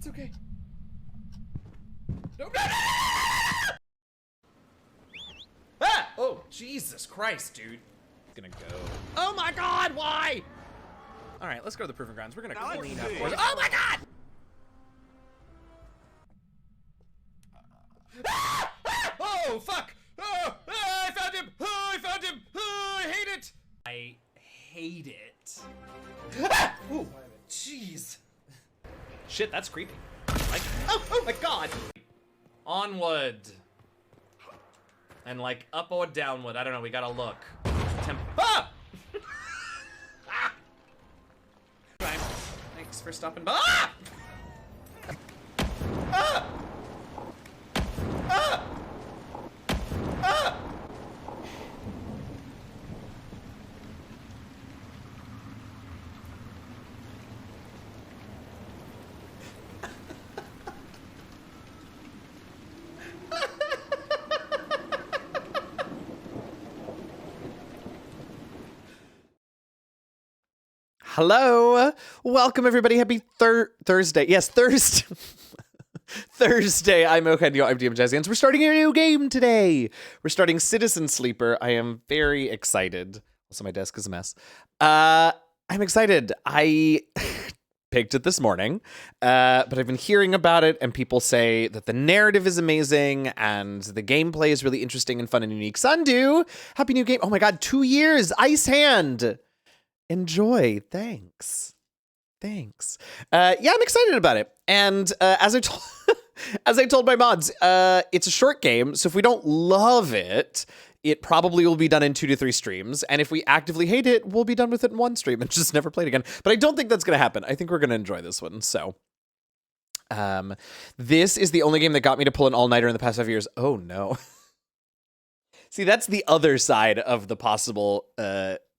It's okay. No, no, no! Ah! Oh, Jesus Christ, dude. It's gonna go. Oh my God, why? All right, let's go to the proving grounds. We're gonna clean up. Oh my God! Ah! Ah! Oh, fuck! Oh, ah, I found him! Oh, I found him! Oh, I hate it! I hate it. Ah! Ooh, jeez. Shit, that's creepy. Like, oh my God! Onward. And like up or downward, I don't know, we gotta look. Ah! Ah! Thanks for stopping by. Ah! Ah! Ah! Ah! Hello, welcome everybody. Happy Thursday. Yes, Thursday. Thursday. I'm Okenyo. I'm DM Jazzy, and we're starting a new game today. We're starting Citizen Sleeper. I am very excited. Also, my desk is a mess. I'm excited. I picked it this morning, but I've been hearing about it, and people say that the narrative is amazing, and the gameplay is really interesting and fun and unique. Sundu, happy new game. Oh my God, 2 years. Ice Hand. Enjoy. Thanks. Yeah, I'm excited about it. And as I told my mods, it's a short game, so if we don't love it, it probably will be done in 2 to 3 streams. And if we actively hate it, we'll be done with it in 1 stream and just never play it again. But I don't think that's going to happen. I think we're going to enjoy this one. So this is the only game that got me to pull an all-nighter in the past 5 years. Oh, no. See, that's the other side of the possible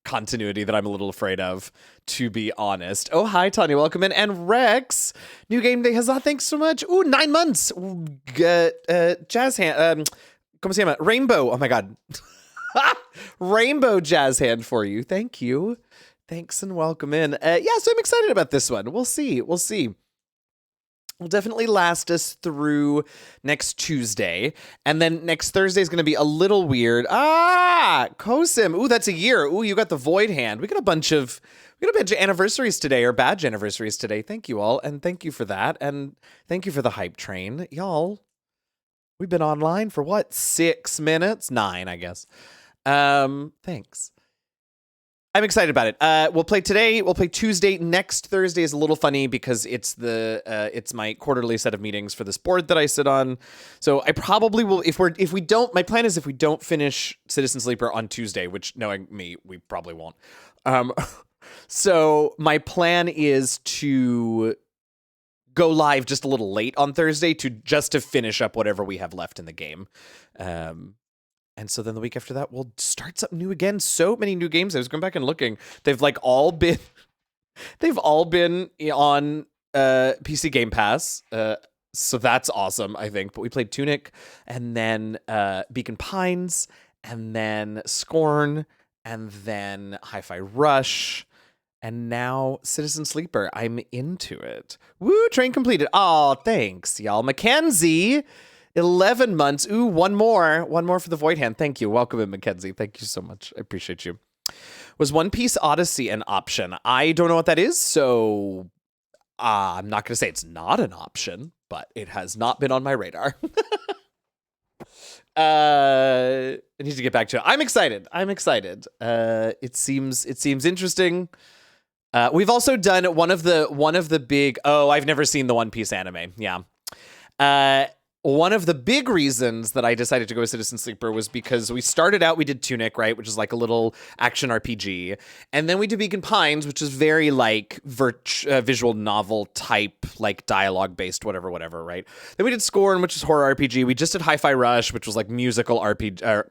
continuity that I'm a little afraid of, to be honest. Oh, hi, Tanya. Welcome in. And Rex, new game day. Huzzah. Thanks so much. Ooh, 9 months. Jazz hand. ¿Cómo se llama? Rainbow. Oh, my God. Rainbow jazz hand for you. Thank you. Thanks and welcome in. Yeah, so I'm excited about this one. We'll see. Will definitely last us through next Tuesday. And then next Thursday is going to be a little weird. Ah, Kosim. Ooh, that's a year. Ooh, you got the void hand. We got a bunch of anniversaries today, or badge anniversaries today. Thank you all. And thank you for that. And thank you for the hype train. Y'all, we've been online for what? 6 minutes? 9, I guess. Thanks. I'm excited about it. We'll play today. We'll play Tuesday. Next Thursday is a little funny because it's it's my quarterly set of meetings for this board that I sit on. So I probably will. My plan is if we don't finish Citizen Sleeper on Tuesday, which knowing me, we probably won't. So my plan is to go live just a little late on Thursday to finish up whatever we have left in the game. And so then the week after that, we'll start something new again. So many new games. I was going back and looking. They've all been on PC Game Pass. So that's awesome, I think. But we played Tunic, and then Beacon Pines, and then Scorn, and then Hi-Fi Rush, and now Citizen Sleeper. I'm into it. Woo, train completed. Oh, thanks, y'all. Mackenzie. 11 months. Ooh, one more for the void hand. Thank you. Welcome in, Mackenzie. Thank you so much. I appreciate you. Was One Piece Odyssey an option? I don't know what that is, so I'm not going to say it's not an option, but it has not been on my radar. I need to get back to it. I'm excited. It seems interesting. We've also done one of the big. Oh, I've never seen the One Piece anime. Yeah. One of the big reasons that I decided to go with Citizen Sleeper was because we did Tunic, right, which is like a little action RPG. And then we did Beacon Pines, which is very like visual novel type, like dialogue based, whatever, right? Then we did Scorn, which is horror RPG. We just did Hi-Fi Rush, which was like musical RPG,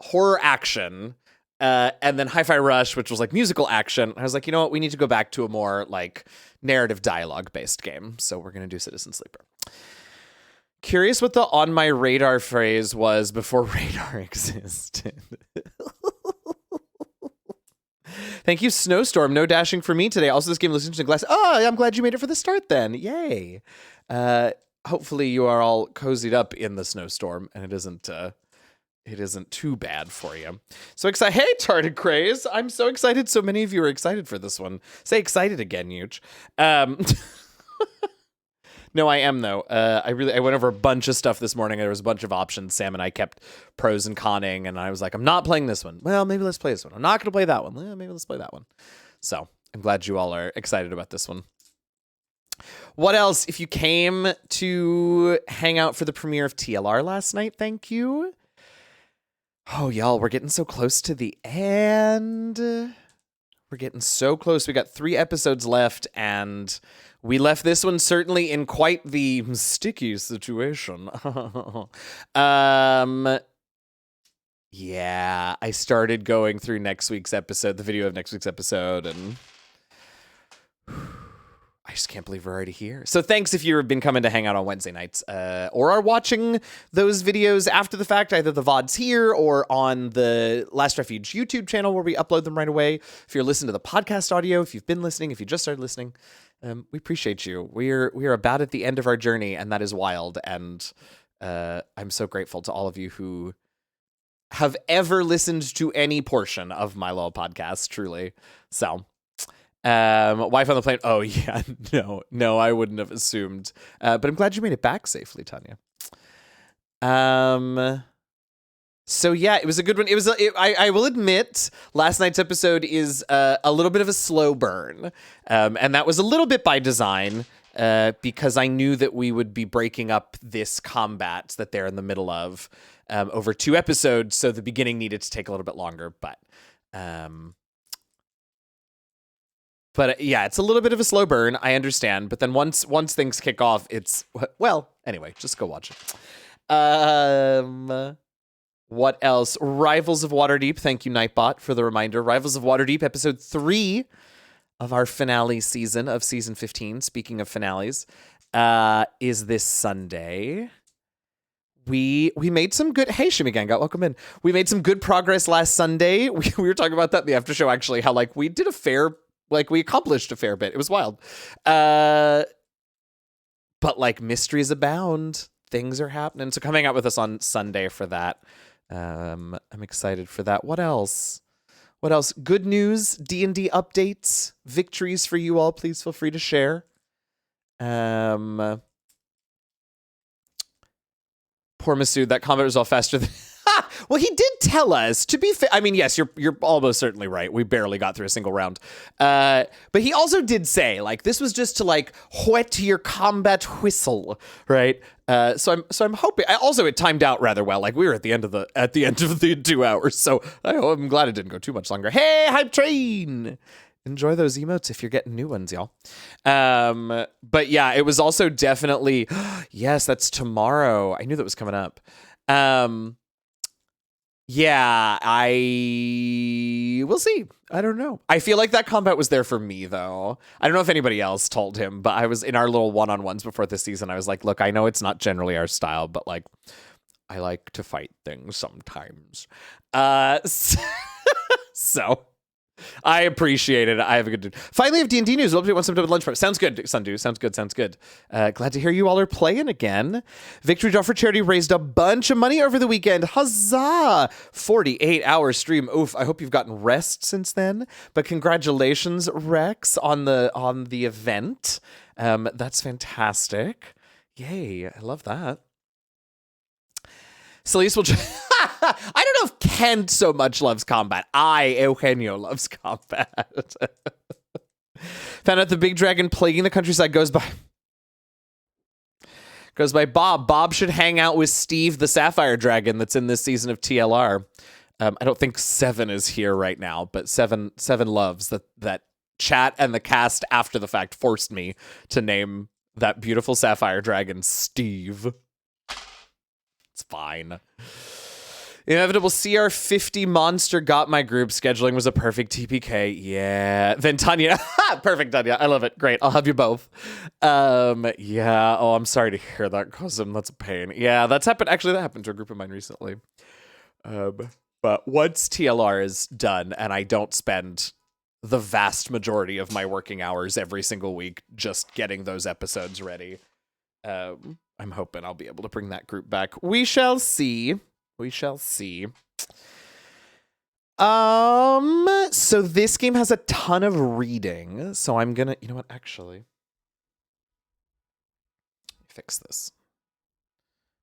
horror action. And then Hi-Fi Rush, which was like musical action. I was like, you know what? We need to go back to a more like narrative dialogue based game. So we're going to do Citizen Sleeper. Curious what the on my radar phrase was before radar existed. Thank you, Snowstorm. No dashing for me today. Also, this game listening to glass. Oh, I'm glad you made it for the start then. Yay. Hopefully you are all cozied up in the snowstorm and it isn't too bad for you. So excited. Hey, Tarted Craze. I'm so excited. So many of you are excited for this one. Say excited again, Huge. No, I am though. I went over a bunch of stuff this morning. There was a bunch of options. Sam and I kept pros and conning, and I was like, I'm not playing this one. Well, maybe let's play this one. I'm not going to play that one. Well, maybe let's play that one. So I'm glad you all are excited about this one. What else? If you came to hang out for the premiere of TLR last night, thank you. Oh, y'all, we're getting so close to the end. We're getting so close. We got 3 episodes left, and we left this one certainly in quite the sticky situation. Yeah, I started going through next week's episode, the video of next week's episode, and I just can't believe we're already here. So thanks if you've been coming to hang out on Wednesday nights or are watching those videos after the fact, either the VODs here or on the Last Refuge YouTube channel where we upload them right away. If you're listening to the podcast audio, if you've been listening, if you just started listening, we appreciate you. We are about at the end of our journey, and that is wild. And I'm so grateful to all of you who have ever listened to any portion of my little podcast, truly. So... wife on the plane. Oh yeah, no, I wouldn't have assumed. But I'm glad you made it back safely, Tanya. So yeah, it was a good one. I will admit, last night's episode is a little bit of a slow burn. And that was a little bit by design, because I knew that we would be breaking up this combat that they're in the middle of, over 2 episodes. So the beginning needed to take a little bit longer, but yeah, it's a little bit of a slow burn. I understand. But then once things kick off, it's, well, anyway, just go watch it. What else? Rivals of Waterdeep. Thank you, Nightbot, for the reminder. Rivals of Waterdeep, episode 3 of our finale season of season 15. Speaking of finales, is this Sunday. We made some good... Hey, Shimmy Gang, welcome in. We made some good progress last Sunday. We were talking about that in the after show, actually, how, like, we did a fair... Like, we accomplished a fair bit. It was wild. But, like, mysteries abound. Things are happening. So coming out with us on Sunday for that. I'm excited for that. What else? Good news, D&D updates, victories for you all. Please feel free to share. Poor Masood, that combat was all faster than... Well, he did tell us, to be fair. I mean, yes, you're almost certainly right. We barely got through a single round. But he also did say, like, this was just to, like, whet your combat whistle, right? So I'm hoping. Also, it timed out rather well. Like, we were at the end of the 2 hours. So I'm glad it didn't go too much longer. Hey, Hype Train! Enjoy those emotes if you're getting new ones, y'all. But yeah, it was also definitely, yes, that's tomorrow. I knew that was coming up. Yeah, we'll see. I don't know. I feel like that combat was there for me, though. I don't know if anybody else told him, but I was in our little one-on-ones before this season. I was like, look, I know it's not generally our style, but, like, I like to fight things sometimes. So I appreciate it. I have a good... Finally, have D&D news. We'll update once sometime with lunch prep. Sounds good, Sundu. Sounds good. Glad to hear you all are playing again. Victory Draw for Charity raised a bunch of money over the weekend. Huzzah! 48-hour stream. Oof, I hope you've gotten rest since then. But congratulations, Rex, on the event. That's fantastic. Yay, I love that. Celeste will... I don't know if Kent so much loves combat. Eugenio, loves combat. Found out the big dragon plaguing the countryside goes by Bob. Bob should hang out with Steve, the sapphire dragon that's in this season of TLR. I don't think Seven is here right now, but Seven loves that chat, and the cast after the fact forced me to name that beautiful sapphire dragon Steve. It's fine. Inevitable CR50 monster got my group. Scheduling was a perfect TPK. Yeah. Then Tanya. Perfect, Tanya. I love it. Great. I'll have you both. Yeah. Oh, I'm sorry to hear that, cousin. That's a pain. Yeah, that's happened. Actually, that happened to a group of mine recently. But once TLR is done and I don't spend the vast majority of my working hours every single week just getting those episodes ready. I'm hoping I'll be able to bring that group back. We shall see. We shall see. So this game has a ton of reading. So I'm gonna, you know what, actually, fix this.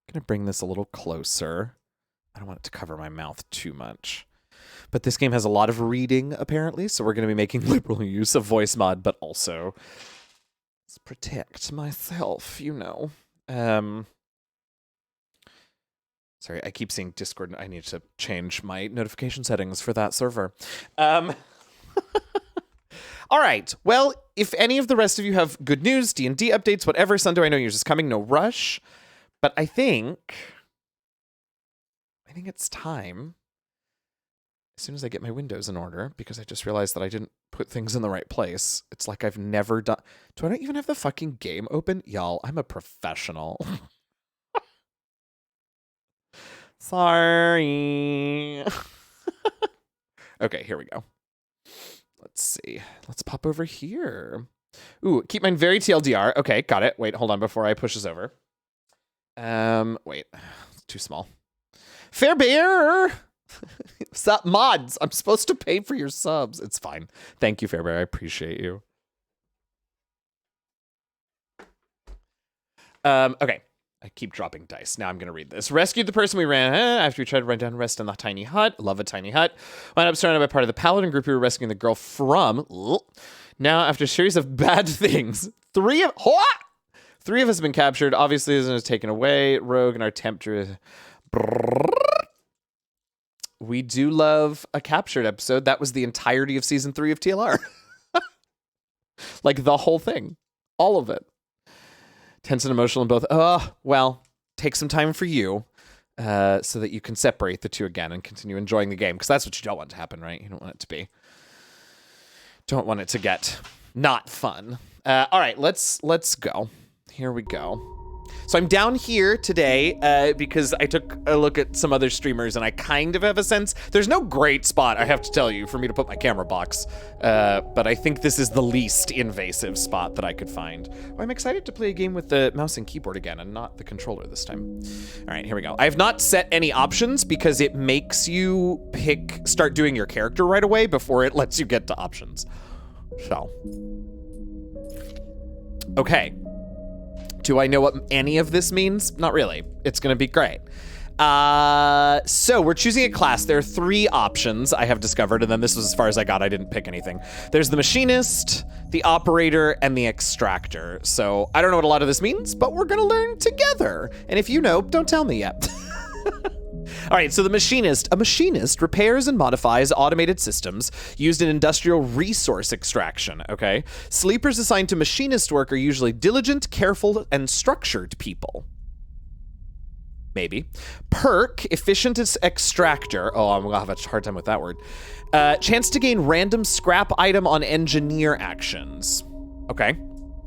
I'm gonna bring this a little closer. I don't want it to cover my mouth too much. But this game has a lot of reading, apparently, so we're gonna be making liberal use of voicemod, but also let's protect myself, you know. Sorry, I keep seeing Discord. I need to change my notification settings for that server. All right. Well, if any of the rest of you have good news, D&D updates, whatever, Sunday, I know yours is coming. No rush. But I think it's time. As soon as I get my windows in order, because I just realized that I didn't put things in the right place. It's like I've never done... Do I not even have the fucking game open? Y'all, I'm a professional. Sorry. Okay, here we go. Let's see. Let's pop over here. Ooh, keep mine very TLDR. Okay, got it. Wait, hold on before I push this over. Wait. It's too small. Fair Bear! Sup, mods? I'm supposed to pay for your subs. It's fine. Thank you, Fair Bear. I appreciate you. Okay. I keep dropping dice. Now I'm going to read this. Rescued the person we ran after we tried to run down and rest in the tiny hut. Love a tiny hut. Wound up surrounded by part of the paladin group we were rescuing the girl from. Now, after a series of bad things, three of us have been captured. Obviously, this is taken away. Rogue and our tempter. We do love a captured episode. That was the entirety of season 3 of TLR. Like the whole thing. All of it. Tense and emotional in both. Well, take some time for you so that you can separate the two again and continue enjoying the game. Because that's what you don't want to happen, right? You don't want it to be. Don't want it to get not fun. All right, let's go. Here we go. So I'm down here today because I took a look at some other streamers and I kind of have a sense. There's no great spot, I have to tell you, for me to put my camera box. But I think this is the least invasive spot that I could find. Well, I'm excited to play a game with the mouse and keyboard again and not the controller this time. All right, here we go. I have not set any options because it makes you start doing your character right away before it lets you get to options. So. Okay. Do I know what any of this means? Not really. It's going to be great. So we're choosing a class. There are 3 options I have discovered, and then this was as far as I got. I didn't pick anything. There's the machinist, the operator, and the extractor. So I don't know what a lot of this means, but we're going to learn together. And if you know, don't tell me yet. All right, so the machinist. A machinist repairs and modifies automated systems used in industrial resource extraction, okay? Sleepers assigned to machinist work are usually diligent, careful, and structured people. Maybe. Perk, efficient extractor. Oh, I'm gonna have a hard time with that word. Chance to gain random scrap item on engineer actions. Okay.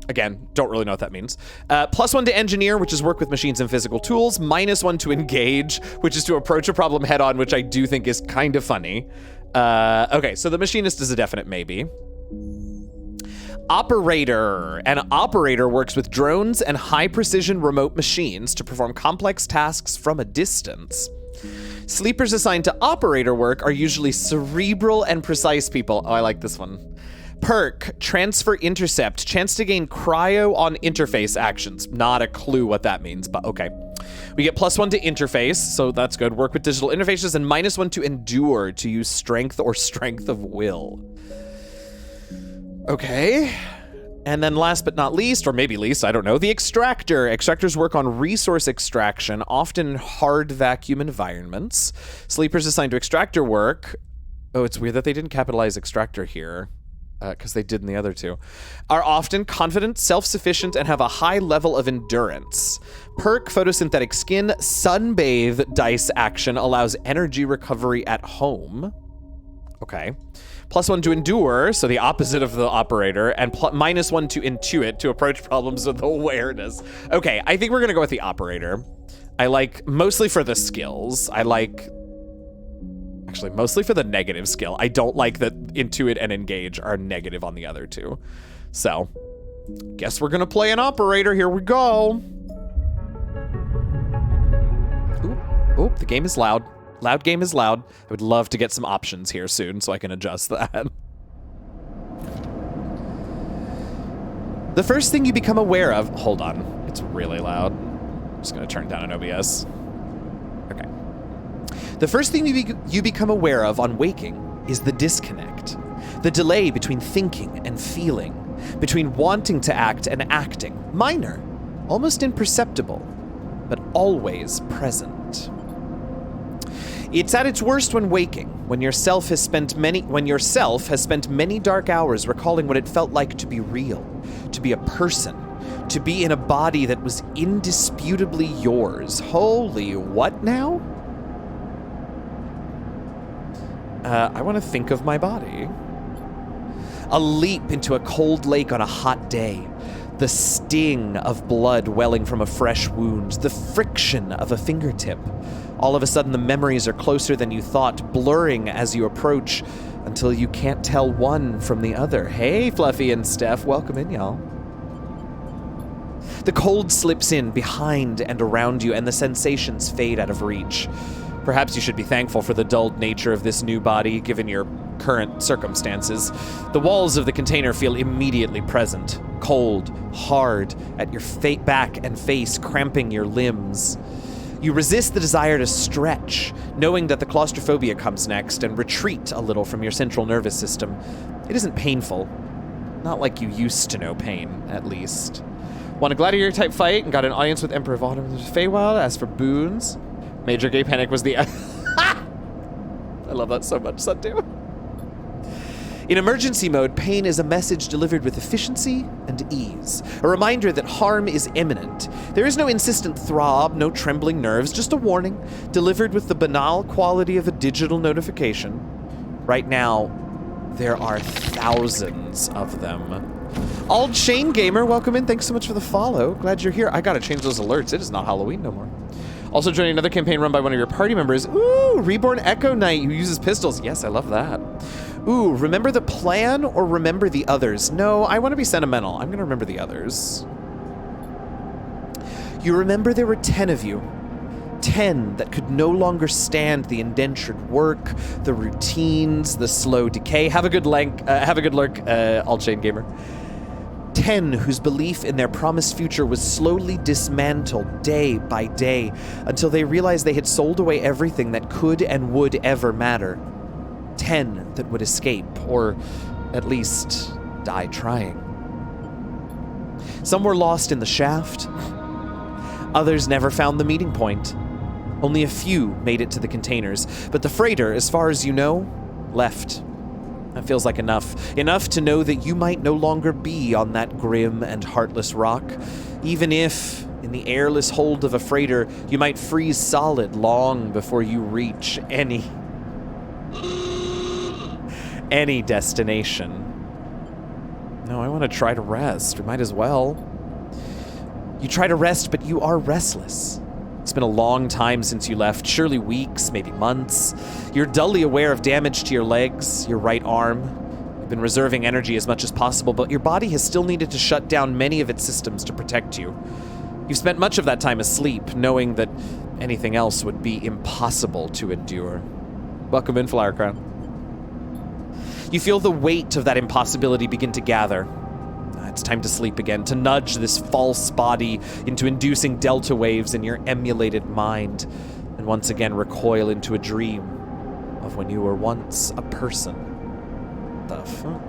Again, don't really know what that means. +1 to engineer, which is work with machines and physical tools. -1 to engage, which is to approach a problem head on, which I do think is kind of funny. Okay, so the machinist is a definite maybe. Operator. An operator works with drones and high-precision remote machines to perform complex tasks from a distance. Sleepers assigned to operator work are usually cerebral and precise people. Oh, I like this one. Perk, transfer intercept, chance to gain cryo on interface actions. Not a clue what that means, but okay. We get +1 to interface, so that's good. Work with digital interfaces, and -1 to endure, to use strength or strength of will. Okay. And then last but not least, or maybe least, I don't know, the extractor. Extractors work on resource extraction, often in hard vacuum environments. Sleepers assigned to extractor work. Oh, it's weird that they didn't capitalize extractor here. Because they did in the other 2, are often confident, self-sufficient, and have a high level of endurance. Perk, photosynthetic skin, sunbathe dice action allows energy recovery at home. Okay. +1 to endure, so the opposite of the operator, and -1 to intuit, to approach problems with awareness. Okay, I think we're gonna go with the operator. I like, mostly for the skills, I like Actually, mostly for the negative skill. I don't like that Intuit and Engage are negative on the other two. So, guess we're gonna play an operator. Here we go. Oop, the game is loud. Loud game is loud. I would love to get some options here soon so I can adjust that. The first thing you become aware of... Hold on. It's really loud. I'm just going to turn down an OBS. Okay. The first thing you become aware of on waking is the disconnect. The delay between thinking and feeling. Between wanting to act and acting. Minor. Almost imperceptible. But always present. It's at its worst when waking, when yourself has spent many dark hours recalling what it felt like to be real, to be a person, to be in a body that was indisputably yours. Holy what now? I want to think of my body. A leap into a cold lake on a hot day. The sting of blood welling from a fresh wound. The friction of a fingertip. All of a sudden, the memories are closer than you thought, blurring as you approach, until you can't tell one from the other. Hey, Fluffy and Steph, welcome in, y'all. The cold slips in behind and around you, and the sensations fade out of reach. Perhaps you should be thankful for the dulled nature of this new body, given your current circumstances. The walls of the container feel immediately present, cold, hard, at your back and face, cramping your limbs. You resist the desire to stretch, knowing that the claustrophobia comes next, and retreat a little from your central nervous system. It isn't painful. Not like you used to know pain, at least. Won a gladiator-type fight and got an audience with Emperor Voldemort Feywild. As for boons, Major Gay Panic was the... I love that so much, Sundu. In emergency mode, pain is a message delivered with efficiency and ease. A reminder that harm is imminent. There is no insistent throb, no trembling nerves, just a warning, delivered with the banal quality of a digital notification. Right now, there are thousands of them. Ald Shane Gamer, welcome in. Thanks so much for the follow. Glad you're here. I gotta change those alerts. It is not Halloween no more. Also joining another campaign run by one of your party members. Ooh, Reborn Echo Knight who uses pistols. Yes, I love that. Ooh, remember the plan or remember the others? No, I want to be sentimental. I'm going to remember the others. You remember there were 10 of you. 10 that could no longer stand the indentured work, the routines, the slow decay. Have a good lurk, All-Chain Gamer. 10 whose belief in their promised future was slowly dismantled day by day until they realized they had sold away everything that could and would ever matter. 10 that would escape, or at least die trying. Some were lost in the shaft. Others never found the meeting point. Only a few made it to the containers, but the freighter, as far as you know, left. That feels like enough. Enough to know that you might no longer be on that grim and heartless rock, even if, in the airless hold of a freighter, you might freeze solid long before you reach any destination. No, I want to try to rest. We might as well. You try to rest, but you are restless. It's been a long time since you left, surely weeks, maybe months. You're dully aware of damage to your legs, your right arm. You've been reserving energy as much as possible, but your body has still needed to shut down many of its systems to protect you. You've spent much of that time asleep, knowing that anything else would be impossible to endure. Welcome in, Flower Crown. You feel the weight of that impossibility begin to gather. It's time to sleep again, to nudge this false body into inducing delta waves in your emulated mind, and once again recoil into a dream of when you were once a person. The fuck?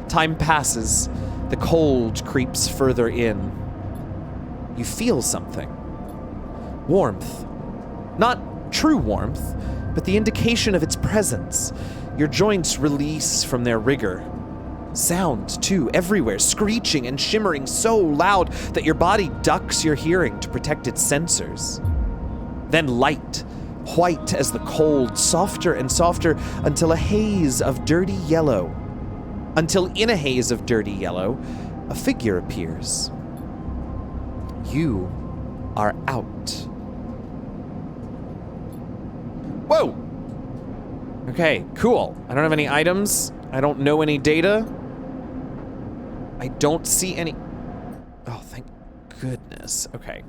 Time passes. The cold creeps further in. You feel something. Warmth. Not true warmth, but the indication of its presence. Your joints release from their rigor. Sound, too, everywhere, screeching and shimmering so loud that your body ducks your hearing to protect its sensors. Then light, white as the cold, softer and softer until in a haze of dirty yellow, a figure appears. You are out. Whoa! Okay, cool. I don't have any items. I don't know any data. I don't see any... Oh, thank goodness. Okay.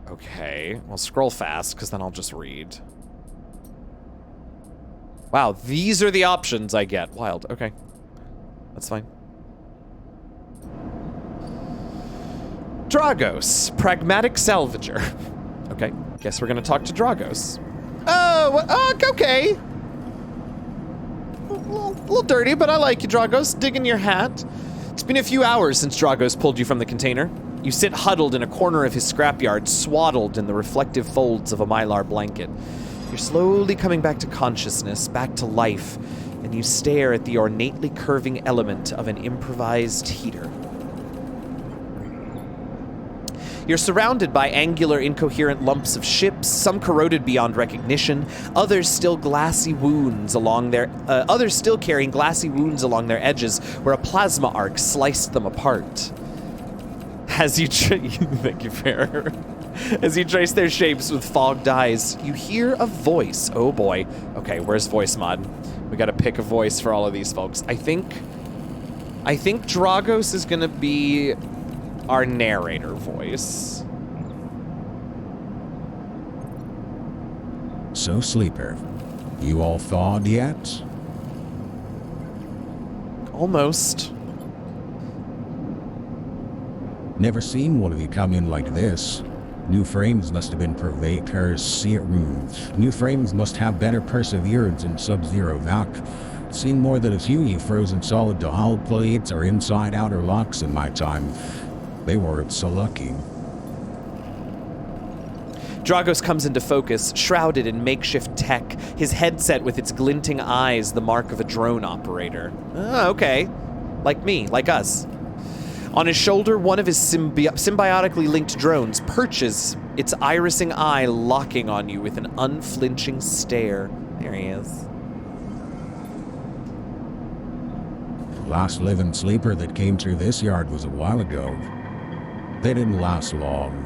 Okay, well, scroll fast, because then I'll just read. Wow, these are the options I get. Wild, okay. That's fine. Dragos, pragmatic salvager. Okay, guess we're gonna talk to Dragos. Oh, okay. A little dirty, but I like you, Dragos. Digging your hat. It's been a few hours since Dragos pulled you from the container. You sit huddled in a corner of his scrapyard, swaddled in the reflective folds of a mylar blanket. You're slowly coming back to consciousness, back to life, and you stare at the ornately curving element of an improvised heater. You're surrounded by angular, incoherent lumps of ships, some corroded beyond recognition, others still carrying glassy wounds along their edges where a plasma arc sliced them apart. As you thank you, Fair. As you trace their shapes with fogged eyes, you hear a voice. Oh boy. Okay, where's voicemod? We gotta pick a voice for all of these folks. I think Dragos is gonna be our narrator voice. So, Sleeper, you all thawed yet? Almost. Never seen one of you come in like this. New frames must have been purveyors, serum. New frames must have better perseverance in sub-zero vac. Seen more than a few you frozen solid to hull plates or inside outer locks in my time. They weren't so lucky. Dragos comes into focus, shrouded in makeshift tech, his headset with its glinting eyes the mark of a drone operator. Ah, okay. Like me, like us. On his shoulder, one of his symbiotically linked drones perches, its irising eye locking on you with an unflinching stare. There he is. The last living sleeper that came through this yard was a while ago. They didn't last long.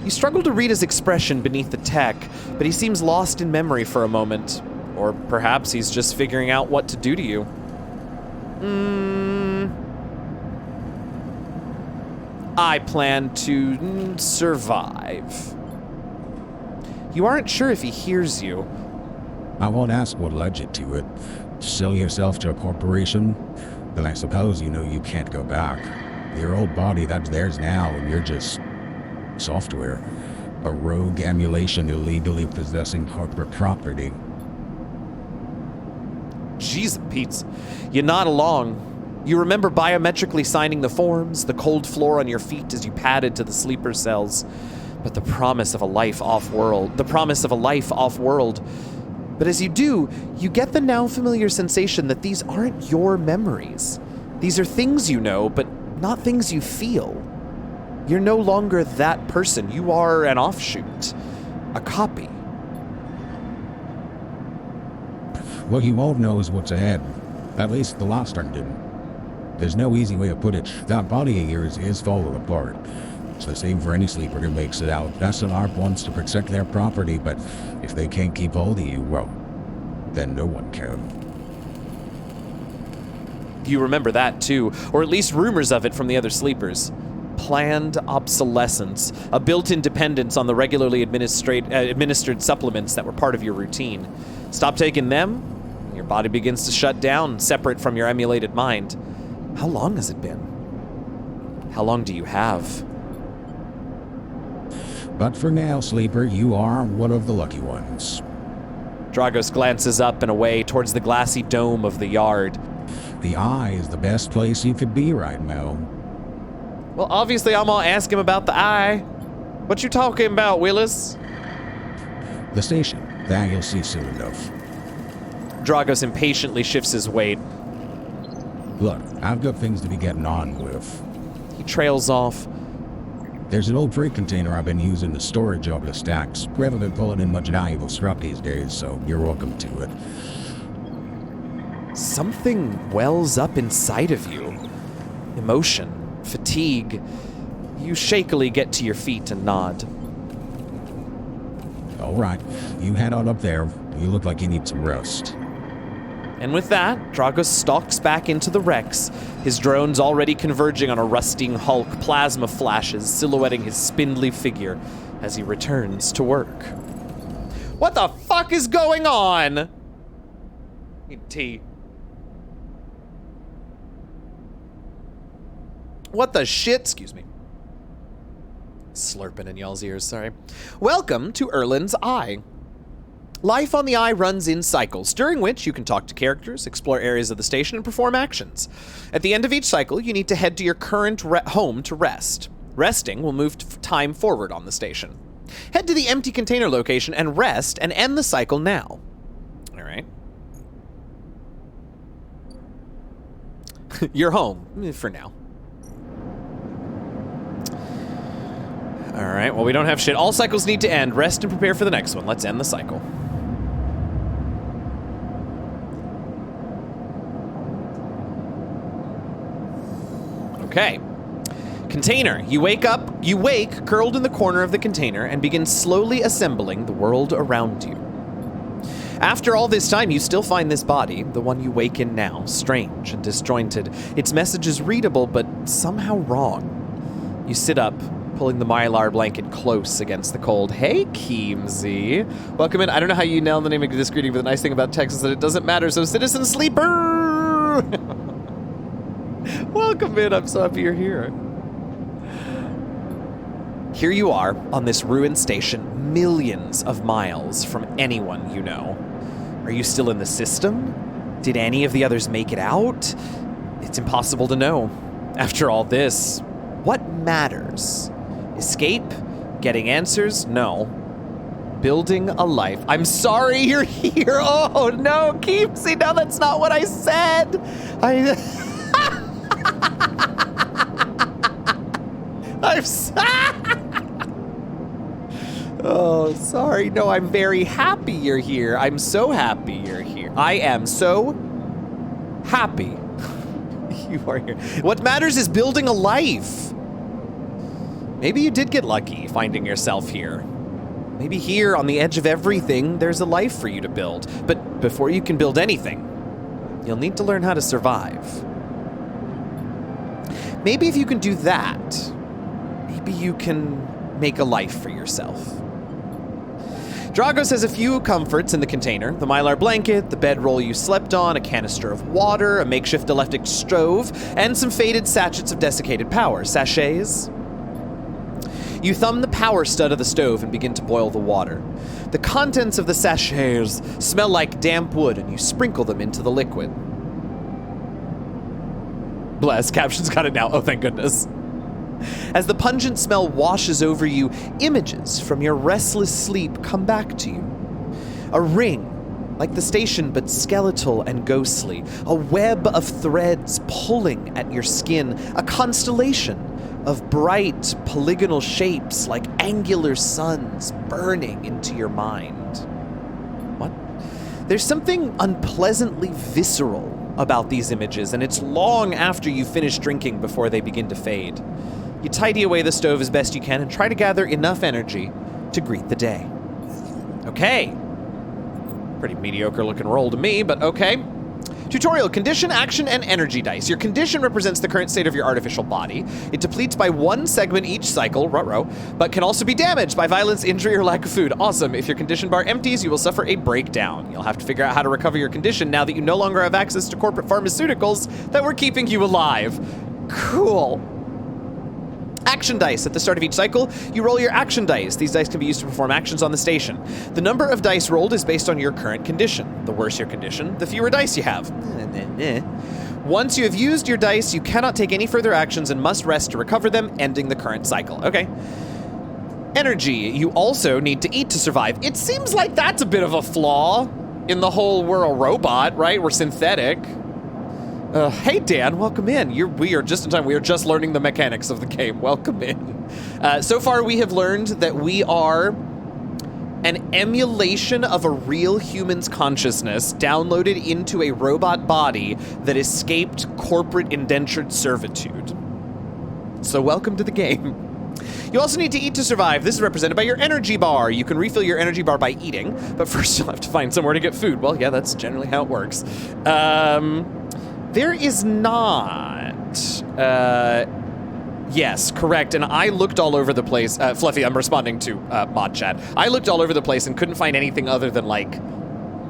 You struggle to read his expression beneath the tech, but he seems lost in memory for a moment. Or perhaps he's just figuring out what to do to you. I plan to survive. You aren't sure if he hears you. I won't ask what led you to it. Sell yourself to a corporation? Then I suppose you know you can't go back. Your old body, that's theirs now, and you're just software. A rogue emulation illegally possessing corporate property. Jeez Pete's. You nod along. You remember biometrically signing the forms, the cold floor on your feet as you padded to the sleeper cells. But the promise of a life off-world. But as you do, you get the now familiar sensation that these aren't your memories. These are things you know, but not things you feel. You're no longer that person. You are an offshoot. A copy. What you won't know is what's ahead. At least the last one didn't. There's no easy way to put it. That body of yours is falling apart. It's the same for any sleeper who makes it out. SNARP wants to protect their property, but if they can't keep hold of you, well, then no one can. You remember that too, or at least rumors of it from the other sleepers. Planned obsolescence, a built-in dependence on the regularly administered supplements that were part of your routine. Stop taking them, your body begins to shut down, separate from your emulated mind. How long has it been? How long do you have? But for now, Sleeper, you are one of the lucky ones. Dragos glances up and away towards the glassy dome of the yard. The eye is the best place you could be right now. Well, obviously I'm gonna ask him about the eye. What you talking about, Willis? The station. That you'll see soon enough. Dragos impatiently shifts his weight. Look, I've got things to be getting on with. He trails off. There's an old freight container I've been using to storage over the stacks. We haven't been pulling in much valuable scrap these days, so you're welcome to it. Something wells up inside of you. Emotion, fatigue. You shakily get to your feet and nod. All right, you head on up there. You look like you need some rest. And with that, Dragos stalks back into the Rex, his drones already converging on a rusting hulk, plasma flashes silhouetting his spindly figure as he returns to work. What the fuck is going on? Need tea. What the shit? Excuse me. Slurping in y'all's ears, sorry. Welcome to Erlin's Eye. Life on the Eye runs in cycles, during which you can talk to characters, explore areas of the station, and perform actions. At the end of each cycle, you need to head to your current home to rest. Resting will move time forward on the station. Head to the empty container location and rest and end the cycle now. All right. You're home, for now. All right, well, we don't have shit. All cycles need to end. Rest and prepare for the next one. Let's end the cycle. Okay. Container. You wake, curled in the corner of the container, and begin slowly assembling the world around you. After all this time, you still find this body, the one you wake in now, strange and disjointed. Its message is readable, but somehow wrong. You sit up, pulling the mylar blanket close against the cold. Hey, Keemsy. Welcome in. I don't know how you nailed the name of this greeting, but the nice thing about text is that it doesn't matter, so Citizen Sleeper! Welcome in. I'm so happy you're here. Here you are on this ruined station, millions of miles from anyone you know. Are you still in the system? Did any of the others make it out? It's impossible to know. After all this, what matters? Escape? Getting answers? No. Building a life. I'm sorry you're here. Oh, no, Keepsy. No, that's not what I said. Oh, sorry. No, I'm very happy you're here. I'm so happy you're here. I am so happy you are here. What matters is building a life. Maybe you did get lucky finding yourself here. Maybe here on the edge of everything, there's a life for you to build. But before you can build anything, you'll need to learn how to survive. Maybe if you can do that, maybe you can make a life for yourself. Dragos has a few comforts in the container. The mylar blanket, the bedroll you slept on, a canister of water, a makeshift electric stove, and some faded sachets of desiccated power. Sachets? You thumb the power stud of the stove and begin to boil the water. The contents of the sachets smell like damp wood, and you sprinkle them into the liquid. Bless, captions got it now. Oh, thank goodness. As the pungent smell washes over you, images from your restless sleep come back to you. A ring, like the station but skeletal and ghostly. A web of threads pulling at your skin. A constellation of bright polygonal shapes like angular suns burning into your mind. What? There's something unpleasantly visceral about these images, and it's long after you finish drinking before they begin to fade. You tidy away the stove as best you can and try to gather enough energy to greet the day. Okay. Pretty mediocre looking roll to me, but okay. Tutorial, condition, action, and energy dice. Your condition represents the current state of your artificial body. It depletes by one segment each cycle, ruh-roh, but can also be damaged by violence, injury, or lack of food. Awesome. If your condition bar empties, you will suffer a breakdown. You'll have to figure out how to recover your condition now that you no longer have access to corporate pharmaceuticals that were keeping you alive. Cool. Action dice. At the start of each cycle, you roll your action dice. These dice can be used to perform actions on the station. The number of dice rolled is based on your current condition. The worse your condition, the fewer dice you have. Once you have used your dice, you cannot take any further actions and must rest to recover them, ending the current cycle. Okay. Energy. You also need to eat to survive. It seems like that's a bit of a flaw in the whole we're a robot, right? We're synthetic. Hey, Dan, welcome in. We are just in time. We are just learning the mechanics of the game. Welcome in. So far, we have learned that we are an emulation of a real human's consciousness downloaded into a robot body that escaped corporate indentured servitude. So welcome to the game. You also need to eat to survive. This is represented by your energy bar. You can refill your energy bar by eating, but first you'll have to find somewhere to get food. Well, yeah, that's generally how it works. There is not. Yes, correct. And I looked all over the place. Fluffy, I'm responding to mod chat. I looked all over the place and couldn't find anything other than, like,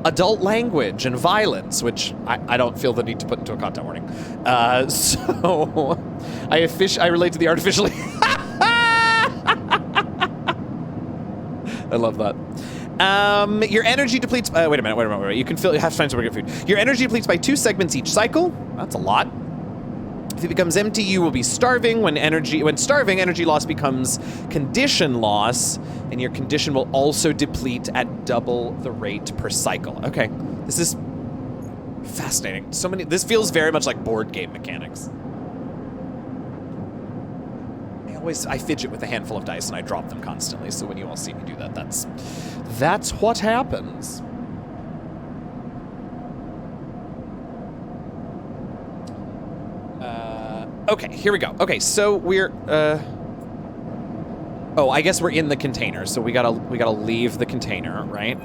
adult language and violence, which I don't feel the need to put into a content warning. So I relate to the artificially. I love that. Your energy depletes. Wait a minute. You have to find somewhere to get food. Your energy depletes by 2 segments each cycle. That's a lot. If it becomes empty, you will be starving. When starving, energy loss becomes condition loss, and your condition will also deplete at double the rate per cycle. Okay, this is fascinating. This feels very much like board game mechanics. I fidget with a handful of dice and I drop them constantly. So when you all see me do that, that's what happens. Okay, here we go. Okay, so we're oh, I guess we're in the container. So we gotta leave the container, right?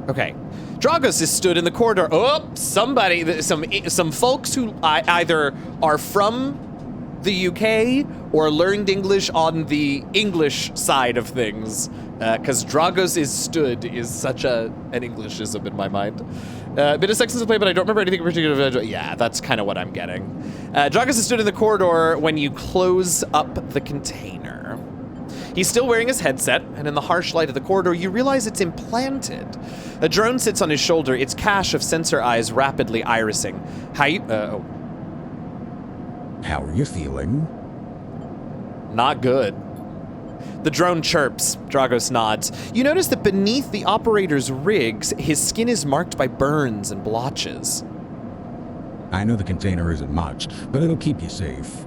Okay. Dragos is stood in the corridor. Oh, somebody, some folks who either are from the UK or learned English on the English side of things, because Dragos is stood is such an Englishism in my mind. Bit of sex in the play, but I don't remember anything in particular. Yeah, that's kind of what I'm getting. Dragos is stood in the corridor when you close up the container. He's still wearing his headset, and in the harsh light of the corridor, you realize it's implanted. A drone sits on his shoulder, its cache of sensor eyes rapidly irising. How are you feeling? Not good. The drone chirps. Dragos nods. You notice that beneath the operator's rigs, his skin is marked by burns and blotches. I know the container isn't much, but it'll keep you safe.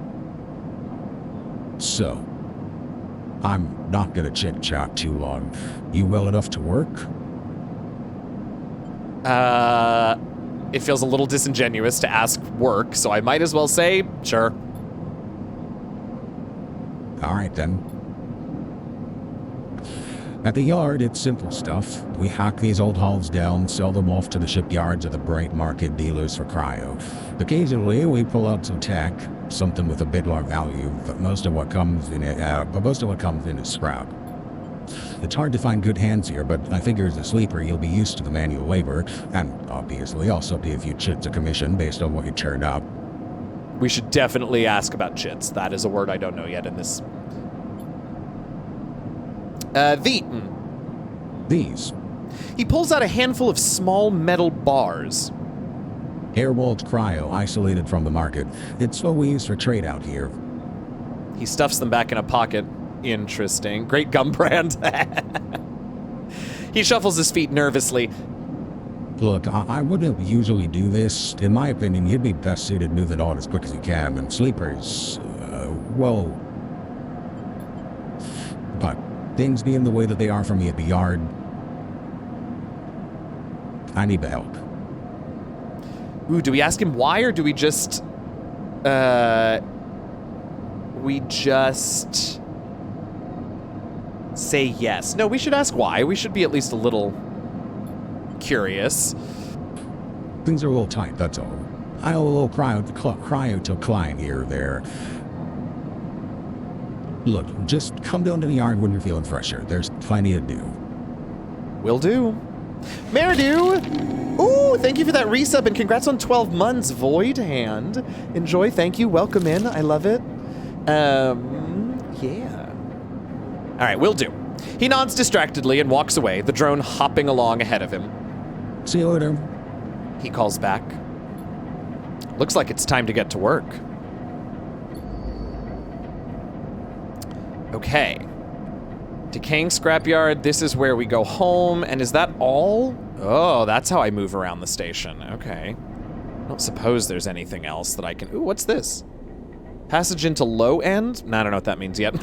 So, I'm not gonna chit-chat too long. You well enough to work? It feels a little disingenuous to ask work, so I might as well say, sure. All right, then. At the yard, it's simple stuff. We hack these old hulls down, sell them off to the shipyards or the bright market dealers for cryo. Occasionally, we pull out some tech, something with a bit more value, but most of what comes in is scrap. It's hard to find good hands here, but I figure as a sleeper, you'll be used to the manual labor, and obviously also pay a few chits a commission based on what you turn up. We should definitely ask about chits. That is a word I don't know yet in this. These. He pulls out a handful of small metal bars. Air-walled cryo, isolated from the market. It's what we use for trade out here. He stuffs them back in a pocket. Interesting. Great gum brand. He shuffles his feet nervously. Look, I wouldn't usually do this. In my opinion, you'd be best suited moving on as quick as you can, and sleepers, well... But things being the way that they are for me at the yard, I need the help. Ooh, do we ask him why, or do we just... say yes? No, we should ask why. We should be at least a little curious. Things are a little tight, that's all. I owe a little cryo to a client here or there. Look, just come down to the yard when you're feeling fresher. There's plenty to do. Will do. Maridu! Ooh, thank you for that resub and congrats on 12 months, Void Hand. Enjoy, thank you, welcome in, I love it. Yeah. All right, will do. He nods distractedly and walks away, the drone hopping along ahead of him. See you later. He calls back. Looks like it's time to get to work. Okay. Decaying scrapyard, this is where we go home, and is that all? Oh, that's how I move around the station, okay. I don't suppose there's anything else that I can, ooh, what's this? Passage into low end? No, I don't know what that means yet.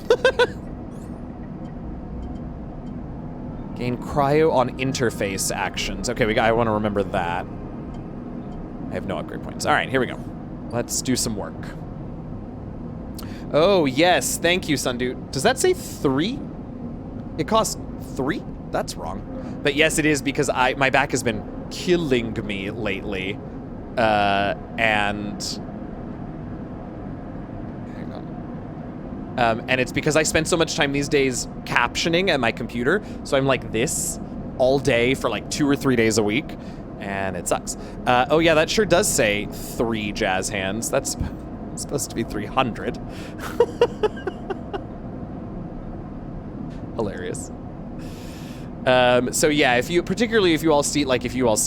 Gain cryo on interface actions. Okay, I want to remember that. I have no upgrade points. All right, here we go. Let's do some work. Oh, yes. Thank you, Sundu. Does that say 3? It costs 3? That's wrong. But yes, it is because my back has been killing me lately. And hang on. And it's because I spend so much time these days captioning at my computer. So I'm like this all day for like 2 or 3 days a week. And it sucks. Oh yeah, that sure does say 3 jazz hands. That's supposed to be 300. Hilarious. So yeah, particularly if you all see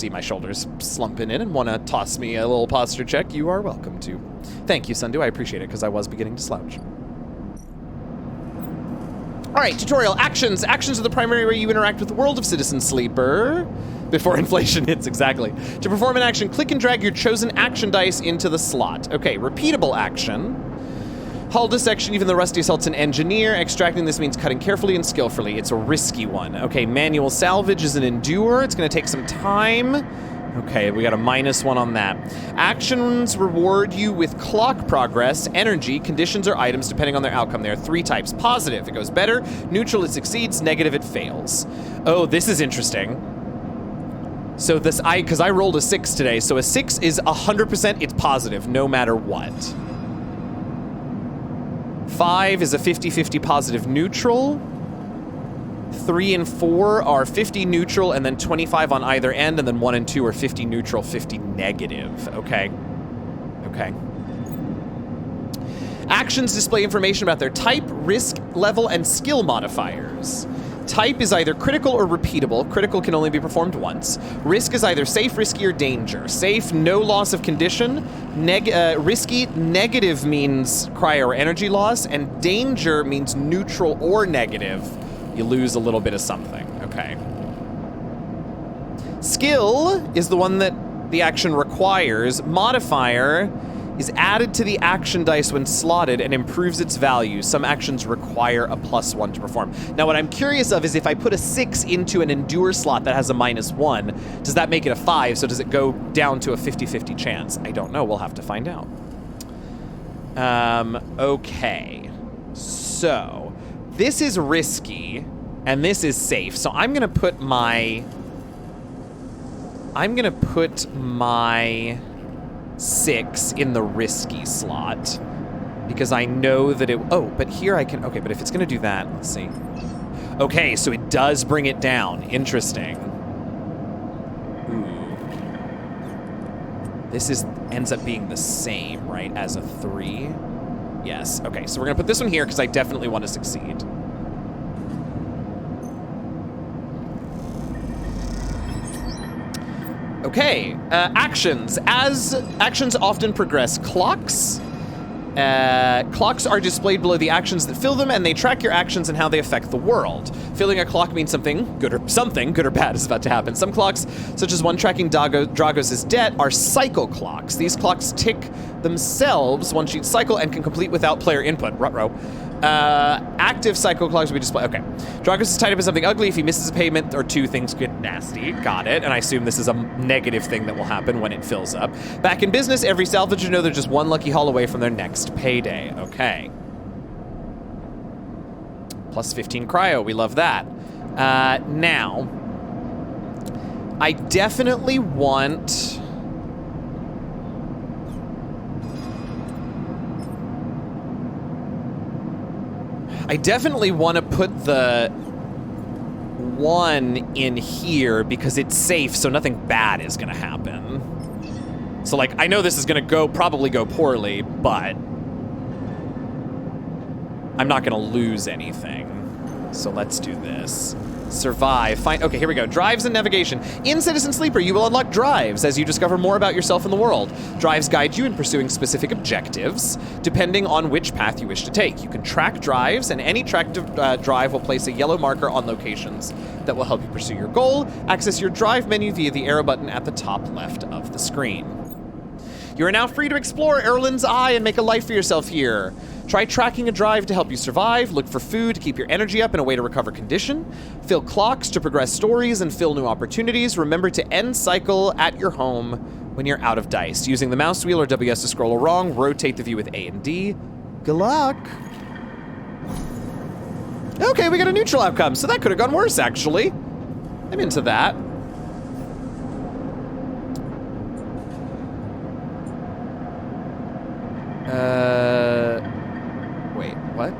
my shoulders slumping in and want to toss me a little posture check, you are welcome to. Thank you, Sundu. I appreciate it because I was beginning to slouch. All right, tutorial actions. Actions are the primary way you interact with the world of Citizen Sleeper. Before inflation hits, exactly. To perform an action, click and drag your chosen action dice into the slot. Okay, repeatable action. Hull dissection, even the rustiest helps an engineer. Extracting this means cutting carefully and skillfully. It's a risky one. Okay, manual salvage is an endure. It's gonna take some time. Okay, we got a -1 on that. Actions reward you with clock progress, energy, conditions, or items depending on their outcome. There are 3 types. Positive, it goes better. Neutral, it succeeds. Negative, it fails. Oh, this is interesting. So because I rolled a 6 today, so a 6 is 100%, it's positive, no matter what. 5 is a 50-50 positive neutral. 3 and 4 are 50 neutral and then 25 on either end, and then 1 and 2 are 50 neutral, 50 negative. Okay. Okay. Actions display information about their type, risk level, and skill modifiers. Type is either critical or repeatable. Critical can only be performed once. Risk is either safe, risky, or danger. Safe, no loss of condition. Risky, negative means cryo or energy loss. And danger means neutral or negative. You lose a little bit of something. Okay. Skill is the one that the action requires. Modifier is added to the action dice when slotted and improves its value. Some actions require a +1 to perform. Now, what I'm curious of is if I put a 6 into an endure slot that has a -1, does that make it a 5? So does it go down to a 50-50 chance? I don't know. We'll have to find out. Okay. So this is risky and this is safe. So I'm going to put my 6 in the risky slot because I know that but here I can, okay, but if it's gonna do that, let's see. Okay, so it does bring it down. Interesting. Ooh. This ends up being the same, right, as a 3? Yes, okay, so we're gonna put this one here because I definitely want to succeed. Okay, actions. As actions often progress, clocks are displayed below the actions that fill them, and they track your actions and how they affect the world. Filling a clock means something good or bad is about to happen. Some clocks, such as one tracking Dragos' debt, are cycle clocks. These clocks tick themselves once each cycle and can complete without player input. Ruh-roh. Active cycle clocks will be displayed. Okay. Dragos is tied up in something ugly. If he misses a payment or 2, things get nasty. Got it. And I assume this is a negative thing that will happen when it fills up. Back in business, every salvager know they're just one lucky haul away from their next payday. Okay. +15 cryo. We love that. Now, I definitely want... to put the 1 in here because it's safe, so nothing bad is gonna happen. So, like, I know this is gonna probably go poorly, but I'm not gonna lose anything. So let's do this. Survive, find, okay, here we go. Drives and navigation. In Citizen Sleeper, you will unlock drives as you discover more about yourself and the world. Drives guide you in pursuing specific objectives, depending on which path you wish to take. You can track drives, and any tracked drive will place a yellow marker on locations that will help you pursue your goal. Access your drive menu via the arrow button at the top left of the screen. You are now free to explore Erlin's Eye and make a life for yourself here. Try tracking a drive to help you survive, look for food to keep your energy up and a way to recover condition, fill clocks to progress stories and fill new opportunities. Remember to end cycle at your home when you're out of dice. Using the mouse wheel or WS to scroll along, rotate the view with A and D. Good luck. Okay, we got a neutral outcome, so that could have gone worse, actually. I'm into that. Wait, what?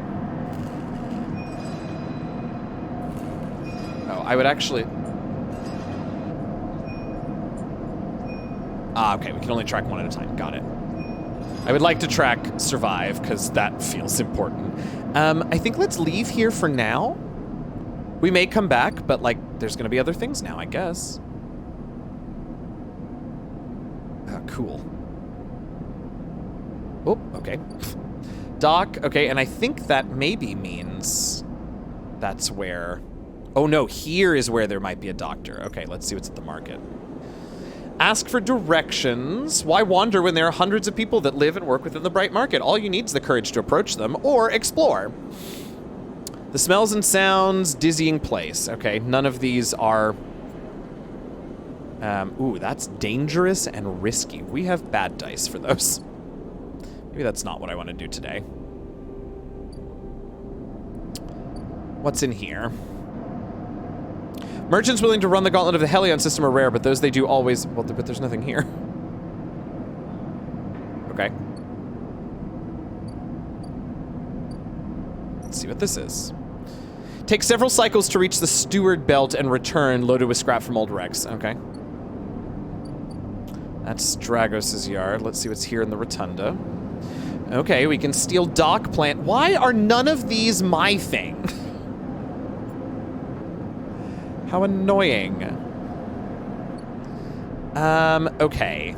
Oh, I would actually... Ah, okay, we can only track one at a time. Got it. I would like to track survive, because that feels important. I think let's leave here for now. We may come back, but, like, there's gonna be other things now, I guess. Cool. Oh, okay. Dock, okay, and I think that maybe means that's where... Oh no, here is where there might be a doctor. Okay, let's see what's at the market. Ask for directions. Why wander when there are hundreds of people that live and work within the bright market? All you need is the courage to approach them or explore. The smells and sounds, dizzying place. Okay, none of these are... ooh, that's dangerous and risky. We have bad dice for those. Maybe that's not what I want to do today. What's in here? Merchants willing to run the gauntlet of the Helion system are rare, but those they do always... Well, but there's nothing here. Okay. Let's see what this is. Take several cycles to reach the Steward Belt and return, loaded with scrap from old wrecks. Okay. That's Dragos' yard. Let's see what's here in the Rotunda. Okay, we can steal dock plant. Why are none of these my thing? How annoying. Okay.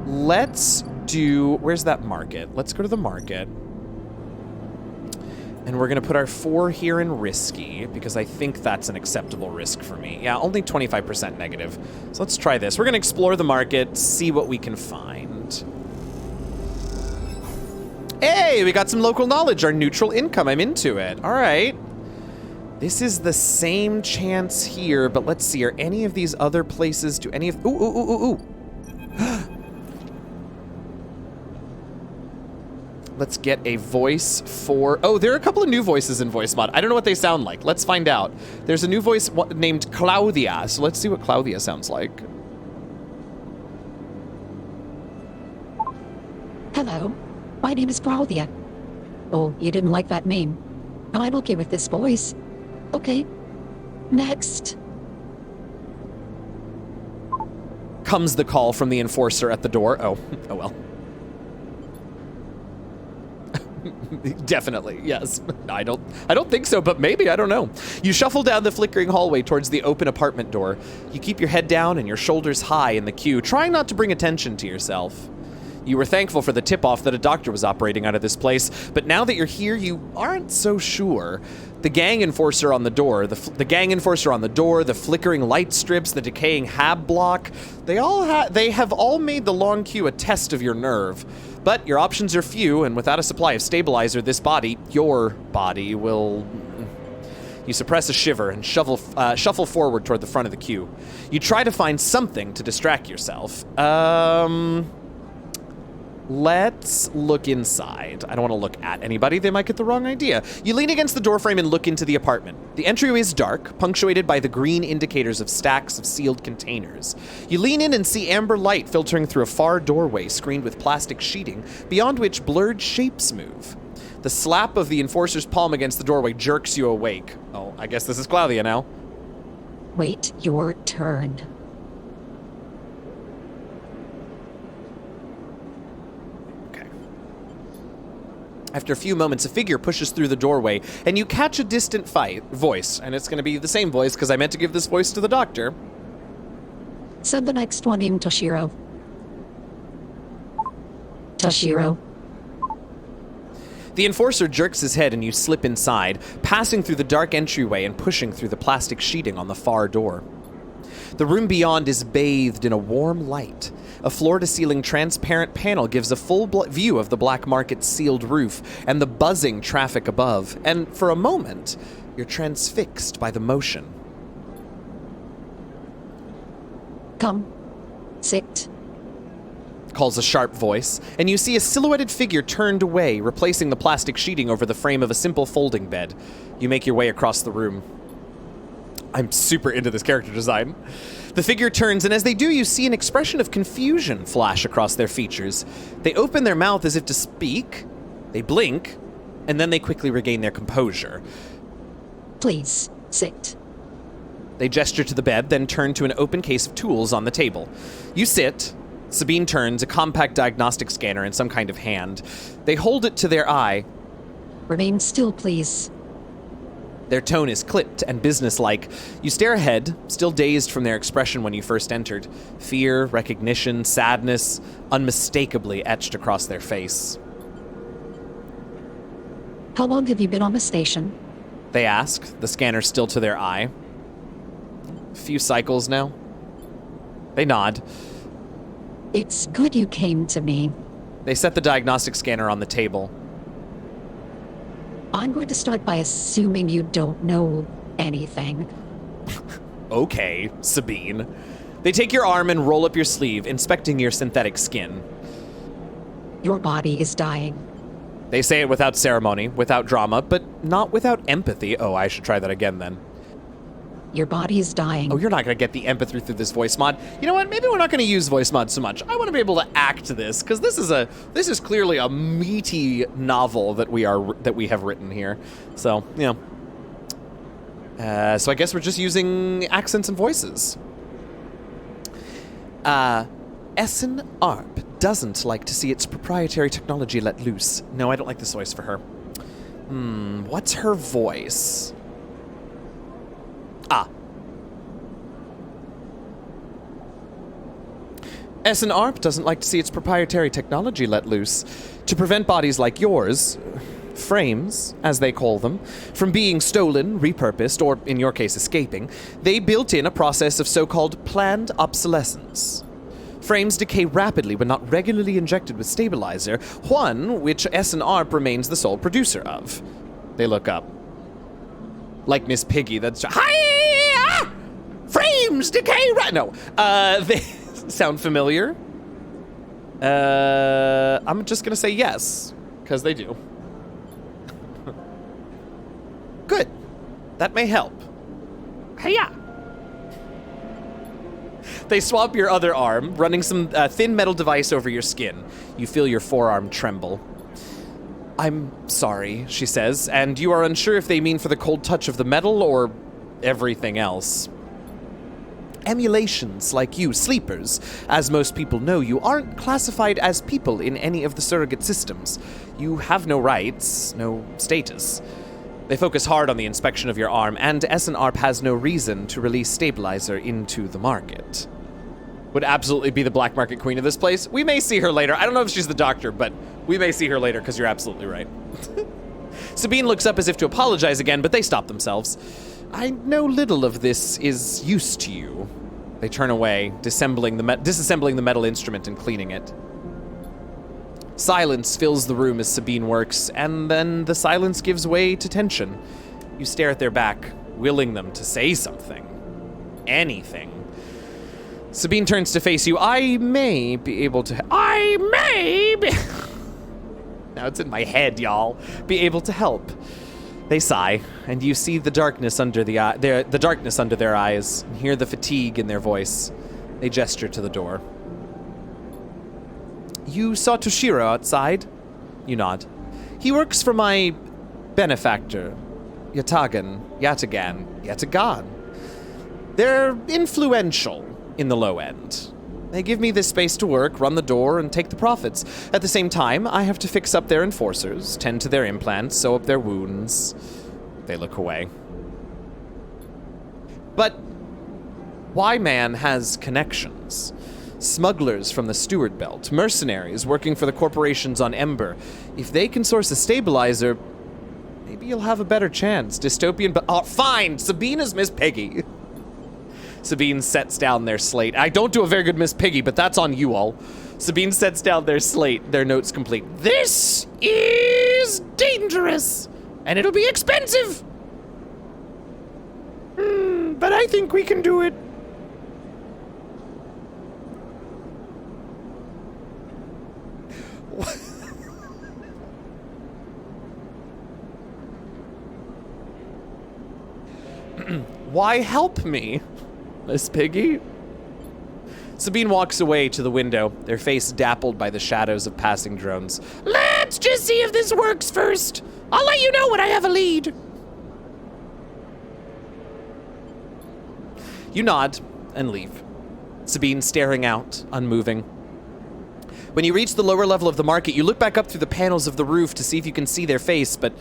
Let's do... Where's that market? Let's go to the market. And we're going to put our 4 here in risky, because I think that's an acceptable risk for me. Yeah, only 25% negative. So let's try this. We're going to explore the market, see what we can find. Hey, we got some local knowledge. Our neutral income. I'm into it. All right. This is the same chance here, but let's see. Are any of these other places... Do any of... Ooh, ooh, ooh, ooh, ooh. Let's get a voice for... Oh, there are a couple of new voices in voicemod. I don't know what they sound like. Let's find out. There's a new voice named Claudia, so let's see what Claudia sounds like. Hello, my name is Claudia. Oh, you didn't like that name. I'm okay with this voice. Okay, next. Comes the call from the enforcer at the door. Oh, oh well. Definitely, yes. I don't think so, but maybe, I don't know. You shuffle down the flickering hallway towards the open apartment door. You keep your head down and your shoulders high in the queue, trying not to bring attention to yourself. You were thankful for the tip-off that a doctor was operating out of this place, but now that you're here, you aren't so sure. The gang enforcer on the door, the flickering light strips, the decaying hab block, they have all made the long queue a test of your nerve. But your options are few, and without a supply of stabilizer, your body will... You suppress a shiver and shuffle forward toward the front of the queue. You try to find something to distract yourself. Let's look inside. I don't want to look at anybody. They might get the wrong idea. You lean against the doorframe and look into the apartment. The entryway is dark, punctuated by the green indicators of stacks of sealed containers. You lean in and see amber light filtering through a far doorway screened with plastic sheeting, beyond which blurred shapes move. The slap of the enforcer's palm against the doorway jerks you awake. Oh, I guess this is Claudia now. Wait your turn. After a few moments, a figure pushes through the doorway, and you catch a distant voice, and it's going to be the same voice because I meant to give this voice to the doctor. Send the next one in, Toshiro. Toshiro. The enforcer jerks his head and you slip inside, passing through the dark entryway and pushing through the plastic sheeting on the far door. The room beyond is bathed in a warm light. A floor-to-ceiling transparent panel gives a full view of the black market's sealed roof and the buzzing traffic above, and for a moment, you're transfixed by the motion. Come. Sit. calls a sharp voice, and you see a silhouetted figure turned away, replacing the plastic sheeting over the frame of a simple folding bed. You make your way across the room. I'm super into this character design. The figure turns, and as they do, you see an expression of confusion flash across their features. They open their mouth as if to speak, they blink, and then they quickly regain their composure. Please, sit. They gesture to the bed, then turn to an open case of tools on the table. You sit. Sabine turns, a compact diagnostic scanner in some kind of hand. They hold it to their eye. Remain still, please. Their tone is clipped and businesslike. You stare ahead, still dazed from their expression when you first entered. Fear, recognition, sadness, unmistakably etched across their face. How long have you been on the station? They ask, the scanner still to their eye. A few cycles now. They nod. It's good you came to me. They set the diagnostic scanner on the table. I'm going to start by assuming you don't know anything. Okay, Sabine. They take your arm and roll up your sleeve, inspecting your synthetic skin. Your body is dying. They say it without ceremony, without drama, but not without empathy. Oh, I should try that again then. Your body is dying. Oh, you're not going to get the empathy through this voice mod. You know what? Maybe we're not going to use voice mod so much. I want to be able to act this, because this is clearly a meaty novel that we have written here. So, you know. So I guess we're just using accents and voices. Essen Arp doesn't like to see its proprietary technology let loose. No, I don't like this voice for her. What's her voice? Essen Arp doesn't like to see its proprietary technology let loose. To prevent bodies like yours, frames, as they call them, from being stolen, repurposed, or in your case escaping, they built in a process of so-called planned obsolescence. Frames decay rapidly when not regularly injected with stabilizer, one which Essen Arp remains the sole producer of. They look up. Like Miss Piggy, that's... Hi! Frames decay no. They sound familiar? I'm just gonna say yes, because they do. Good. That may help. Hiya! They swap your other arm, running some thin metal device over your skin. You feel your forearm tremble. I'm sorry, she says, and you are unsure if they mean for the cold touch of the metal or everything else. Emulations like you, sleepers, as most people know, you aren't classified as people in any of the surrogate systems. You have no rights, no status. They focus hard on the inspection of your arm, and Essen Arp has no reason to release stabilizer into the market. Would absolutely be the black market queen of this place. We may see her later. I don't know if she's the doctor, but we may see her later because you're absolutely right. Sabine looks up as if to apologize again, but they stop themselves. I know little of this is use to you. They turn away, disassembling the metal instrument and cleaning it. Silence fills the room as Sabine works, and then the silence gives way to tension. You stare at their back, willing them to say something. Anything. Sabine turns to face you. I may be able to... Now it's in my head, y'all. Be able to help. They sigh, and you see the darkness under the darkness under their eyes, and hear the fatigue in their voice. They gesture to the door. You saw Toshiro outside? You nod. He works for my benefactor, Yatagan. They're influential in the low end. They give me this space to work, run the door, and take the profits. At the same time, I have to fix up their enforcers, tend to their implants, sew up their wounds. They look away. But Y-Man has connections. Smugglers from the Steward Belt, mercenaries working for the corporations on Ember. If they can source a stabilizer, maybe you'll have a better chance. Dystopian, but fine! Sabine is Miss Piggy. Sabine sets down their slate. I don't do a very good Miss Piggy, but that's on you all. Sabine sets down their slate, their notes complete. This is dangerous, and it'll be expensive. But I think we can do it. Why help me, Miss Piggy? Sabine walks away to the window, their face dappled by the shadows of passing drones. Let's just see if this works first. I'll let you know when I have a lead. You nod and leave. Sabine staring out, unmoving. When you reach the lower level of the market, you look back up through the panels of the roof to see if you can see their face, but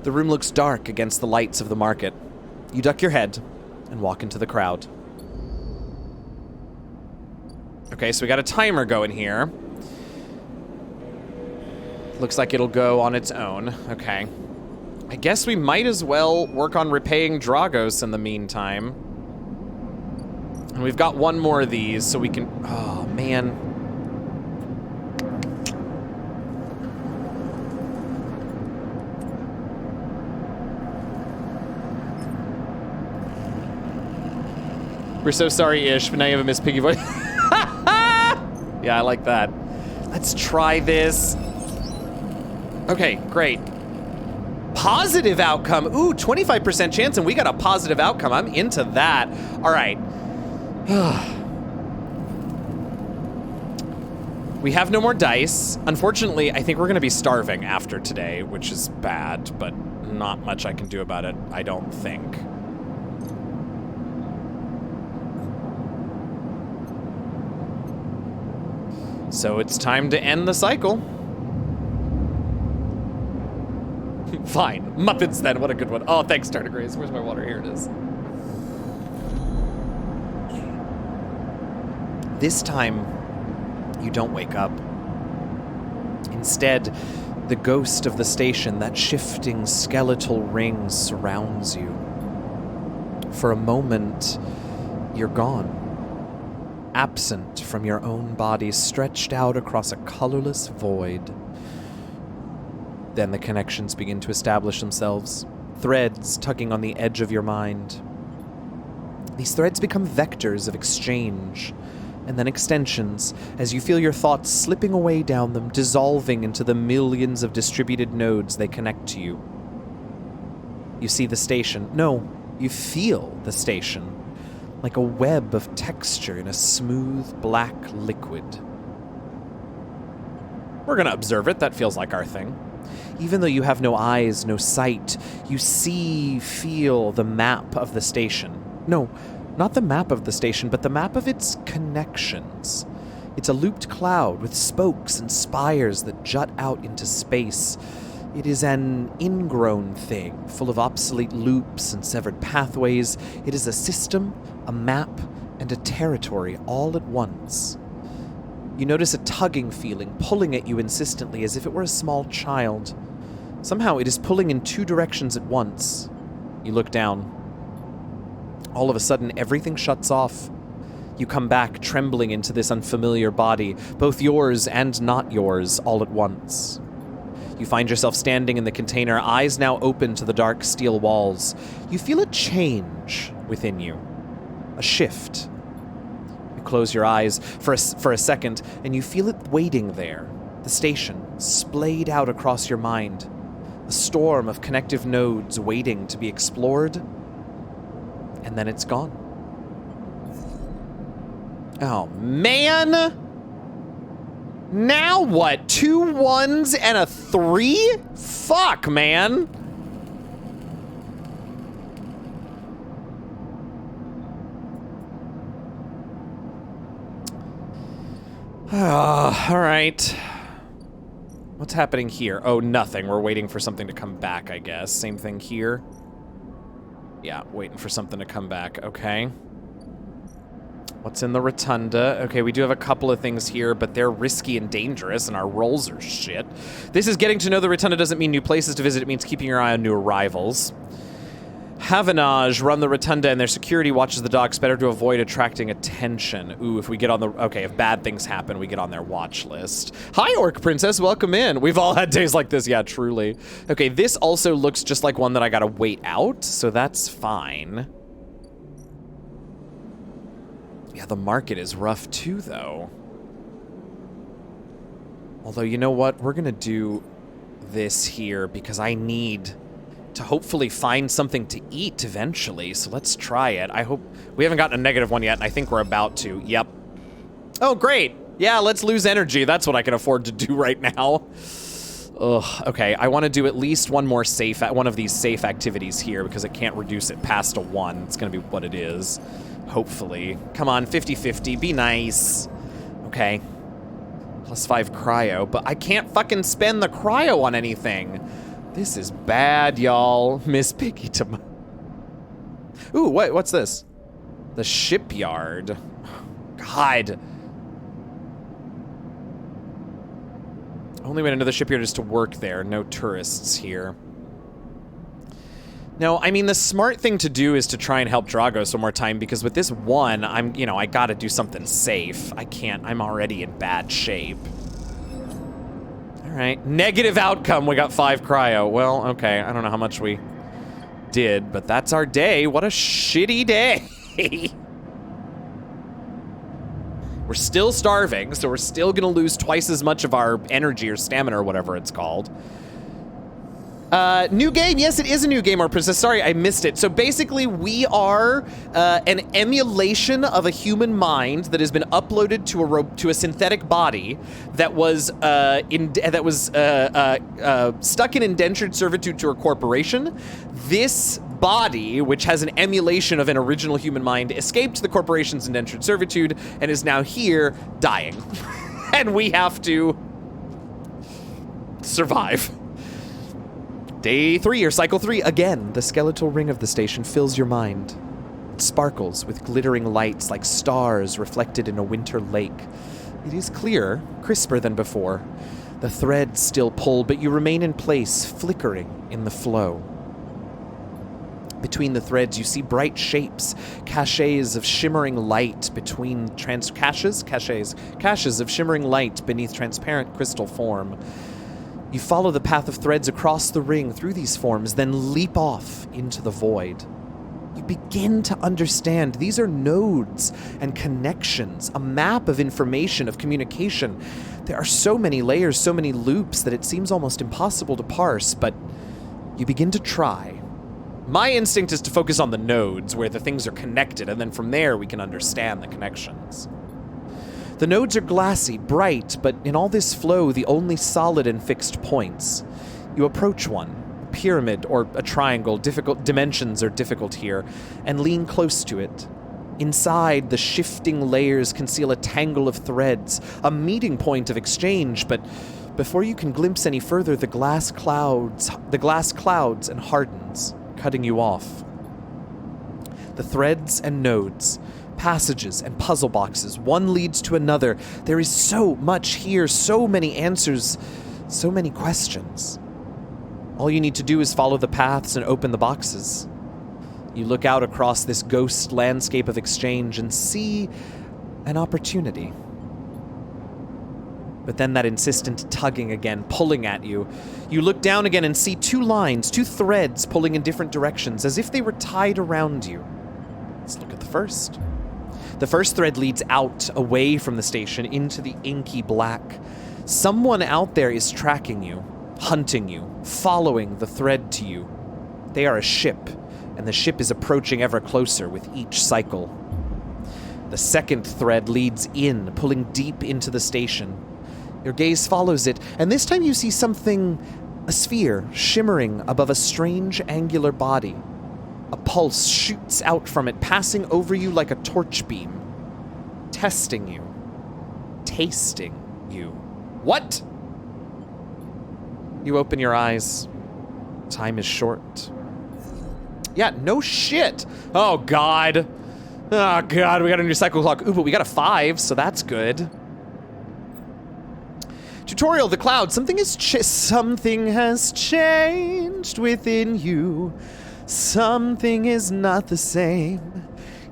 the room looks dark against the lights of the market. You duck your head and walk into the crowd. Okay, so we got a timer going here. Looks like it'll go on its own. Okay. I guess we might as well work on repaying Dragos in the meantime. And we've got one more of these, so we can... Oh, man. We're so sorry, Ish, but now you have a Miss Piggy voice. Yeah, I like that. Let's try this. Okay, great. Positive outcome. Ooh, 25% chance, and we got a positive outcome. I'm into that. All right. We have no more dice. Unfortunately, I think we're going to be starving after today, which is bad, but not much I can do about it, I don't think. So it's time to end the cycle. Fine. Muppets then. What a good one. Oh, thanks, Tardigrades. Where's my water? Here it is. This time, you don't wake up. Instead, the ghost of the station, that shifting skeletal ring, surrounds you. For a moment, you're gone. Absent from your own body, stretched out across a colorless void. Then the connections begin to establish themselves, threads tugging on the edge of your mind. These threads become vectors of exchange, and then extensions, as you feel your thoughts slipping away down them, dissolving into the millions of distributed nodes they connect to you. You see the station. No, you feel the station. Like a web of texture in a smooth, black liquid. We're gonna observe it. That feels like our thing. Even though you have no eyes, no sight, you see, feel the map of the station. No, not the map of the station, but the map of its connections. It's a looped cloud with spokes and spires that jut out into space. It is an ingrown thing, full of obsolete loops and severed pathways. It is a system, a map, and a territory all at once. You notice a tugging feeling, pulling at you insistently as if it were a small child. Somehow it is pulling in two directions at once. You look down. All of a sudden, everything shuts off. You come back, trembling into this unfamiliar body, both yours and not yours, all at once. You find yourself standing in the container, eyes now open to the dark steel walls. You feel a change within you. A shift. You close your eyes for a second, and you feel it waiting there. The station, splayed out across your mind. A storm of connective nodes waiting to be explored. And then it's gone. Oh, man! Now what? 2 1s and a 3? Fuck, man! All right. What's happening here? Oh, nothing. We're waiting for something to come back, I guess. Same thing here. Yeah, waiting for something to come back. Okay. What's in the rotunda? Okay, we do have a couple of things here, but they're risky and dangerous, and our rolls are shit. This is getting to know the rotunda doesn't mean new places to visit. It means keeping your eye on new arrivals. Havanage run the rotunda, and their security watches the docks. Better to avoid attracting attention. Ooh, if we get on the... Okay, if bad things happen, we get on their watch list. Hi, Orc Princess. Welcome in. We've all had days like this. Yeah, truly. Okay, this also looks just like one that I gotta wait out, so that's fine. Yeah, the market is rough too, though. Although, you know what? We're gonna do this here because I need to hopefully find something to eat eventually. So let's try it. I hope we haven't gotten a -1 yet, and I think we're about to. Yep. Oh, great. Yeah, let's lose energy. That's what I can afford to do right now. Ugh, okay, I want to do at least one of these safe activities here because it can't reduce it past a 1. It's going to be what it is, hopefully. Come on, 50-50, be nice. Okay, +5 cryo, but I can't fucking spend the cryo on anything. This is bad, y'all. Miss Piggy Tomato. Ooh, what's this? The shipyard. God. Only went into the shipyard is to work there. No tourists here. No, I mean, the smart thing to do is to try and help Dragos one more time, because with this 1, I gotta do something safe. I can't, I'm already in bad shape. All right, negative outcome, we got 5 cryo. Well, okay, I don't know how much we did, but that's our day. What a shitty day. We're still starving, so we're still gonna lose twice as much of our energy or stamina or whatever it's called. New game, yes, it is a new game, our princess. Sorry, I missed it. So basically, we are an emulation of a human mind that has been uploaded to a synthetic body that was stuck in indentured servitude to a corporation. This body, which has an emulation of an original human mind, escaped the corporation's indentured servitude and is now here dying. And we have to survive. Day 3, or cycle 3, again, the skeletal ring of the station fills your mind. It sparkles with glittering lights like stars reflected in a winter lake. It is clearer, crisper than before. The threads still pull, but you remain in place, flickering in the flow. Between the threads, you see bright shapes, caches of shimmering light between caches of shimmering light beneath transparent crystal form. You follow the path of threads across the ring through these forms, then leap off into the void. You begin to understand these are nodes and connections, a map of information, of communication. There are so many layers, so many loops that it seems almost impossible to parse, but you begin to try. My instinct is to focus on the nodes, where the things are connected, and then from there we can understand the connections. The nodes are glassy, bright, but in all this flow, the only solid and fixed points. You approach one, a pyramid or a triangle, dimensions are difficult here, and lean close to it. Inside, the shifting layers conceal a tangle of threads, a meeting point of exchange, but before you can glimpse any further, the glass clouds and hardens, cutting you off. The threads and nodes, passages and puzzle boxes, one leads to another. There is so much here, so many answers, so many questions. All you need to do is follow the paths and open the boxes. You look out across this ghost landscape of exchange and see an opportunity. But then that insistent tugging again, pulling at you. You look down again and see 2 lines, 2 threads pulling in different directions, as if they were tied around you. Let's look at the first. The first thread leads out, away from the station, into the inky black. Someone out there is tracking you, hunting you, following the thread to you. They are a ship, and the ship is approaching ever closer with each cycle. The second thread leads in, pulling deep into the station. Your gaze follows it, and this time you see something, a sphere, shimmering above a strange angular body. A pulse shoots out from it, passing over you like a torch beam. Testing you. Tasting you. What? You open your eyes. Time is short. Yeah, no shit. Oh, God. Oh, God, we got a new cycle clock. Ooh, but we got a 5, so that's good. Tutorial, the cloud. Something has changed within you. Something is not the same.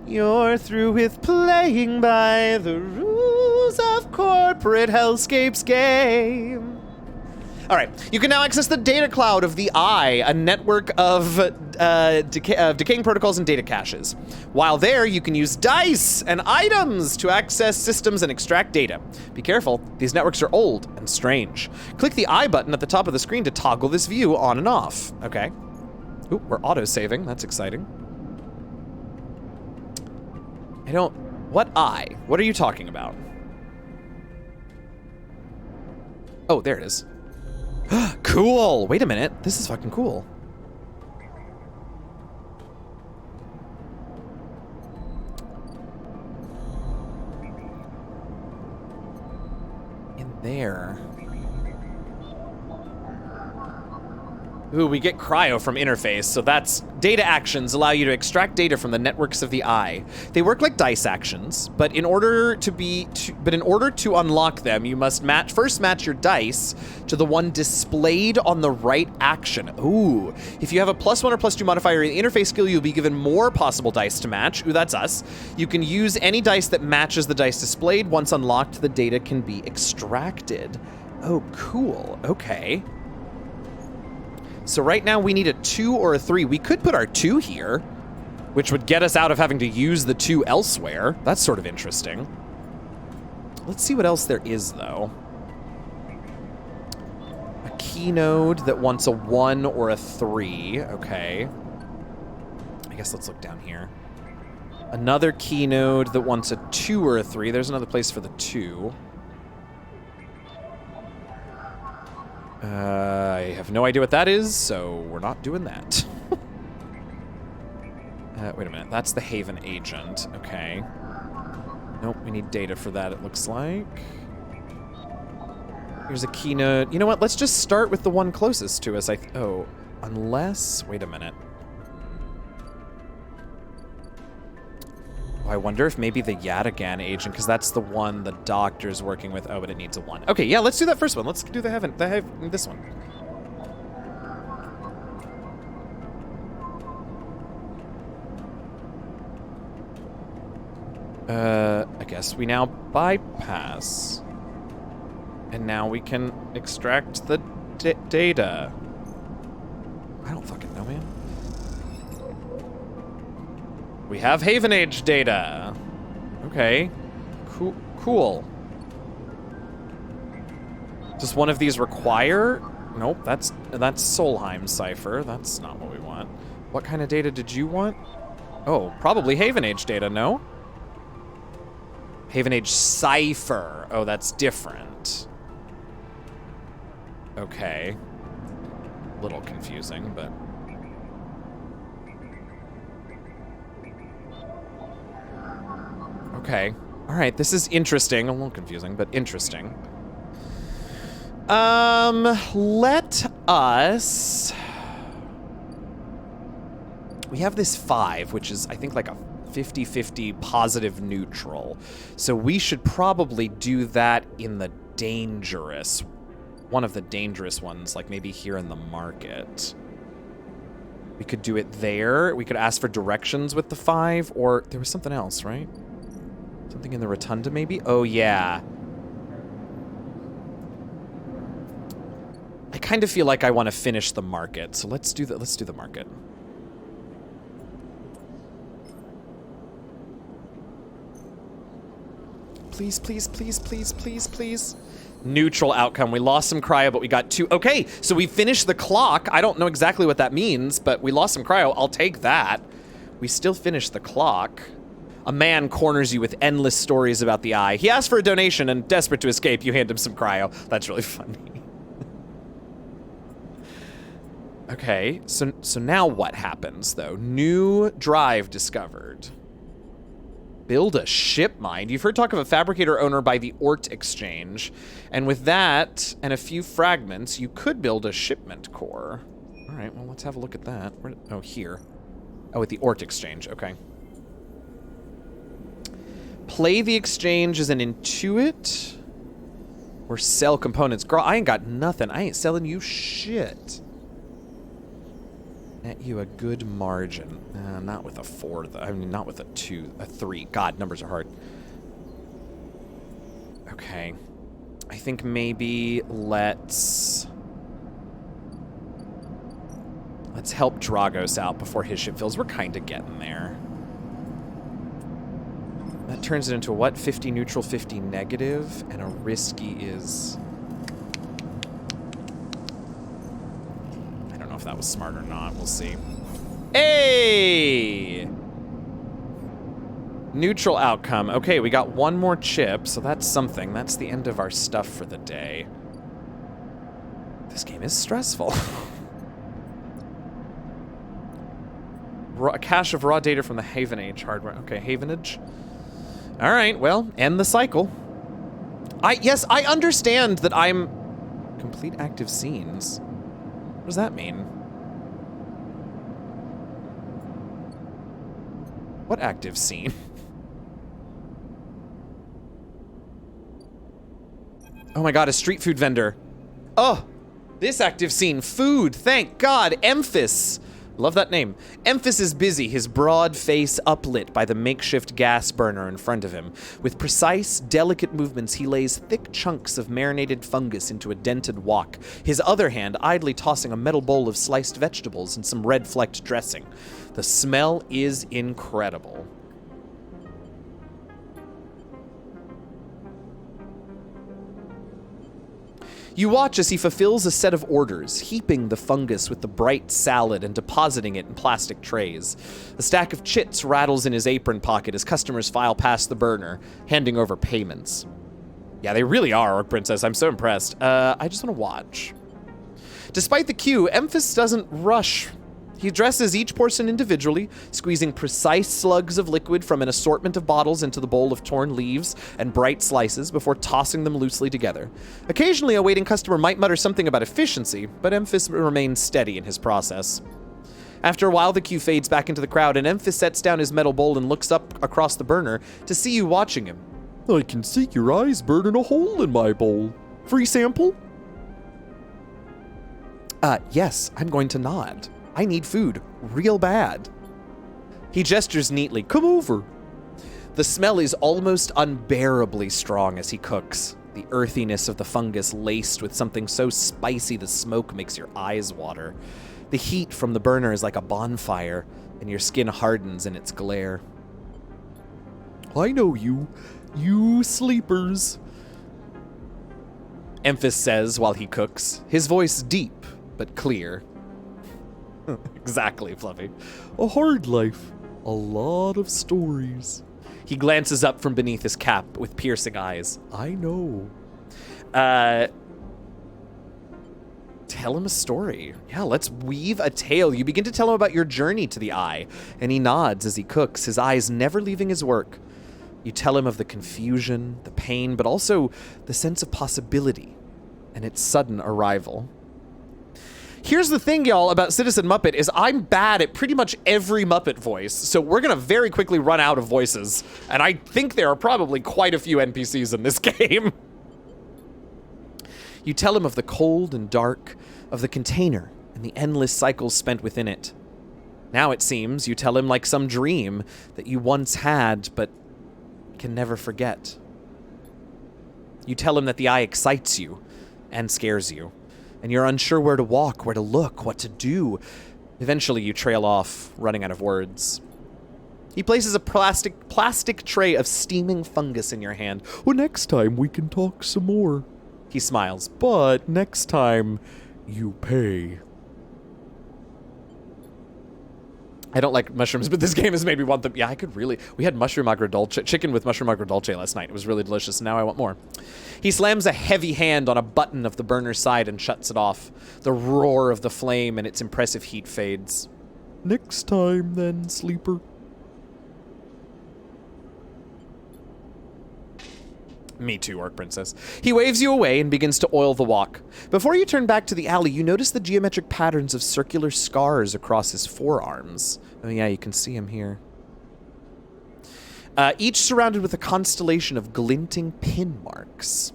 You're through with playing by the rules of corporate hellscape's game. All right, you can now access the data cloud of the Eye, a network of decaying protocols and data caches. While there, you can use dice and items to access systems and extract data. Be careful, these networks are old and strange. Click the I button at the top of the screen to toggle this view on and off. Okay. Ooh, we're auto-saving. That's exciting. I don't... What eye? What are you talking about? Oh, there it is. Cool! Wait a minute. This is fucking cool. In there. Ooh, we get cryo from interface, so that's data actions allow you to extract data from the networks of the eye. They work like dice actions, but in order to unlock them, you must first match your dice to the one displayed on the right action. Ooh, if you have a +1 or +2 modifier in the interface skill, you'll be given more possible dice to match. Ooh, that's us. You can use any dice that matches the dice displayed. Once unlocked, the data can be extracted. Oh, cool. Okay. So right now we need a 2 or a 3. We could put our 2 here, which would get us out of having to use the 2 elsewhere. That's sort of interesting. Let's see what else there is, though. A key node that wants a 1 or a 3. Okay. I guess let's look down here. Another key node that wants a 2 or a 3. There's another place for the 2. I have no idea what that is, so we're not doing that. Wait a minute. That's the Haven agent. Okay. Nope, we need data for that, it looks like. Here's a key node. You know what? Let's just start with the one closest to us. Oh, unless... Wait a minute. Oh, I wonder if maybe the Yatagan agent, because that's the one the doctor's working with. Oh, but it needs a 1. Okay, yeah, let's do that first one. Let's do this one. I guess we now bypass. And now we can extract the data. I don't fucking know, man. We have Haven Age data. Okay. Cool. Does one of these require? Nope, that's Solheim cipher. That's not what we want. What kind of data did you want? Oh, probably Haven Age data, no? Haven Age cipher. Oh, that's different. Okay. A little confusing, but... Okay. All right, this is interesting. A little confusing, but interesting. Let us... We have this 5, which is, I think, like a 50-50 positive neutral. So we should probably do that in the dangerous... One of the dangerous ones, like maybe here in the market. We could do it there. We could ask for directions with the 5, or there was something else, right? Something in the rotunda, maybe? Oh, yeah. I kind of feel like I want to finish the market, so let's do the market. Please, please, please, please, please, please. Neutral outcome. We lost some cryo, but we got 2. Okay, so we finished the clock. I don't know exactly what that means, but we lost some cryo. I'll take that. We still finished the clock. A man corners you with endless stories about the eye. He asks for a donation, and desperate to escape, you hand him some cryo. That's really funny. Okay, so now what happens, though? New drive discovered. Build a ship mine. You've heard talk of a fabricator owner by the Ort Exchange. And with that and a few fragments, you could build a shipment core. All right, well, let's have a look at that. Oh, here. Oh, at the Ort Exchange. Okay. Play the exchange as an intuit or sell components. Girl, I ain't got nothing. I ain't selling you shit. Net you a good margin. Not with a 4, though. I mean, not with a 2, a 3. God, numbers are hard. Okay. I think maybe let's help Dragos out before his ship fills. We're kind of getting there. That turns it into a what? 50 neutral, 50 negative, and a risky is... I don't know if that was smart or not. We'll see. Hey! Neutral outcome. Okay, we got one more chip, so that's something. That's the end of our stuff for the day. This game is stressful. A cache of raw data from the Haven Age hardware. Okay, Havenage. All right, well, end the cycle. Yes, I understand that I'm... Complete active scenes. What does that mean? What active scene? Oh my god, a street food vendor. Oh, this active scene. Food, thank god. Emphis. Love that name. Emphis is busy, his broad face uplit by the makeshift gas burner in front of him. With precise, delicate movements, he lays thick chunks of marinated fungus into a dented wok, his other hand idly tossing a metal bowl of sliced vegetables and some red-flecked dressing. The smell is incredible. You watch as he fulfills a set of orders, heaping the fungus with the bright salad and depositing it in plastic trays. A stack of chits rattles in his apron pocket as customers file past the burner, handing over payments. Yeah, they really are, Orc Princess. I'm so impressed. I just want to watch. Despite the queue, Emphis doesn't rush. He dresses each portion individually, squeezing precise slugs of liquid from an assortment of bottles into the bowl of torn leaves and bright slices before tossing them loosely together. Occasionally, a waiting customer might mutter something about efficiency, but Emphis remains steady in his process. After a while, the queue fades back into the crowd, and Emphis sets down his metal bowl and looks up across the burner to see you watching him. I can see your eyes burning a hole in my bowl. Free sample? Yes, I'm going to nod. I need food, real bad. He gestures neatly. Come over. The smell is almost unbearably strong as he cooks. The earthiness of the fungus laced with something so spicy the smoke makes your eyes water. The heat from the burner is like a bonfire, and your skin hardens in its glare. I know you. You sleepers. Emphis says while he cooks, his voice deep but clear. Exactly, Fluffy. A hard life. A lot of stories. He glances up from beneath his cap with piercing eyes. I know. Tell him a story. Yeah, let's weave a tale. You begin to tell him about your journey to the Eye, and he nods as he cooks, his eyes never leaving his work. You tell him of the confusion, the pain, but also the sense of possibility and its sudden arrival. Here's the thing, y'all, about Citizen Muppet is I'm bad at pretty much every Muppet voice, so we're gonna very quickly run out of voices, and I think there are probably quite a few NPCs in this game. You tell him of the cold and dark, of the container, and the endless cycles spent within it. Now it seems you tell him like some dream that you once had, but can never forget. You tell him that the Eye excites you and scares you, and you're unsure where to walk, where to look, what to do. Eventually, you trail off, running out of words. He places a plastic tray of steaming fungus in your hand. Well, next time we can talk some more. He smiles, but next time you pay. I don't like mushrooms, but this game has made me want them. Yeah, I could really... We had mushroom agrodolce, chicken with mushroom agrodolce last night. It was really delicious, and now I want more. He slams a heavy hand on a button of the burner side and shuts it off. The roar of the flame and its impressive heat fades. Next time, then, sleeper. Me too, Orc Princess. He waves you away and begins to oil the wok. Before you turn back to the alley, you notice the geometric patterns of circular scars across his forearms. Oh yeah, you can see him here. Each surrounded with a constellation of glinting pin marks.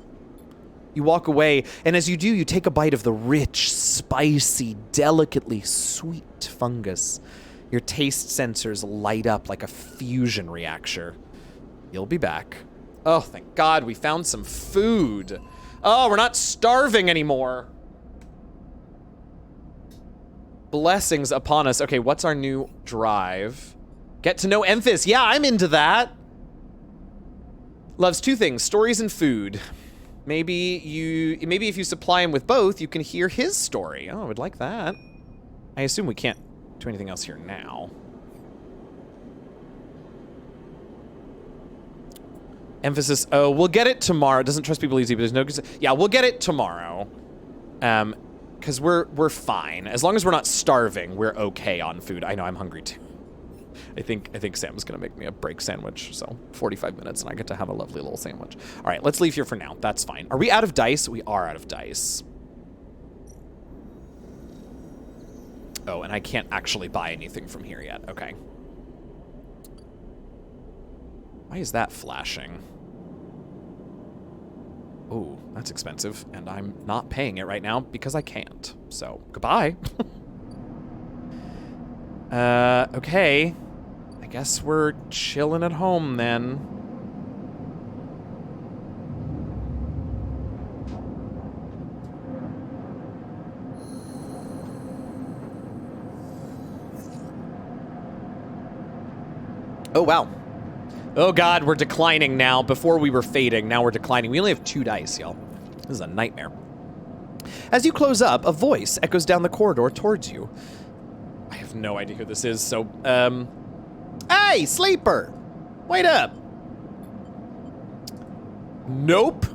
You walk away, and as you do, you take a bite of the rich, spicy, delicately sweet fungus. Your taste sensors light up like a fusion reactor. You'll be back. Oh, thank God, we found some food. Oh, we're not starving anymore. Blessings upon us. Okay, what's our new drive? Get to know Emphis. Yeah, I'm into that. Loves two things, stories and food. Maybe if you supply him with both, you can hear his story. Oh, I would like that. I assume we can't do anything else here now. Emphasis, oh, we'll get it tomorrow. Doesn't trust people easy, but there's no... Yeah, we'll get it tomorrow. Because we're fine. As long as we're not starving, we're okay on food. I know, I'm hungry too. I think Sam's gonna make me a break sandwich, so 45 minutes and I get to have a lovely little sandwich. All right, let's leave here for now. That's fine. Are we out of dice? We are out of dice. Oh, and I can't actually buy anything from here yet. Okay. Why is that flashing? Ooh, that's expensive, and I'm not paying it right now because I can't. So, goodbye. Okay. I guess we're chilling at home then. Oh, wow. Oh, God, we're declining now. Before we were fading, now we're declining. We only have 2 dice, y'all. This is a nightmare. As you close up, a voice echoes down the corridor towards you. I have no idea who this is, so, Hey, sleeper! Wait up! Nope.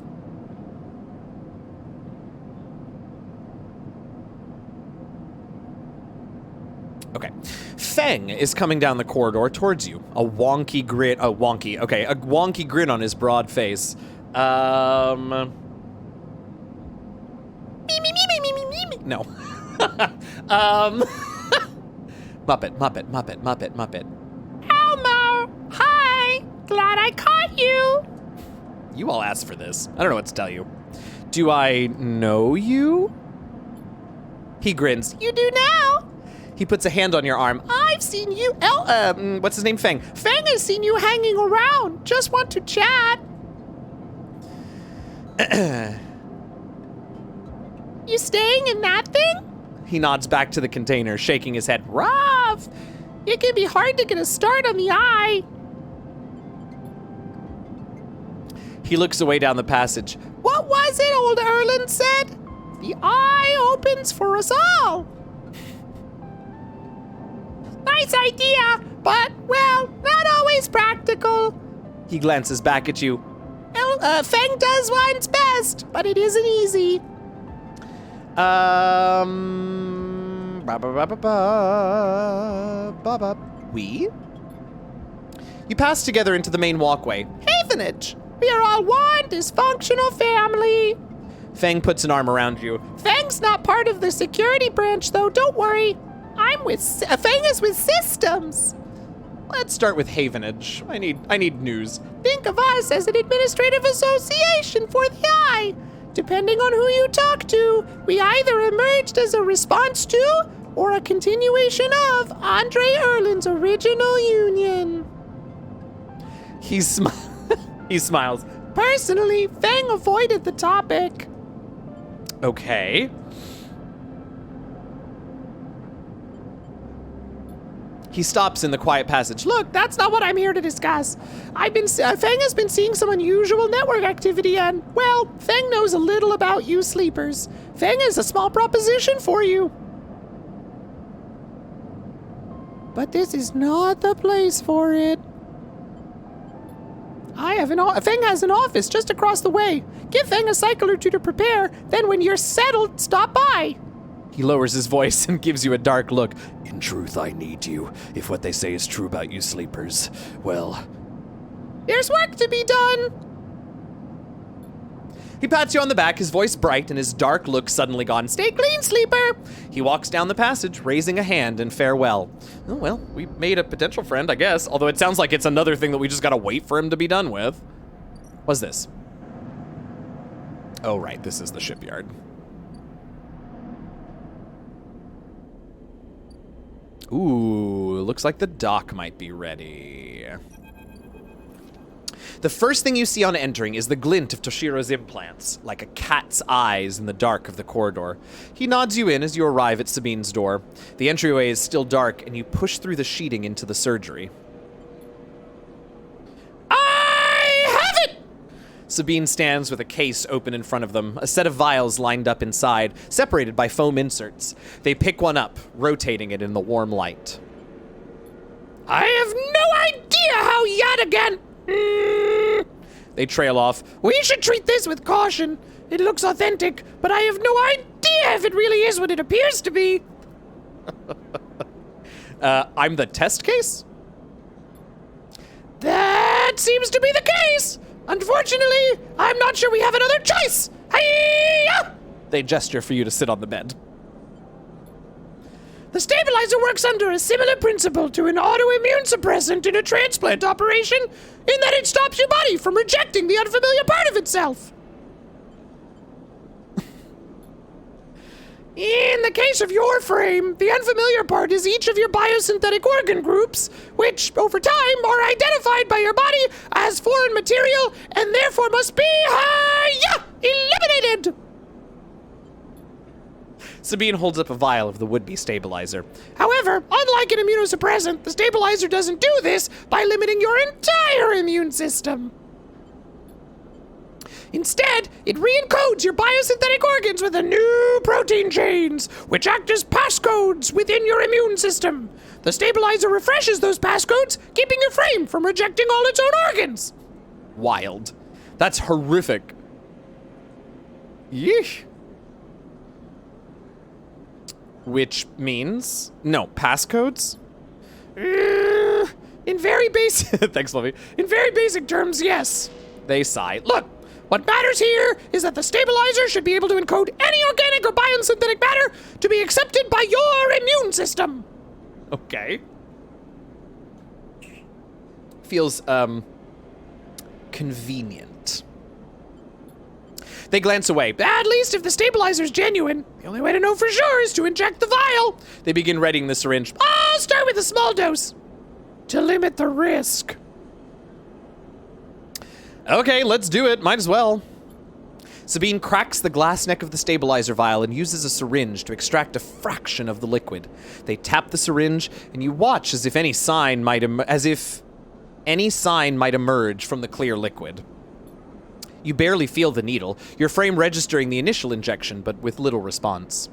Okay. Feng is coming down the corridor towards you. A wonky grin on his broad face. No. Muppet. Elmo! Hi! Glad I caught you! You all asked for this. I don't know what to tell you. Do I know you? He grins. You do now! He puts a hand on your arm. I've seen you, What's his name? Feng. Feng has seen you hanging around. Just want to chat. You staying in that thing? He nods back to the container, shaking his head. Rough. It can be hard to get a start on the eye. He looks away down the passage. What was it old Erland said? The eye opens for us all. Nice idea, but, well, not always practical. He glances back at you. Feng does one's best, but it isn't easy. We? You pass together into the main walkway. Havenage, we are all one dysfunctional family. Feng puts an arm around you. Feng's not part of the security branch, though, don't worry. Feng is with systems. Let's start with Havenage. I need news. Think of us as an administrative association for the eye. Depending on who you talk to, we either emerged as a response to or a continuation of Andre Erland's original union. He smiles. Personally, Feng avoided the topic. Okay. He stops in the quiet passage. Look, that's not what I'm here to discuss. Feng has been seeing some unusual network activity and, well, Feng knows a little about you sleepers. Feng has a small proposition for you. But this is not the place for it. Feng has an office just across the way. Give Feng a cycle or two to prepare, then when you're settled, stop by. He lowers his voice and gives you a dark look. In truth, I need you. If what they say is true about you sleepers, well... There's work to be done. He pats you on the back, his voice bright and his dark look suddenly gone. Stay clean, sleeper. He walks down the passage, raising a hand in farewell. Oh, well, we made a potential friend, I guess. Although it sounds like it's another thing that we just gotta wait for him to be done with. What's this? Oh, right, this is the shipyard. Ooh, looks like the dock might be ready. The first thing you see on entering is the glint of Toshiro's implants, like a cat's eyes in the dark of the corridor. He nods you in as you arrive at Sabine's door. The entryway is still dark, and you push through the sheeting into the surgery. I have it! Sabine stands with a case open in front of them, a set of vials lined up inside, separated by foam inserts. They pick one up, rotating it in the warm light. I have no idea how yet again. They trail off. We should treat this with caution. It looks authentic, but I have no idea if it really is what it appears to be. I'm the test case? That seems to be the case. Unfortunately, I'm not sure we have another choice. Hi-ya! They gesture for you to sit on the bed. The stabilizer works under a similar principle to an autoimmune suppressant in a transplant operation, in that it stops your body from rejecting the unfamiliar part of itself. In the case of your frame, the unfamiliar part is each of your biosynthetic organ groups, which, over time, are identified by your body as foreign material and therefore must be eliminated. Sabine holds up a vial of the would-be stabilizer. However, unlike an immunosuppressant, the stabilizer doesn't do this by limiting your entire immune system. Instead, it re-encodes your biosynthetic organs with a new protein chains, which act as passcodes within your immune system. The stabilizer refreshes those passcodes, keeping your frame from rejecting all its own organs. Wild. That's horrific. Yeesh. Which means? No, passcodes? In very basic... Thanks, Lovey. In very basic terms, yes. They sigh. Look, what matters here is that the stabilizer should be able to encode any organic or biosynthetic matter to be accepted by your immune system. Okay. Feels, convenient. They glance away. At least if the stabilizer's genuine, the only way to know for sure is to inject the vial. They begin readying the syringe. I'll start with a small dose to limit the risk. Okay, let's do it. Might as well. Sabine cracks the glass neck of the stabilizer vial and uses a syringe to extract a fraction of the liquid. They tap the syringe, and you watch as if any sign might emerge from the clear liquid. You barely feel the needle, your frame registering the initial injection, but with little response.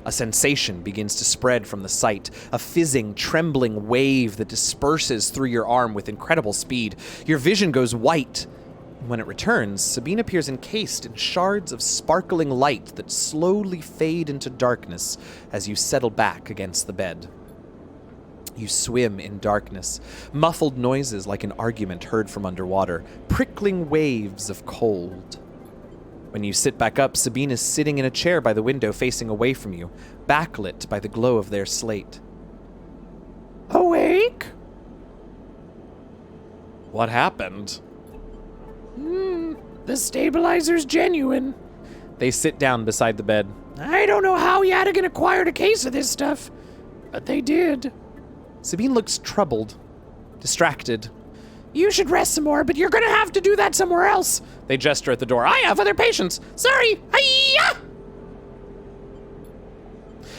A sensation begins to spread from the site, a fizzing, trembling wave that disperses through your arm with incredible speed. Your vision goes white. When it returns, Sabine appears encased in shards of sparkling light that slowly fade into darkness as you settle back against the bed. You swim in darkness, muffled noises like an argument heard from underwater, prickling waves of cold. When you sit back up, Sabine is sitting in a chair by the window facing away from you, backlit by the glow of their slate. Awake? What happened? The stabilizer's genuine. They sit down beside the bed. I don't know how Yadigan acquired a case of this stuff, but they did. Sabine looks troubled, distracted. You should rest some more, but you're gonna have to do that somewhere else. They gesture at the door. I have other patients. Sorry. Hi-ya!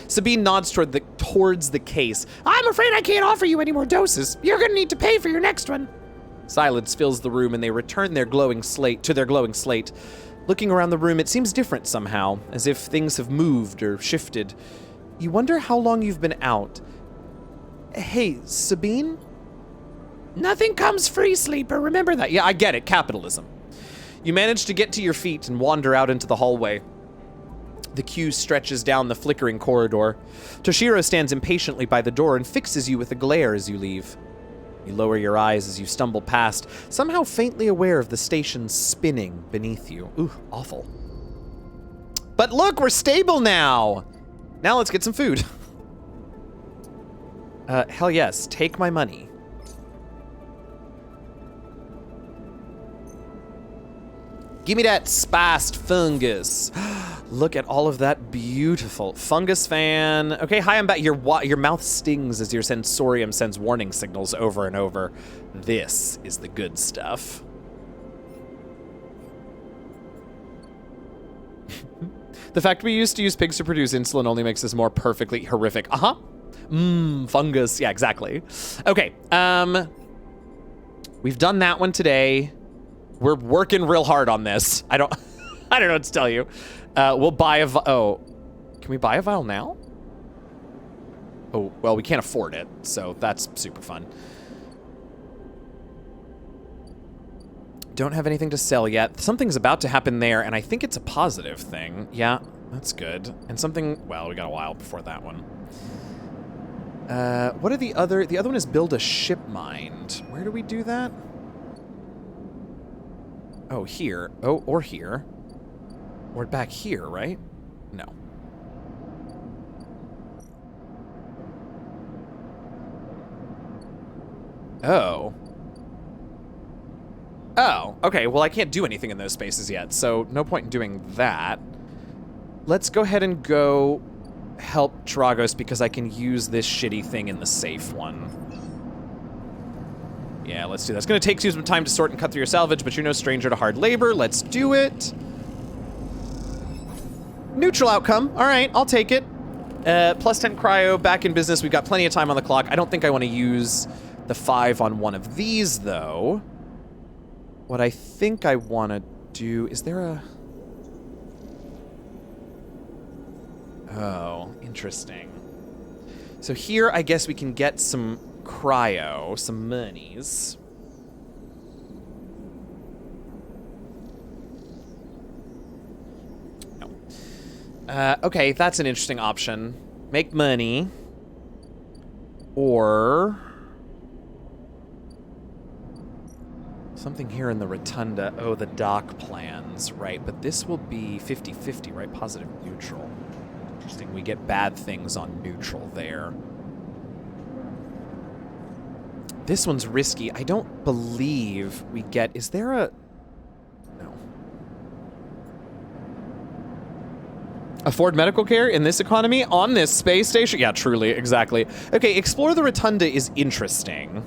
Sabine nods towards the case. I'm afraid I can't offer you any more doses. You're gonna need to pay for your next one. Silence fills the room, and they return their glowing slate. Looking around the room, it seems different somehow, as if things have moved or shifted. You wonder how long you've been out. Hey, Sabine? Nothing comes free, sleeper. Remember that. Yeah, I get it. Capitalism. You manage to get to your feet and wander out into the hallway. The queue stretches down the flickering corridor. Toshiro stands impatiently by the door and fixes you with a glare as you leave. You lower your eyes as you stumble past, somehow faintly aware of the station spinning beneath you. Ooh, awful. But look, we're stable now! Now let's get some food. Hell yes, take my money. Give me that spiced fungus. Look at all of that beautiful fungus fan. Okay, hi, I'm back. Your mouth stings as your sensorium sends warning signals over and over. This is the good stuff. The fact we used to use pigs to produce insulin only makes this more perfectly horrific. Uh-huh. Fungus. Yeah, exactly. Okay, we've done that one today. We're working real hard on this. I don't know what to tell you. We'll buy a oh. Can we buy a vial now? Oh, well, we can't afford it, so that's super fun. Don't have anything to sell yet. Something's about to happen there, and I think it's a positive thing. Yeah, that's good. And something, well, we got a while before that one. What are the other one is build a ship mind. Where do we do that? Oh, here. Oh, or here. Or back here, right? No. Oh. Oh, okay. Well, I can't do anything in those spaces yet, so no point in doing that. Let's go ahead and go help Dragos because I can use this shitty thing in the safe one. Yeah, let's do that. It's going to take you some time to sort and cut through your salvage, but you're no stranger to hard labor. Let's do it. Neutral outcome. All right, I'll take it. Plus 10 cryo, back in business. We've got plenty of time on the clock. I don't think I want to use the 5 on one of these, though. What I think I want to do... Is there a... Oh, interesting. So here, I guess we can get some cryo, some monies. No. Okay, that's an interesting option. Make money. Or... something here in the rotunda. Oh, the dock plans, right. But this will be 50-50, right? Positive, neutral. Interesting. We get bad things on neutral there. This one's risky. I don't believe we get... Is there a... No. Afford medical care in this economy? On this space station? Yeah, truly, exactly. Okay, explore the rotunda is interesting.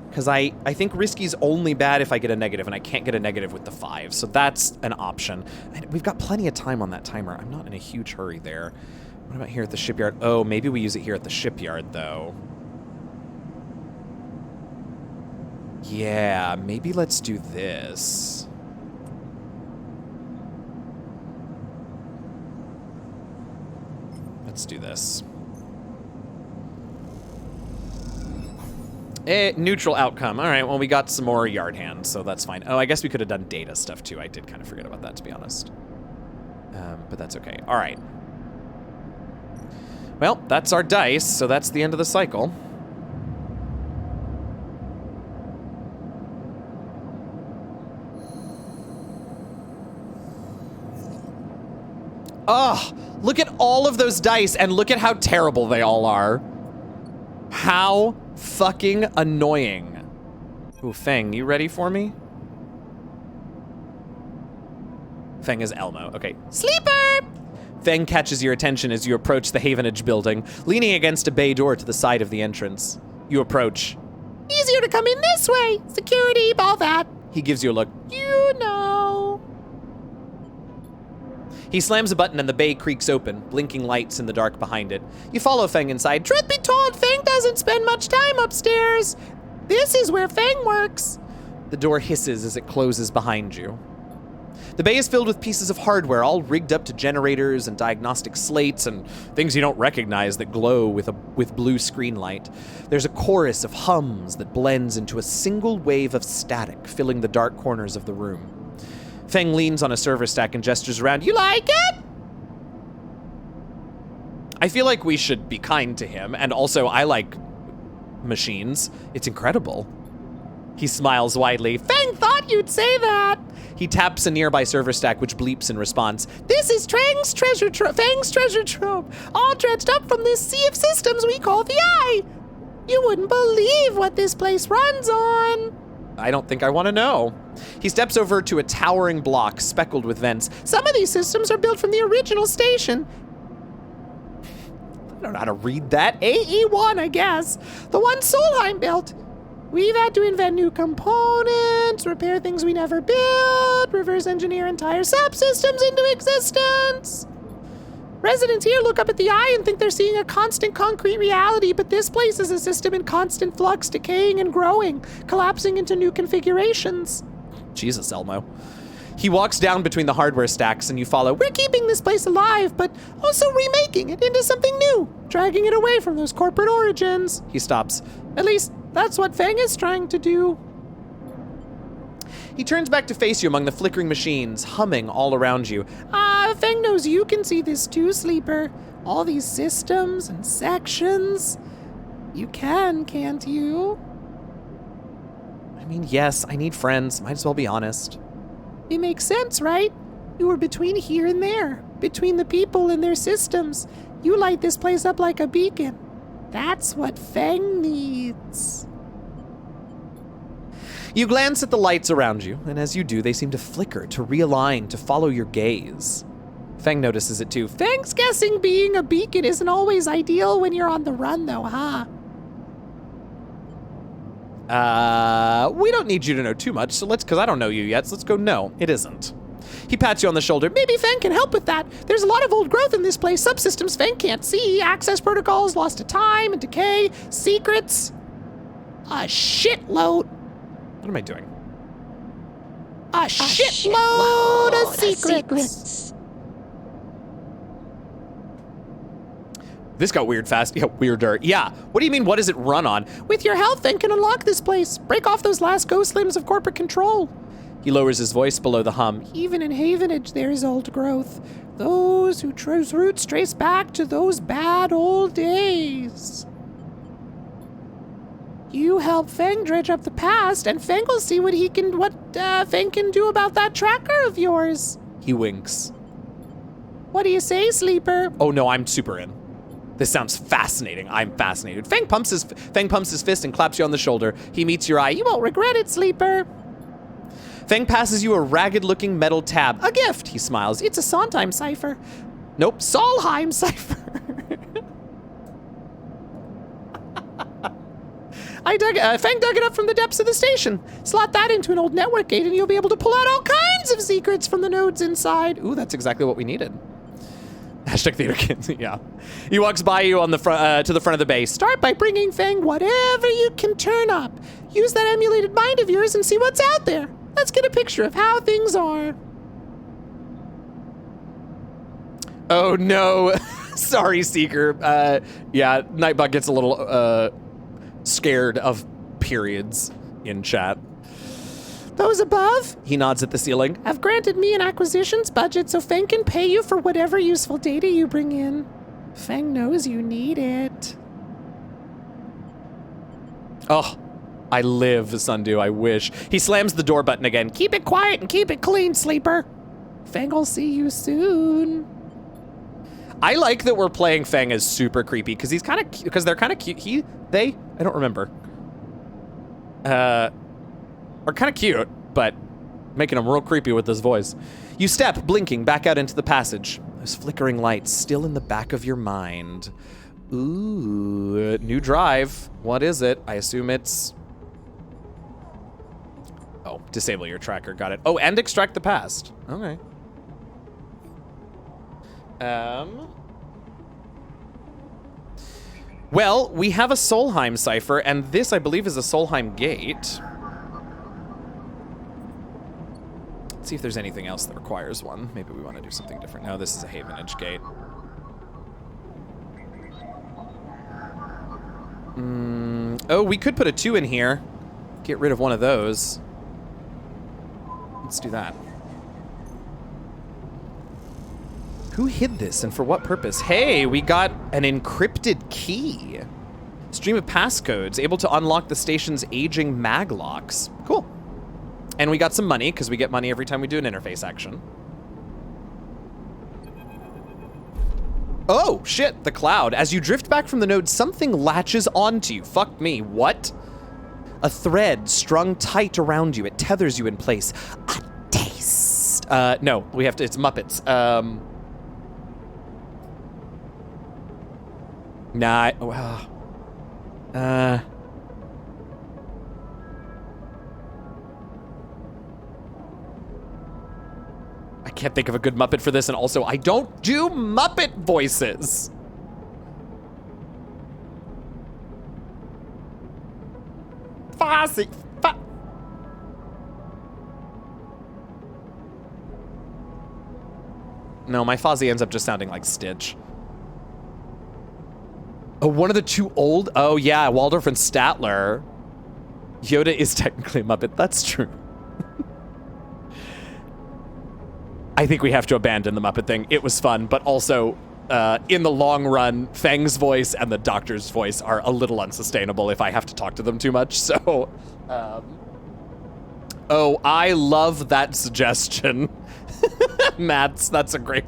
Because I think risky's only bad if I get a negative, and I can't get a negative with the 5. So that's an option. And we've got plenty of time on that timer. I'm not in a huge hurry there. What about here at the shipyard? Oh, maybe we use it here at the shipyard, though. Yeah, maybe let's do this. Let's do this. Neutral outcome. All right, well, we got some more yard hands, so that's fine. Oh, I guess we could have done data stuff, too. I did kind of forget about that, to be honest. But that's okay. All right. Well, that's our dice, so that's the end of the cycle. Oh, look at all of those dice, and look at how terrible they all are. How fucking annoying. Ooh, Feng, you ready for me? Feng is Elmo. Okay. Sleeper! Feng catches your attention as you approach the Havenage building, leaning against a bay door to the side of the entrance. You approach. Easier to come in this way. Security, all that. He gives you a look. You know. He slams a button and the bay creaks open, blinking lights in the dark behind it. You follow Feng inside. Truth be told, Feng doesn't spend much time upstairs. This is where Feng works. The door hisses as it closes behind you. The bay is filled with pieces of hardware, all rigged up to generators and diagnostic slates and things you don't recognize that glow with blue screen light. There's a chorus of hums that blends into a single wave of static, filling the dark corners of the room. Feng leans on a server stack and gestures around. You like it? I feel like we should be kind to him, and also I like machines. It's incredible. He smiles widely. Feng thought you'd say that. He taps a nearby server stack, which bleeps in response. This is Feng's treasure trove, all dredged up from this sea of systems we call the Eye. You wouldn't believe what this place runs on. I don't think I want to know. He steps over to a towering block speckled with vents. Some of these systems are built from the original station. I don't know how to read that. AE1, I guess. The one Solheim built. We've had to invent new components, repair things we never built, reverse engineer entire subsystems into existence. Residents here look up at the eye and think they're seeing a constant concrete reality, but this place is a system in constant flux, decaying and growing, collapsing into new configurations. Jesus, Elmo. He walks down between the hardware stacks and you follow. We're keeping this place alive, but also remaking it into something new, dragging it away from those corporate origins. He stops. At least, that's what Fang is trying to do. He turns back to face you among the flickering machines, humming all around you. Fang knows you can see this too, Sleeper. All these systems and sections. You can, can't you? I mean, yes, I need friends. Might as well be honest. It makes sense, right? You were between here and there, between the people and their systems. You light this place up like a beacon. That's what Fang needs. You glance at the lights around you, and as you do, they seem to flicker, to realign, to follow your gaze. Fang notices it too. Fang's guessing being a beacon isn't always ideal when you're on the run, though, huh? We don't need you to know too much, so because I don't know you yet, so let's go no, it isn't. He pats you on the shoulder. Maybe Fang can help with that. There's a lot of old growth in this place, subsystems Fang can't see, access protocols lost to time and decay, secrets. A shitload. What am I doing? A shitload of secrets. This got weird fast. Yeah, weirder. Yeah. What do you mean, what does it run on? With your help, Fang can unlock this place. Break off those last ghost limbs of corporate control. He lowers his voice below the hum. Even in Havenage, there is old growth. Those whose roots trace back to those bad old days. You help Fang dredge up the past, and Fang will see what Fang can do about that tracker of yours. He winks. What do you say, Sleeper? Oh no, I'm super in. This sounds fascinating. I'm fascinated. Fang pumps his fist and claps you on the shoulder. He meets your eye. You won't regret it, Sleeper. Fang passes you a ragged-looking metal tab. A gift, he smiles. It's a Sondheim cipher. Nope. Solheim cipher. Fang dug it up from the depths of the station. Slot that into an old network gate and you'll be able to pull out all kinds of secrets from the nodes inside. Ooh, that's exactly what we needed. Hashtag theater kids, yeah. He walks by you on the front to the front of the base. Start by bringing Fang whatever you can turn up. Use that emulated mind of yours and see what's out there. Let's get a picture of how things are. Oh no. Sorry, Seeker. Yeah, Nightbot gets a little scared of periods in chat. Those above, he nods at the ceiling, have granted me an acquisitions budget so Fang can pay you for whatever useful data you bring in. Fang knows you need it. Oh, I live, Sundew, I wish. He slams the door button again. Keep it quiet and keep it clean, Sleeper. Fang will see you soon. I like that we're playing Fang as super creepy because they're kind of cute. I don't remember. Are kind of cute, but making him real creepy with his voice. You step, blinking, back out into the passage. Those flickering lights still in the back of your mind. Ooh, new drive. What is it? I assume it's... Oh, disable your tracker. Got it. Oh, and extract the past. Okay. Well, we have a Solheim cipher, and this, I believe, is a Solheim gate. Let's see if there's anything else that requires one. Maybe we want to do something different. No, this is a Havenage gate. Oh, we could put a 2 in here. Get rid of one of those. Let's do that. Who hid this and for what purpose? Hey, we got an encrypted key. Stream of passcodes, able to unlock the station's aging maglocks. Cool. And we got some money, because we get money every time we do an interface action. Oh, shit, the cloud. As you drift back from the node, something latches onto you. Fuck me, what? A thread strung tight around you. It tethers you in place. A taste. No, we have to, it's Muppets. Nah, I can't think of a good Muppet for this, and also I don't do Muppet voices. Fozzie. No, my Fozzie ends up just sounding like Stitch. Oh, one of the two old? Oh, yeah, Waldorf and Statler. Yoda is technically a Muppet. That's true. I think we have to abandon the Muppet thing. It was fun, but also, in the long run, Fang's voice and the Doctor's voice are a little unsustainable if I have to talk to them too much, so... Oh, I love that suggestion. Mats, that's a great...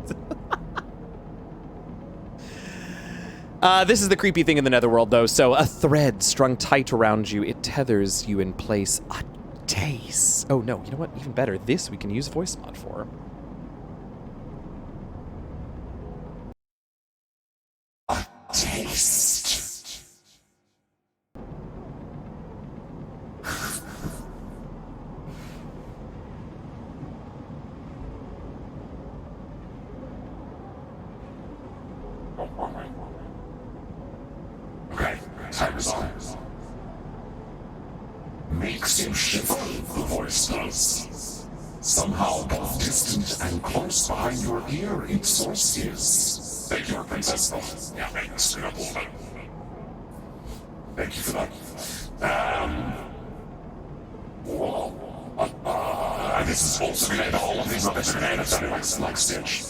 This is the creepy thing in the Netherworld, though. So, a thread strung tight around you. It tethers you in place. A taste. Oh, no. You know what? Even better. This we can use voicemod for. A taste. Time is on. Makes you shiver, the voice does. Somehow both distant and close behind your ear its source is. Thank you, Princess. Yeah, thanks. Thank you for that. This is also gonna end all of these Muppets are gonna end up sounding like Stitch.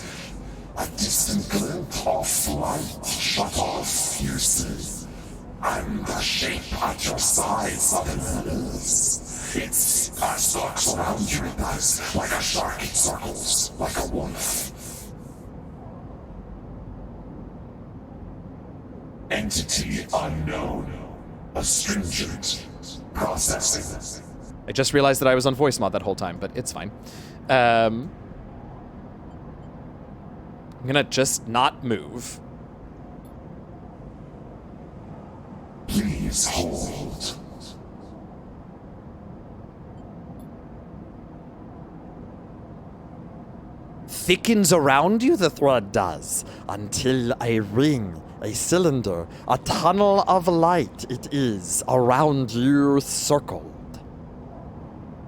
A distant glint of light shut off, you see. And the shape at your side suddenly is. It stalks around you, it does. Like a shark, it circles. Like a wolf. Entity unknown. Astringent. Processing. I just realized that I was on voicemod that whole time, but it's fine. I'm gonna just not move. Please hold. Thickens around you, the thread does, until a ring, a cylinder, a tunnel of light it is, around you circled.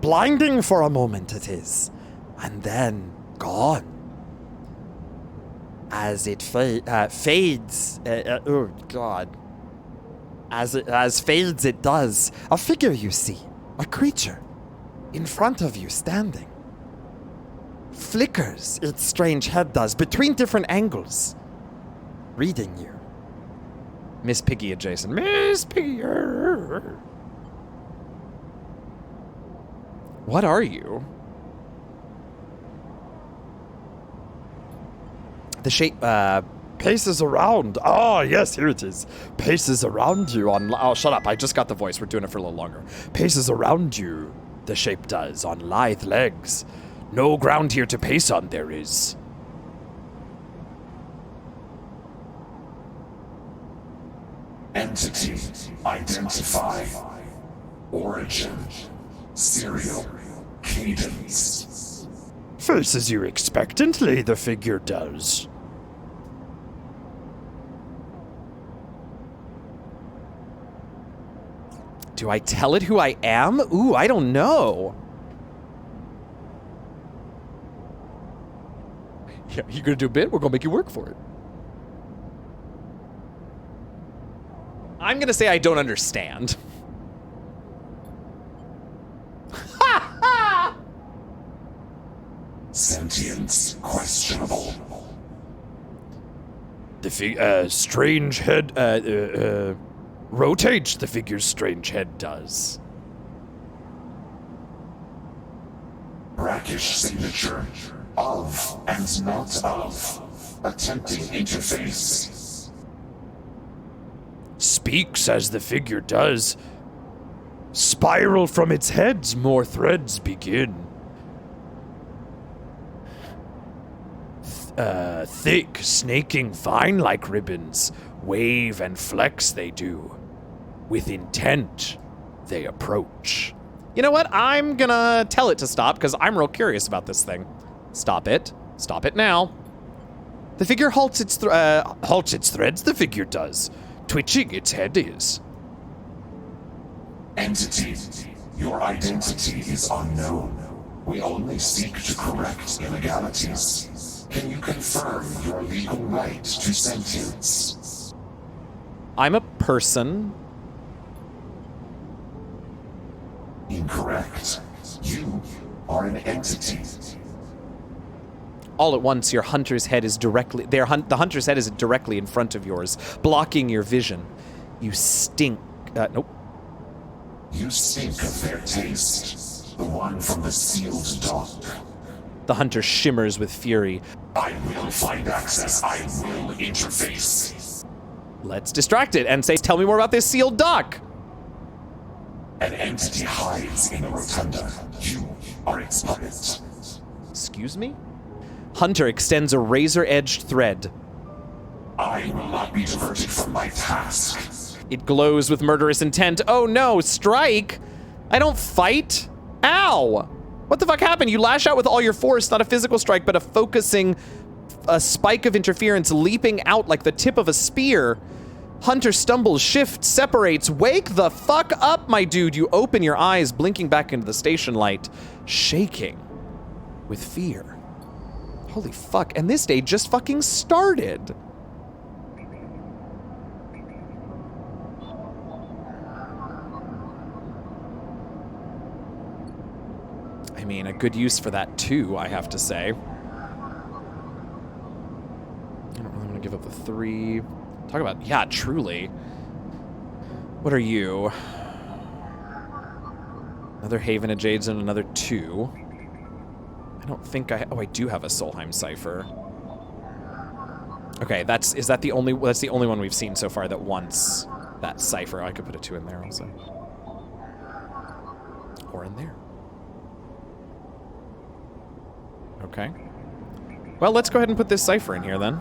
Blinding for a moment it is, and then gone. As it fades, oh God. As fades it does, a figure you see, a creature, in front of you standing. Flickers its strange head does, between different angles, reading you. Miss Piggy adjacent. Miss Piggy. What are you? The shape, paces around. Ah, yes, here it is. Paces around you on... Oh, shut up. I just got the voice. We're doing it for a little longer. Paces around you, the shape does, on lithe legs. No ground here to pace on there is. Entity. Identify. Origin. Serial. Cadence. Faces you expectantly, the figure does. do I tell it who I am? Ooh, I don't know. Yeah, you gonna do a bit? We're gonna make you work for it. I'm gonna say I don't understand. Sentience questionable. The strange head, rotates the figure's strange head does. Brackish signature. Of and not of. Attempting interface. Speaks as the figure does. Spiral from its heads, more threads begin. Thick, snaking vine like ribbons, wave and flex they do. With intent, they approach. You know what? I'm gonna tell it to stop because I'm real curious about this thing. Stop it. Stop it now. The figure halts its threads, the figure does. Twitching its head is. Entity, your identity is unknown. We only seek to correct illegalities. Can you confirm your legal right to sentience? I'm a person. Incorrect. You are an entity. All at once, your hunter's head is directly... the hunter's head is directly in front of yours, blocking your vision. You stink... nope. You stink of their taste. The one from the sealed dock. The hunter shimmers with fury. I will find access. I will interface. Let's distract it and say, tell me more about this sealed dock. An entity hides in the rotunda. You are its puppet. Excuse me? Hunter extends a razor-edged thread. I will not be diverted from my task. It glows with murderous intent. Oh no, strike! I don't fight? Ow! What the fuck happened? You lash out with all your force, not a physical strike, but a spike of interference leaping out like the tip of a spear. Hunter stumbles, shifts, separates. Wake the fuck up, my dude. You open your eyes, blinking back into the station light, shaking with fear. Holy fuck, and this day just fucking started. I mean, a good use for that too, I have to say. I don't really want to give up the 3. Talk about, yeah, truly. What are you? Another Haven of Jades and another 2. I don't think I do have a Solheim cipher. Okay, that's the only one we've seen so far that wants that cipher. I could put a 2 in there also. Or in there. Okay. Well, let's go ahead and put this cipher in here then.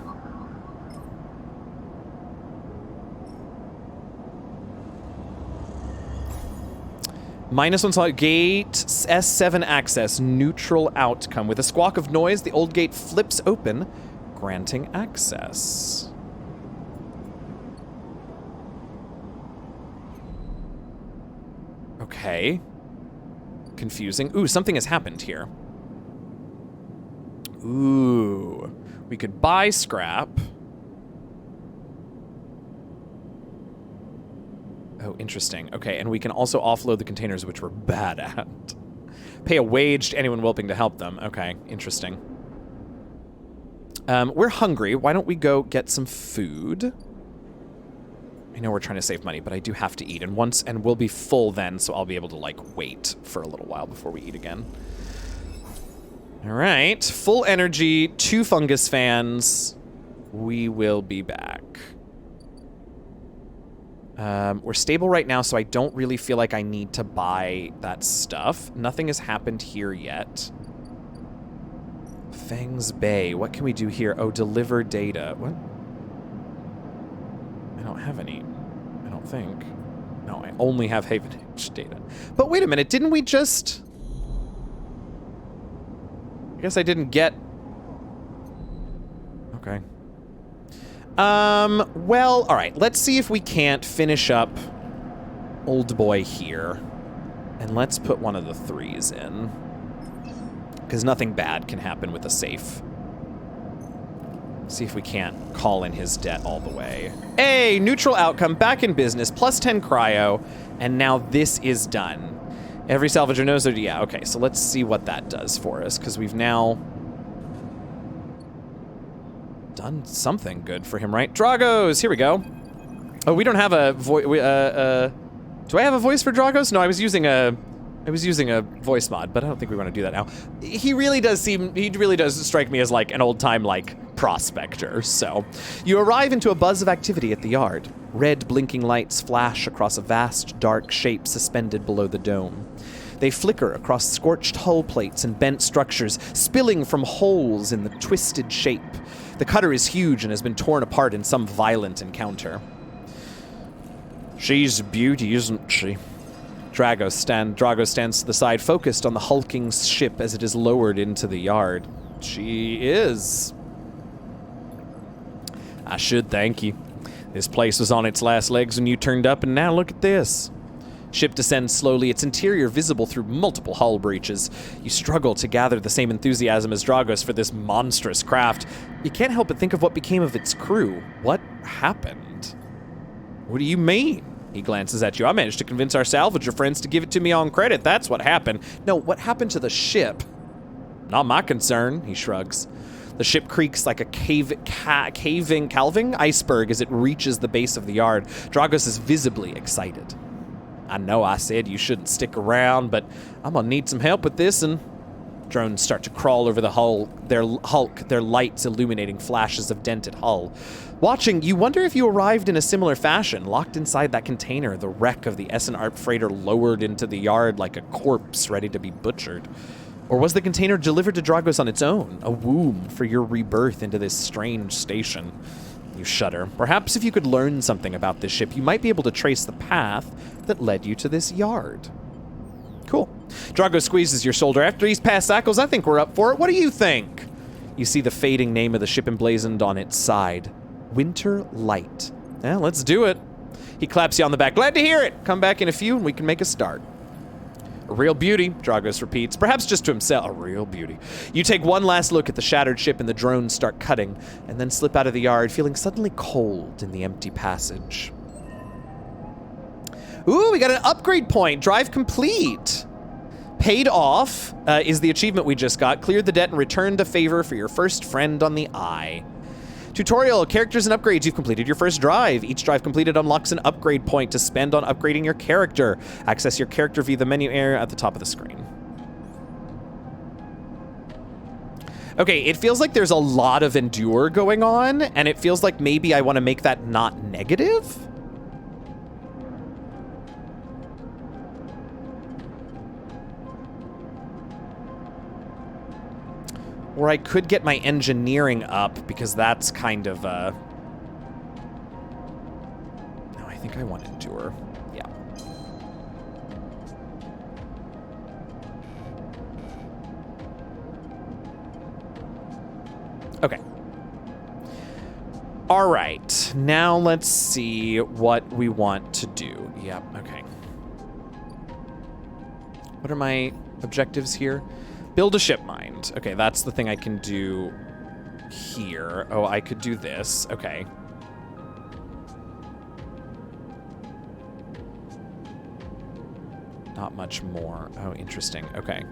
-1 slot, gate S7 access, neutral outcome. With a squawk of noise, the old gate flips open, granting access. Okay. Confusing. Ooh, something has happened here. Ooh. We could buy scrap. Oh, interesting. Okay, and we can also offload the containers, which we're bad at. Pay a wage to anyone willing to help them. Okay, interesting. We're hungry. Why don't we go get some food? I know we're trying to save money, but I do have to eat. And we'll be full then, so I'll be able to, like, wait for a little while before we eat again. All right, full energy, 2 fungus fans. We will be back. We're stable right now, so I don't really feel like I need to buy that stuff. Nothing has happened here yet. Fangs Bay. What can we do here? Oh, deliver data. What? I don't have any. I don't think. No, I only have Haven H data. But wait a minute, didn't we just... I guess I didn't get... Okay. Well, alright, let's see if we can't finish up old boy here. And let's put one of the 3s in. Because nothing bad can happen with a safe. See if we can't call in his debt all the way. Hey, neutral outcome, back in business, +10 cryo, and now this is done. Every salvager knows that, yeah, okay, so let's see what that does for us, because we've now done something good for him, right? Dragos, here we go. Oh, we don't have a voice, do I have a voice for Dragos? No, I was using a voice mod, but I don't think we want to do that now. He really does strike me as like an old-time, like, prospector, so. You arrive into a buzz of activity at the yard. Red blinking lights flash across a vast, dark shape suspended below the dome. They flicker across scorched hull plates and bent structures, spilling from holes in the twisted shape. The cutter is huge and has been torn apart in some violent encounter. She's a beauty, isn't she? Drago stands to the side, focused on the hulking ship as it is lowered into the yard. She is. I should thank you. This place was on its last legs when you turned up, and now look at this. Ship descends slowly, its interior visible through multiple hull breaches. You struggle to gather the same enthusiasm as Dragos for this monstrous craft. You can't help but think of what became of its crew. What happened? What do you mean? He glances at you. I managed to convince our salvager friends to give it to me on credit. That's what happened. No, what happened to the ship? Not my concern, he shrugs. The ship creaks like a calving iceberg as it reaches the base of the yard. Dragos is visibly excited. I know I said you shouldn't stick around, but I'm gonna need some help with this, and drones start to crawl over the hull, their lights illuminating flashes of dented hull. Watching, you wonder if you arrived in a similar fashion, locked inside that container, the wreck of the Essen Arp freighter lowered into the yard like a corpse ready to be butchered. Or was the container delivered to Dragos on its own, a womb for your rebirth into this strange station? You shudder. Perhaps if you could learn something about this ship, you might be able to trace the path that led you to this yard. Cool. Drago squeezes your shoulder. After these past cycles, I think we're up for it. What do you think? You see the fading name of the ship emblazoned on its side. Winter Light. Yeah, let's do it. He claps you on the back. Glad to hear it. Come back in a few and we can make a start. A real beauty, Dragos repeats, perhaps just to himself. A real beauty. You take one last look at the shattered ship and the drones start cutting, and then slip out of the yard, feeling suddenly cold in the empty passage. Ooh, we got an upgrade point. Drive complete. Paid off is the achievement we just got. Cleared the debt and returned a favor for your first friend on the eye. Tutorial, characters and upgrades. You've completed your first drive. Each drive completed unlocks an upgrade point to spend on upgrading your character. Access your character via the menu area at the top of the screen. Okay, it feels like there's a lot of endure going on, and it feels like maybe I want to make that not negative. Or I could get my engineering up, because that's kind of, No, I think I want endure. Yeah. Okay. All right. Now let's see what we want to do. Yep, okay. What are my objectives here? Build a ship mind. Okay, that's the thing I can do here. Oh, I could do this. Okay. Not much more. Oh, interesting. Okay.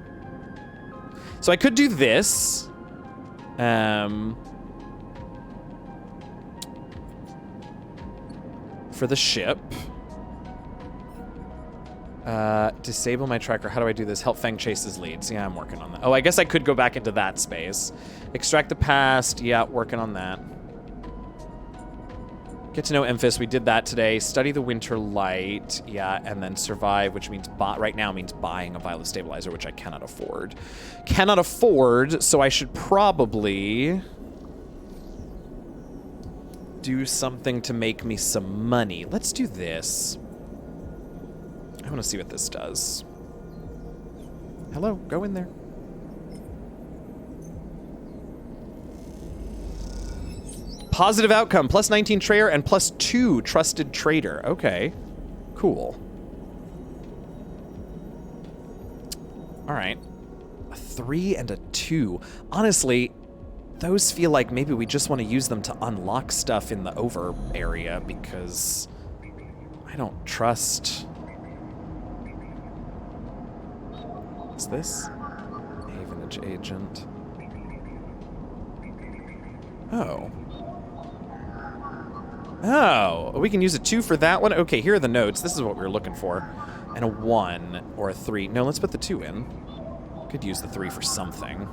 So I could do this. For the ship. Disable my tracker. How do I do this? Help Fang chase his leads. Yeah, I'm working on that. Oh, I guess I could go back into that space. Extract the past. Yeah, working on that. Get to know Emphis. We did that today. Study the Winter Light. Yeah, and then survive, which means right now means buying a Violet Stabilizer, which I cannot afford. Cannot afford, so I should probably do something to make me some money. Let's do this. I want to see what this does. Hello, go in there. Positive outcome, plus 19 trader and plus 2 trusted trader. Okay, cool. All right, a 3 and a 2. Honestly, those feel like maybe we just want to use them to unlock stuff in the over area because I don't trust... What's this? Havenage agent. Oh. Oh, we can use a 2 for that one? Okay, here are the notes. This is what we were looking for. And a 1 or a 3. No, let's put the 2 in. Could use the 3 for something.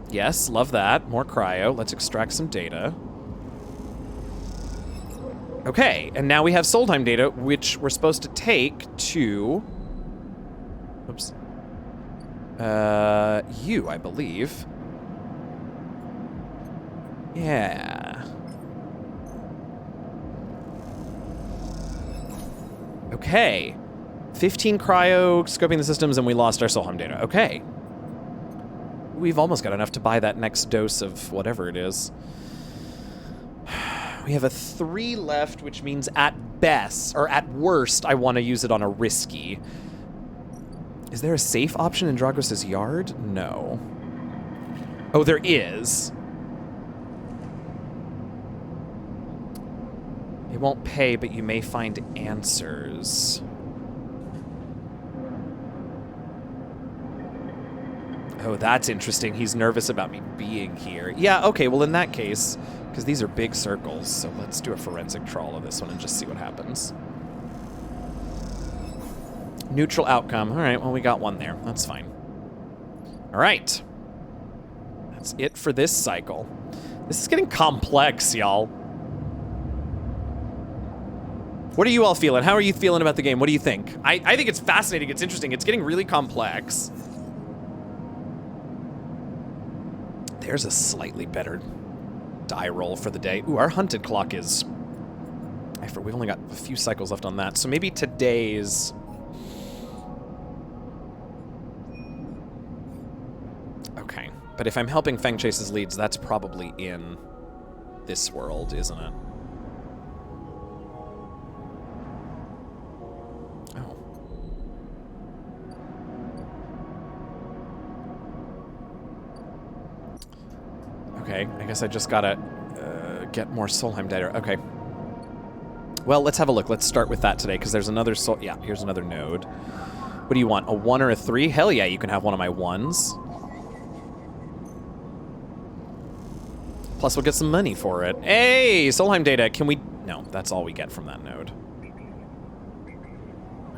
Yes, love that. More cryo. Let's extract some data. Okay, and now we have Soldheim data, which we're supposed to take to... Oops. You, I believe. Yeah. Okay. 15 cryo, scoping the systems, and we lost our Solheim data. Okay. we've almost got enough to buy that next dose of whatever it is. We have a 3 left, which means at best, or at worst, I want to use it on a risky. Is there a safe option in Dragos' yard? No. Oh, there is. It won't pay, but you may find answers. Oh, that's interesting. He's nervous about me being here. Yeah, okay, well in that case, because these are big circles, so let's do a forensic trawl of this one and just see what happens. Neutral outcome. All right, well, we got one there. That's fine. All right. That's it for this cycle. This is getting complex, y'all. What are you all feeling? How are you feeling about the game? What do you think? I think it's fascinating. It's interesting. It's getting really complex. There's a slightly better die roll for the day. Ooh, our hunted clock is... We've only got a few cycles left on that, so maybe today's... Okay, but if I'm helping Fang Chase's leads, that's probably in this world, isn't it? Oh. Okay, I guess I just gotta get more Solheim data. Okay. Well, let's have a look. Let's start with that today, because there's another yeah, here's another node. What do you want, a 1 or a 3? Hell yeah, you can have one of my 1s. Plus, we'll get some money for it. Hey, Solheim data, can we... No, that's all we get from that node.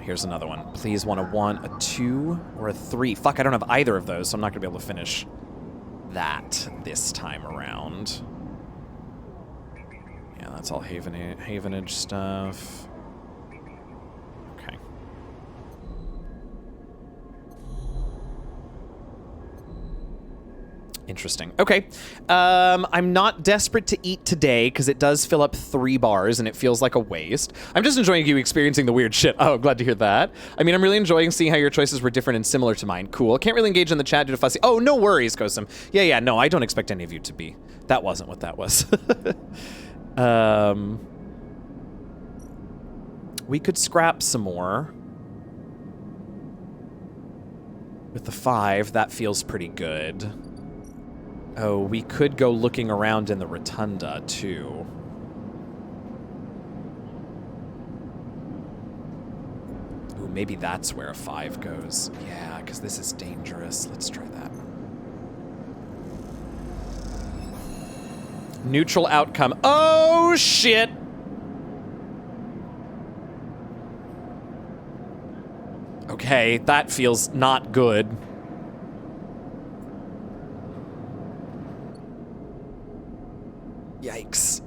Here's another one. Please want a 1, a 2, or a 3. Fuck, I don't have either of those, so I'm not gonna be able to finish that this time around. Yeah, that's all Havenage stuff. Okay. Interesting. Okay. I'm not desperate to eat today because it does fill up 3 bars and it feels like a waste. I'm just enjoying you experiencing the weird shit. Oh, glad to hear that. I mean, I'm really enjoying seeing how your choices were different and similar to mine. Cool. Can't really engage in the chat due to fussy. Oh, no worries, Kosum. Yeah, no, I don't expect any of you to be. That wasn't what that was. We could scrap some more. With the 5, that feels pretty good. Oh, we could go looking around in the rotunda, too. Ooh, maybe that's where a 5 goes. Yeah, because this is dangerous. Let's try that. Neutral outcome. Oh, shit! Okay, that feels not good. Yikes.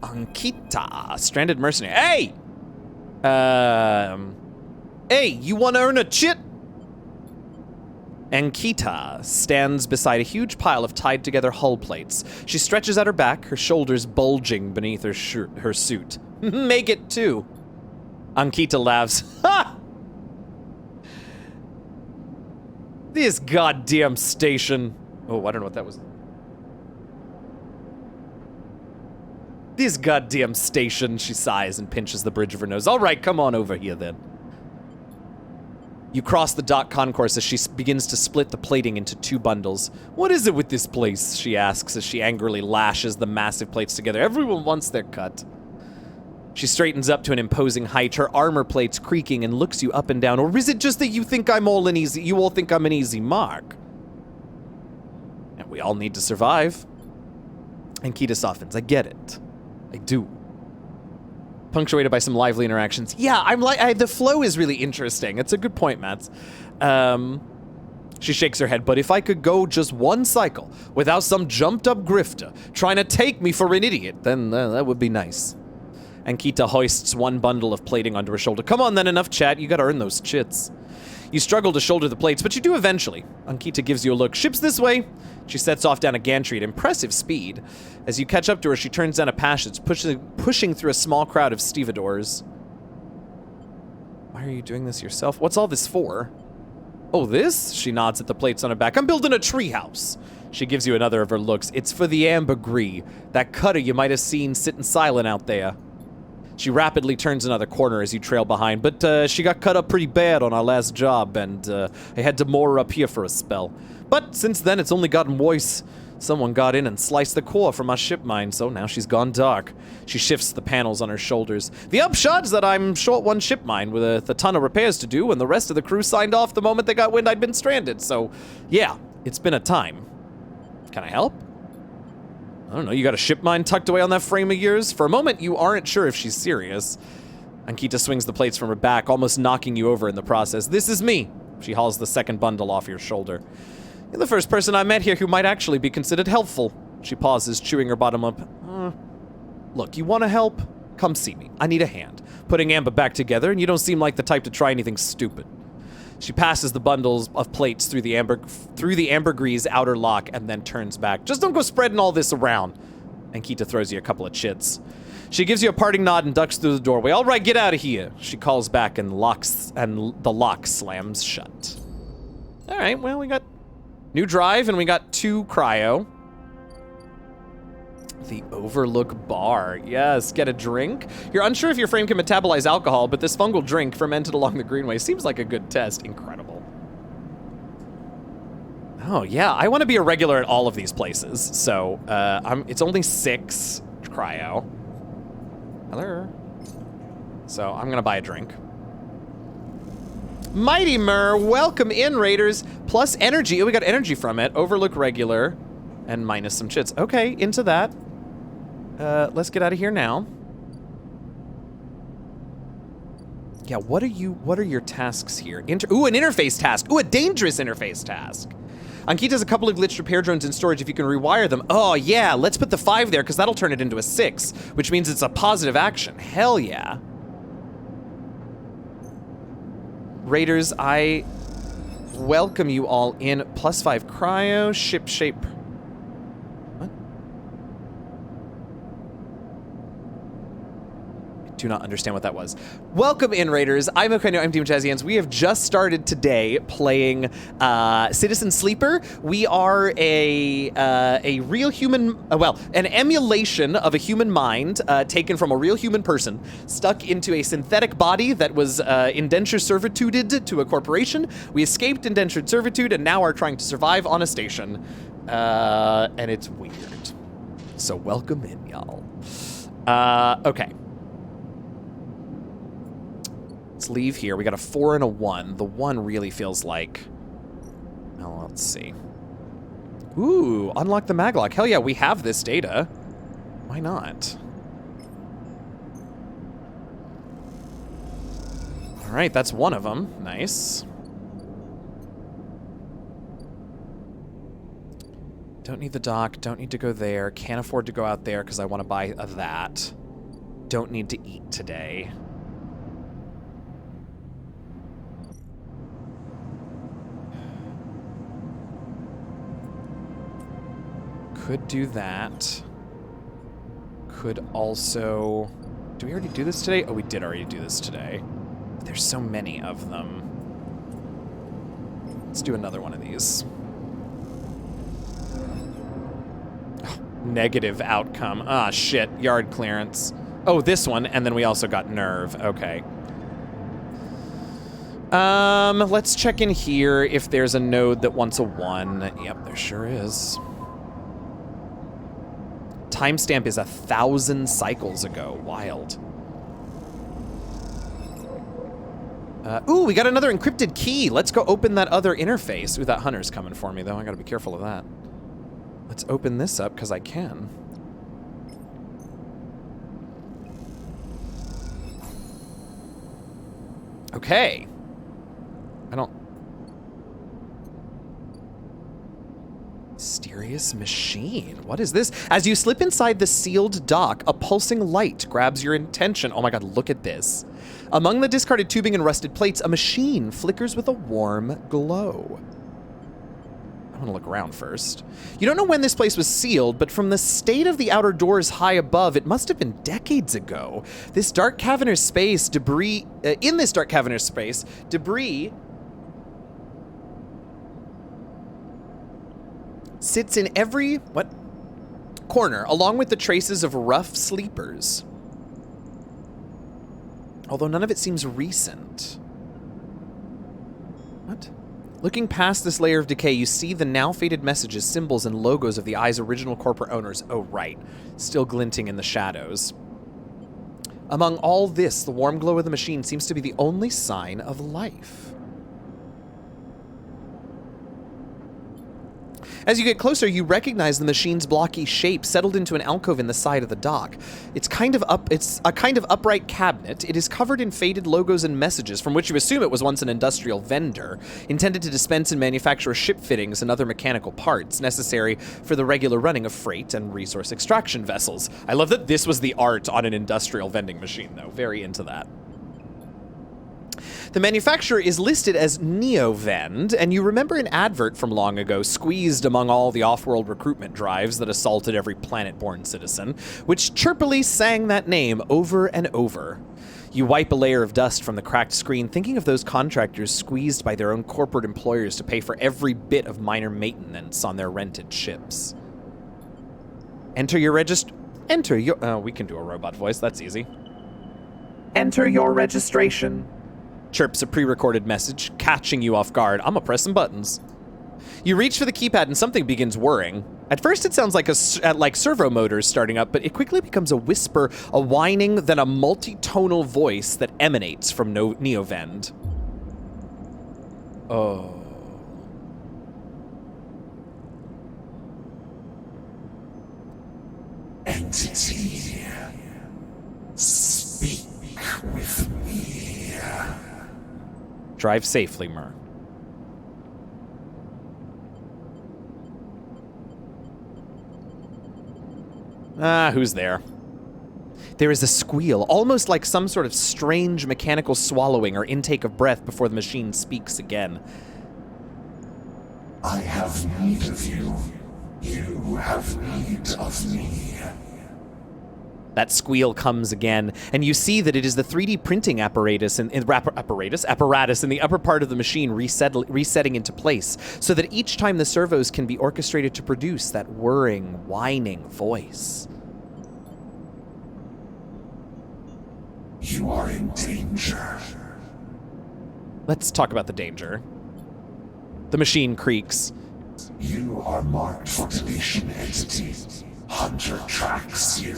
Ankita, stranded mercenary. Hey! Hey, you want to earn a chit? Ankita stands beside a huge pile of tied together hull plates. She stretches out her back, her shoulders bulging beneath her suit. Make it 2. Ankita laughs. Ha! This goddamn station. Oh, I don't know what that was. This goddamn station, she sighs and pinches the bridge of her nose. All right, come on over here then. You cross the dock concourse as she begins to split the plating into 2 bundles. What is it with this place? She asks as she angrily lashes the massive plates together. Everyone wants their cut. She straightens up to an imposing height, her armor plates creaking, and looks you up and down. Or is it just that you think you all think I'm an easy mark? And we all need to survive. Ankita softens. I get it. I do. Punctuated by some lively interactions. Yeah, the flow is really interesting. It's a good point, Mats. She shakes her head, but if I could go just 1 cycle without some jumped up grifter trying to take me for an idiot, then that would be nice. Ankita hoists 1 bundle of plating onto her shoulder. Come on then, enough chat. You gotta earn those chits. You struggle to shoulder the plates, but you do eventually. Ankita gives you a look. Ship's this way. She sets off down a gantry at impressive speed. As you catch up to her, she turns down a passage, pushing through a small crowd of stevedores. Why are you doing this yourself? What's all this for? Oh, this? She nods at the plates on her back. I'm building a treehouse. She gives you another of her looks. It's for the ambergris, that cutter you might have seen sitting silent out there. She rapidly turns another corner as you trail behind, but she got cut up pretty bad on our last job, and I had to moor her up here for a spell. But since then, it's only gotten worse. Someone got in and sliced the core from our ship mine, so now she's gone dark. She shifts the panels on her shoulders. The upshot is that I'm short one ship mine with a ton of repairs to do, and the rest of the crew signed off the moment they got wind I'd been stranded. So, yeah, it's been a time. Can I help? I don't know, you got a ship mine tucked away on that frame of yours? For a moment, you aren't sure if she's serious. Ankita swings the plates from her back, almost knocking you over in the process. This is me. She hauls the second bundle off your shoulder. You're the first person I met here who might actually be considered helpful. She pauses, chewing her bottom lip. Look, you want to help? Come see me. I need a hand. Putting Amber back together, and you don't seem like the type to try anything stupid. She passes the bundles of plates through the ambergris outer lock and then turns back. Just don't go spreading all this around. Ankita throws you a couple of chits. She gives you a parting nod and ducks through the doorway. All right, get out of here. She calls back and the lock slams shut. All right, well, we got new drive and we got 2 cryo. The Overlook Bar. Yes, get a drink. You're unsure if your frame can metabolize alcohol, but this fungal drink fermented along the greenway seems like a good test. Incredible. Oh, yeah, I want to be a regular at all of these places. So, it's only 6 cryo. Hello. So, I'm going to buy a drink. Mighty Myrrh, welcome in, Raiders. Plus energy. Oh, we got energy from it. Overlook regular. And minus some chits. Okay, into that. Let's get out of here now. Yeah, what are your tasks here? Ooh, an interface task. Ooh, a dangerous interface task. Ankita's a couple of glitched repair drones in storage if you can rewire them. Oh, yeah, let's put the 5 there because that'll turn it into a 6, which means it's a positive action. Hell yeah. Raiders, I welcome you all in. +5 cryo, ship shape. What? I do not understand what that was. Welcome in, Raiders. I'm Okaino, I'm Team Jazzians. We have just started today playing Citizen Sleeper. We are a real human, an emulation of a human mind taken from a real human person, stuck into a synthetic body that was indenture servituded to a corporation. We escaped indentured servitude and now are trying to survive on a station. And it's weird. So welcome in, y'all. Okay. Let's leave here. We got a 4 and a 1. The 1 really feels like... Oh, let's see. Ooh, unlock the maglock. Hell yeah, we have this data. Why not? All right, that's one of them. Nice. Don't need the dock. Don't need to go there. Can't afford to go out there because I want to buy that. Don't need to eat today. Could do that. Could also... Do we already do this today? Oh, we did already do this today. There's so many of them. Let's do another one of these. Oh, negative outcome. Ah, shit. Yard clearance. Oh, this one, and then we also got nerve. Okay. Let's check in here if there's a node that wants a 1. Yep, there sure is. Timestamp is 1,000 cycles ago. Wild. Ooh, we got another encrypted key. Let's go open that other interface. Ooh, that hunter's coming for me, though. I gotta be careful of that. Let's open this up, because I can. Okay. I don't... Mysterious machine. What is this? As you slip inside the sealed dock, a pulsing light grabs your attention. Oh my god, look at this. Among the discarded tubing and rusted plates, a machine flickers with a warm glow. I want to look around first. You don't know when this place was sealed, but from the state of the outer doors high above, it must have been decades ago. This dark cavernous space, debris... in this dark cavernous space, debris... sits in every corner, along with the traces of rough sleepers. Although none of it seems recent. What? Looking past this layer of decay, you see the now faded messages, symbols, and logos of the Eye's original corporate owners. Oh, right. Still glinting in the shadows. Among all this, the warm glow of the machine seems to be the only sign of life. As you get closer, you recognize the machine's blocky shape settled into an alcove in the side of the dock. It's a kind of upright cabinet. It is covered in faded logos and messages, from which you assume it was once an industrial vendor, intended to dispense and manufacture ship fittings and other mechanical parts necessary for the regular running of freight and resource extraction vessels. I love that this was the art on an industrial vending machine, though. Very into that. The manufacturer is listed as NeoVend, and you remember an advert from long ago squeezed among all the off-world recruitment drives that assaulted every planet-born citizen, which chirpily sang that name over and over. You wipe a layer of dust from the cracked screen, thinking of those contractors squeezed by their own corporate employers to pay for every bit of minor maintenance on their rented ships. Enter your we can do a robot voice, that's easy. Enter your registration. Chirps a pre-recorded message, catching you off guard. I'm gonna press some buttons. You reach for the keypad and something begins whirring. At first it sounds like servo motors starting up, but it quickly becomes a whisper, a whining, then a multi-tonal voice that emanates from NeoVend. Oh. Entity, speak with me. Drive safely, Mur. Who's there? There is a squeal, almost like some sort of strange mechanical swallowing or intake of breath before the machine speaks again. I have need of you. You have need of me. That squeal comes again, and you see that it is the 3D printing apparatus in the upper part of the machine resetting into place, so that each time the servos can be orchestrated to produce that whirring, whining voice. You are in danger. Let's talk about the danger. The machine creaks. You are marked for deletion, entity. Hunter tracks you.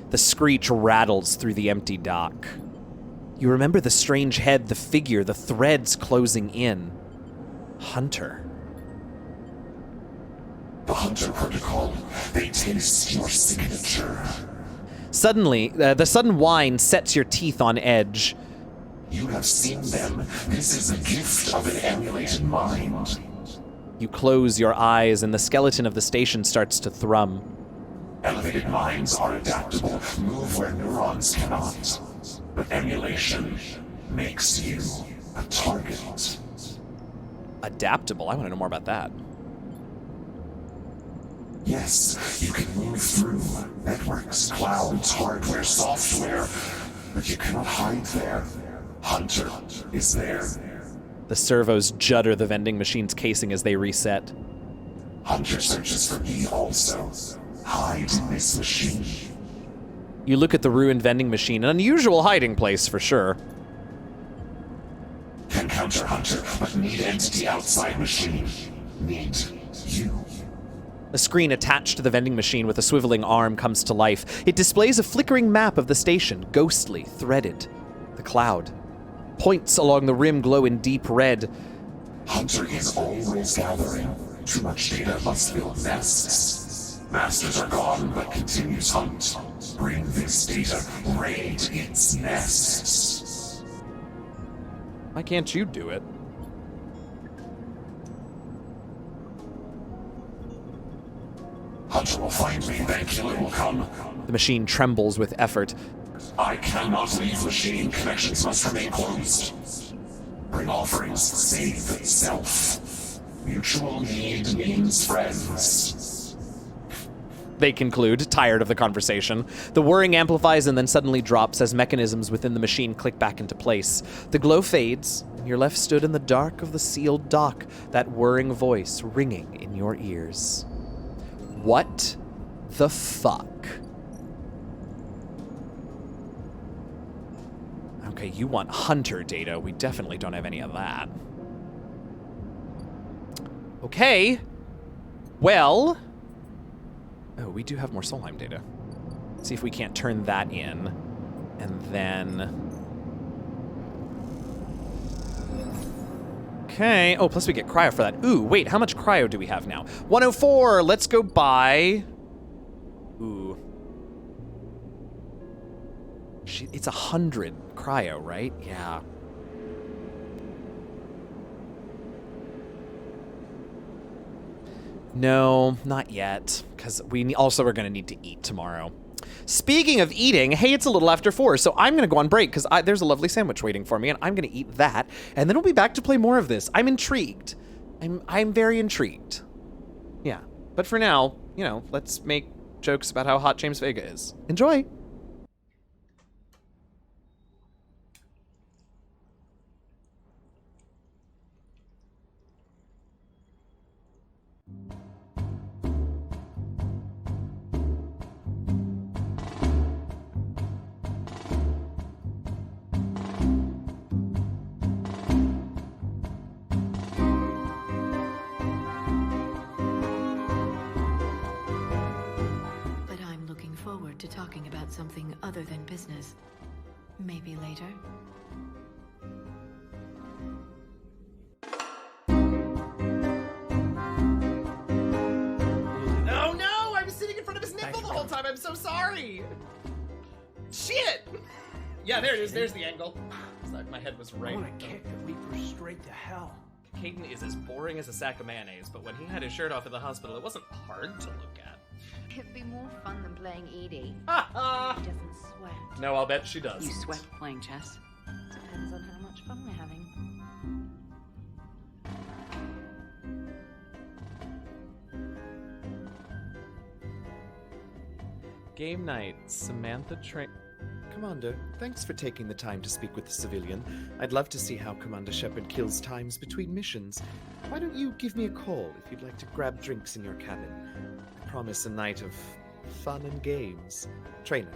The screech rattles through the empty dock. You remember the strange head, the figure, the threads closing in. Hunter. The Hunter protocol. They taste your signature. Suddenly, the sudden whine sets your teeth on edge. You have seen them. This is a gift of an emulated mind. You close your eyes and the skeleton of the station starts to thrum. Elevated minds are adaptable, move where neurons cannot. But emulation makes you a target. Adaptable? I want to know more about that. Yes, you can move through networks, clouds, hardware, software, but you cannot hide there. Hunter is there. The servos judder the vending machine's casing as they reset. Hunter searches for me also. Hide in this machine. You look at the ruined vending machine, an unusual hiding place for sure. Can counter Hunter, but need entity outside machine. Need you. A screen attached to the vending machine with a swiveling arm comes to life. It displays a flickering map of the station, ghostly, threaded. The cloud. Points along the rim glow in deep red. Hunter is always gathering. Too much data must build nests. Masters are gone, but continues hunt. Bring this data, raid its nests. Why can't you do it? Hunter will find me, then killer will come. The machine trembles with effort. I cannot leave machine. Connections must remain closed. Bring offerings, save self. Mutual need means friends. They conclude, tired of the conversation. The whirring amplifies and then suddenly drops as mechanisms within the machine click back into place. The glow fades, You're left stood in the dark of the sealed dock, that whirring voice ringing in your ears. What the fuck? Okay, you want hunter data. We definitely don't have any of that. Okay. Well. Oh, we do have more Solheim data. See if we can't turn that in. And then... Okay. Oh, plus we get cryo for that. Ooh, wait, how much cryo do we have now? 104. Let's go buy... Ooh. It's 100 cryo, right? Yeah. No, not yet, because we also are going to need to eat tomorrow. Speaking of eating, hey, it's a little after 4, so I'm going to go on break because there's a lovely sandwich waiting for me, and I'm going to eat that, and then we'll be back to play more of this. I'm intrigued. I'm very intrigued. Yeah, but for now, you know, let's make jokes about how hot James Vega is. Enjoy. To talking about something other than business. Maybe later. Oh no! I was sitting in front of his nipple the whole time. I'm so sorry. Shit! Yeah, there it is. There's the angle. Sorry, my head was right. I want to kick the Reaper straight to hell. Caden is as boring as a sack of mayonnaise, but when he had his shirt off at the hospital, it wasn't hard to look at. It'd be more fun than playing Edie. Ha She doesn't sweat. No, I'll bet she does. You sweat playing chess? Depends on how much fun we're having. Game night. Samantha Commander, thanks for taking the time to speak with the civilian. I'd love to see how Commander Shepard kills times between missions. Why don't you give me a call if you'd like to grab drinks in your cabin? I promise a night of fun and games. Trainer.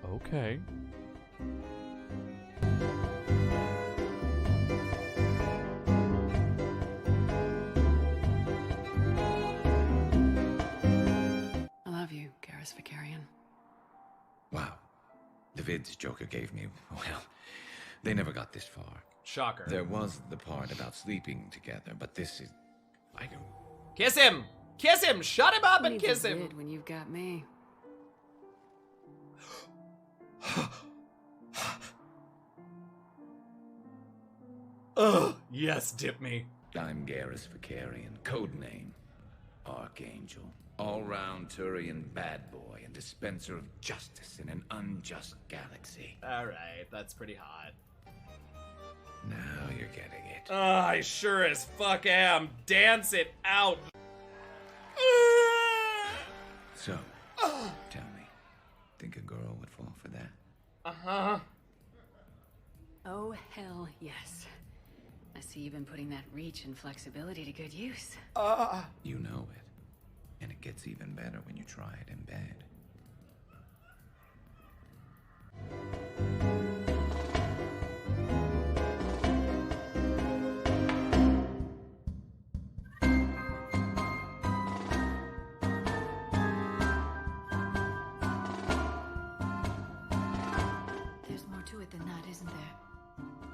Okay. Wow. The vids Joker gave me, well, they never got this far. Shocker. There was the part about sleeping together, but this is... I don't... Kiss him! Kiss him! Shut him up and kiss him! When you've got me. Ugh, yes, dip me. I'm Garrus Vicarian, codename Archangel. All-round Turian bad boy and dispenser of justice in an unjust galaxy. Alright, that's pretty hot. Now you're getting it. I sure as fuck am. Dance it out. So, tell me, think a girl would fall for that? Uh-huh. Oh, hell yes. I see you've been putting that reach and flexibility to good use. You know it. And it gets even better when you try it in bed. There's more to it than that, isn't there?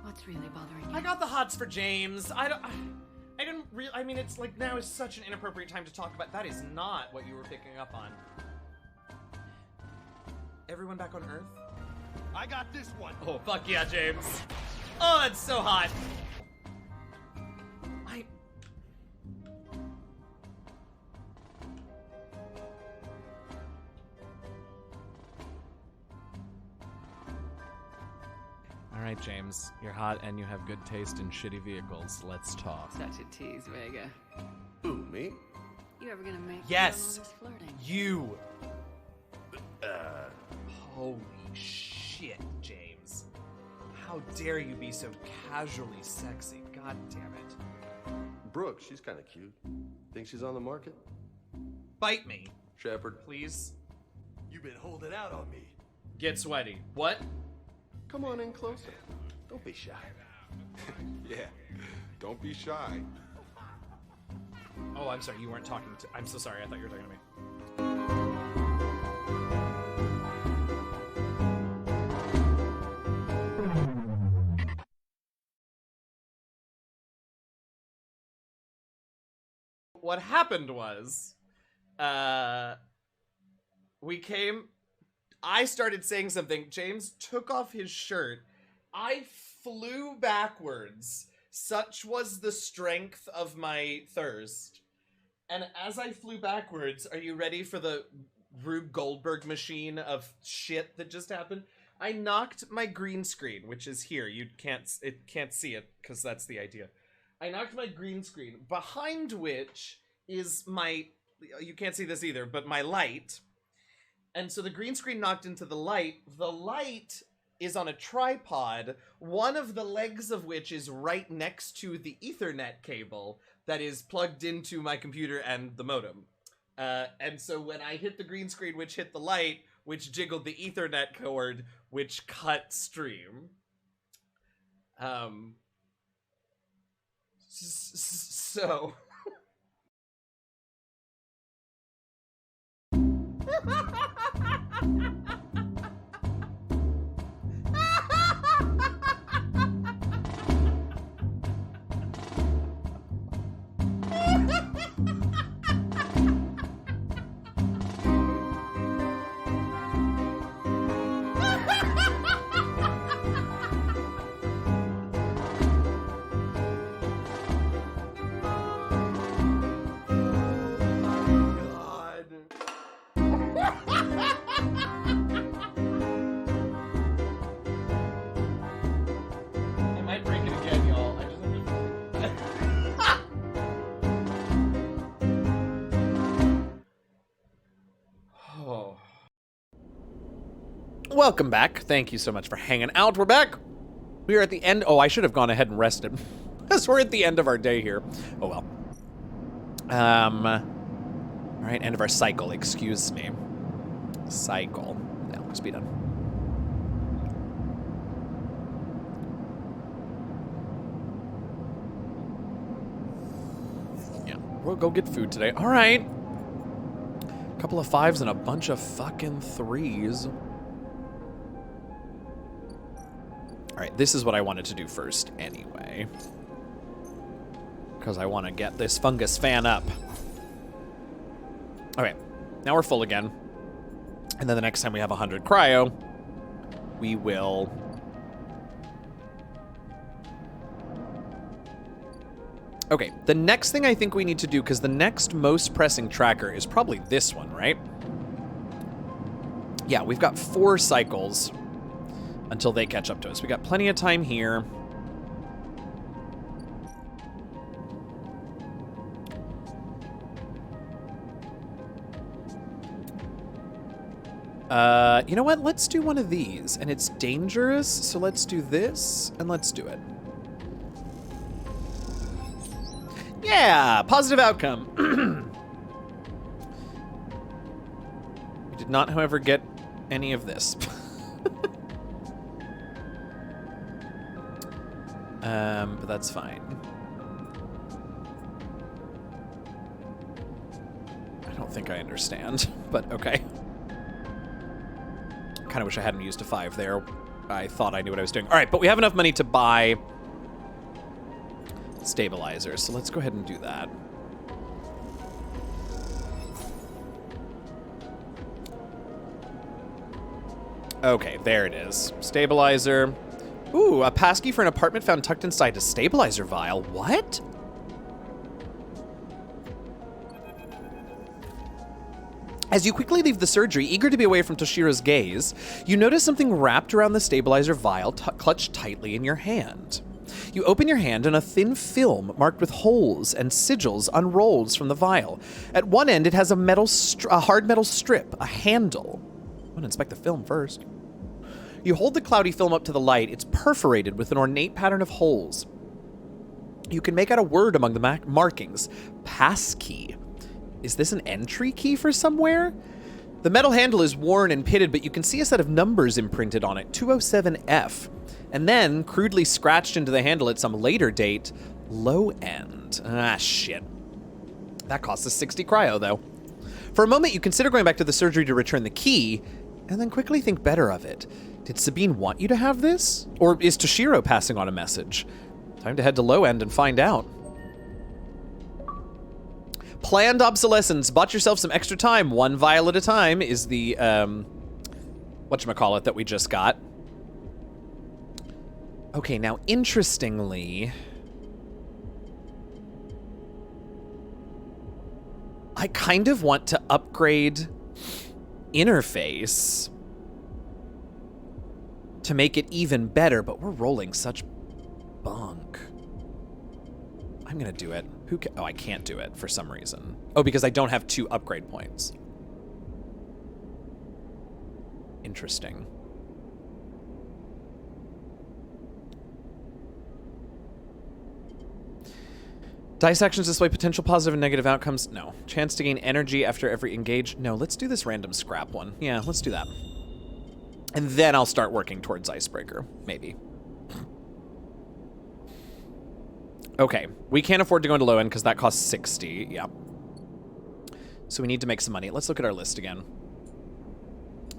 What's really bothering you? I got the hots for James. I mean, it's like now is such an inappropriate time to talk about. That is not what you were picking up on. Everyone back on Earth? I got this one. Oh, fuck yeah, James. Oh, that's so hot. Alright, James. You're hot and you have good taste in shitty vehicles. Let's talk. Such a tease, Vega. Who, me? You ever gonna make Yes, all this flirting? you. Holy shit, James. How dare you be so casually sexy? God damn it. Brooke, she's kind of cute. Think she's on the market? Bite me, Shepard, please. You've been holding out on me. Get sweaty. What? come on in closer. Don't be shy. Yeah, don't be shy. Oh, I'm sorry. You weren't talking to... I'm so sorry. I thought you were talking to me. What happened was, we came... I started saying something. James took off his shirt. I flew backwards. Such was the strength of my thirst. And as I flew backwards, are you ready for the Rube Goldberg machine of shit that just happened? I knocked my green screen, which is here. You can't see it because that's the idea. I knocked my green screen, behind which is my, you can't see this either, but my light. And so the green screen knocked into the light. The light is on a tripod, one of the legs of which is right next to the Ethernet cable that is plugged into my computer and the modem. And so when I hit the green screen, which hit the light, which jiggled the Ethernet cord, which cut stream. So... Welcome back. Thank you so much for hanging out. We're back. We are at the end. Oh, I should have gone ahead and rested. Because we're at the end of our day here. Oh, well. All right, end of our cycle. Excuse me. Cycle. Now, let's be done. Yeah, we'll go get food today. All right. A couple of 5s and a bunch of fucking 3s. All right, this is what I wanted to do first anyway. Because I want to get this fungus fan up. Okay, now we're full again. And then the next time we have 100 cryo, we will... Okay, the next thing I think we need to do, because the next most pressing tracker is probably this one, right? Yeah, we've got 4 cycles until they catch up to us. We got plenty of time here. You know what? Let's do one of these. And it's dangerous, so let's do this, and let's do it. Yeah! Positive outcome. We did not, however, get any of this. But that's fine. I don't think I understand, but okay. Kind of wish I hadn't used a 5 there. I thought I knew what I was doing. All right, but we have enough money to buy stabilizers, so let's go ahead and do that. Okay, there it is. Stabilizer. Ooh, a passkey for an apartment found tucked inside a stabilizer vial. What? As you quickly leave the surgery, eager to be away from Toshira's gaze, you notice something wrapped around the stabilizer vial clutched tightly in your hand. You open your hand and a thin film marked with holes and sigils unrolls from the vial. At one end, it has a hard metal strip, a handle. I'm gonna inspect the film first. You hold the cloudy film up to the light. It's perforated with an ornate pattern of holes. You can make out a word among the markings. Passkey. Is this an entry key for somewhere? The metal handle is worn and pitted, but you can see a set of numbers imprinted on it, 207F. And then, crudely scratched into the handle at some later date, low end. Ah, shit. That costs us 60 cryo, though. For a moment, you consider going back to the surgery to return the key, and then quickly think better of it. Did Sabine want you to have this? Or is Toshiro passing on a message? Time to head to low end and find out. Planned obsolescence. Bought yourself some extra time. 1 vial at a time is the, whatchamacallit that we just got. Okay, now, interestingly, I kind of want to upgrade interface to make it even better, but we're rolling such bunk. I'm gonna do it. Oh, I can't do it for some reason. Oh, because I don't have 2 upgrade points. Interesting. Dice actions display potential positive and negative outcomes. No. Chance to gain energy after every engage. No, let's do this random scrap one. Yeah, let's do that. And then I'll start working towards Icebreaker. Maybe. Okay. We can't afford to go into low end because that costs 60. Yeah. So we need to make some money. Let's look at our list again.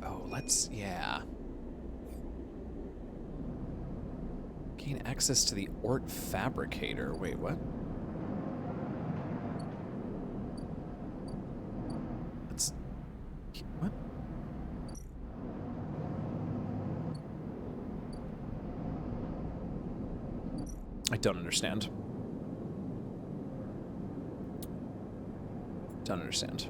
Oh, yeah. Gain access to the Ort Fabricator. Wait, what? What? I don't understand. Don't understand.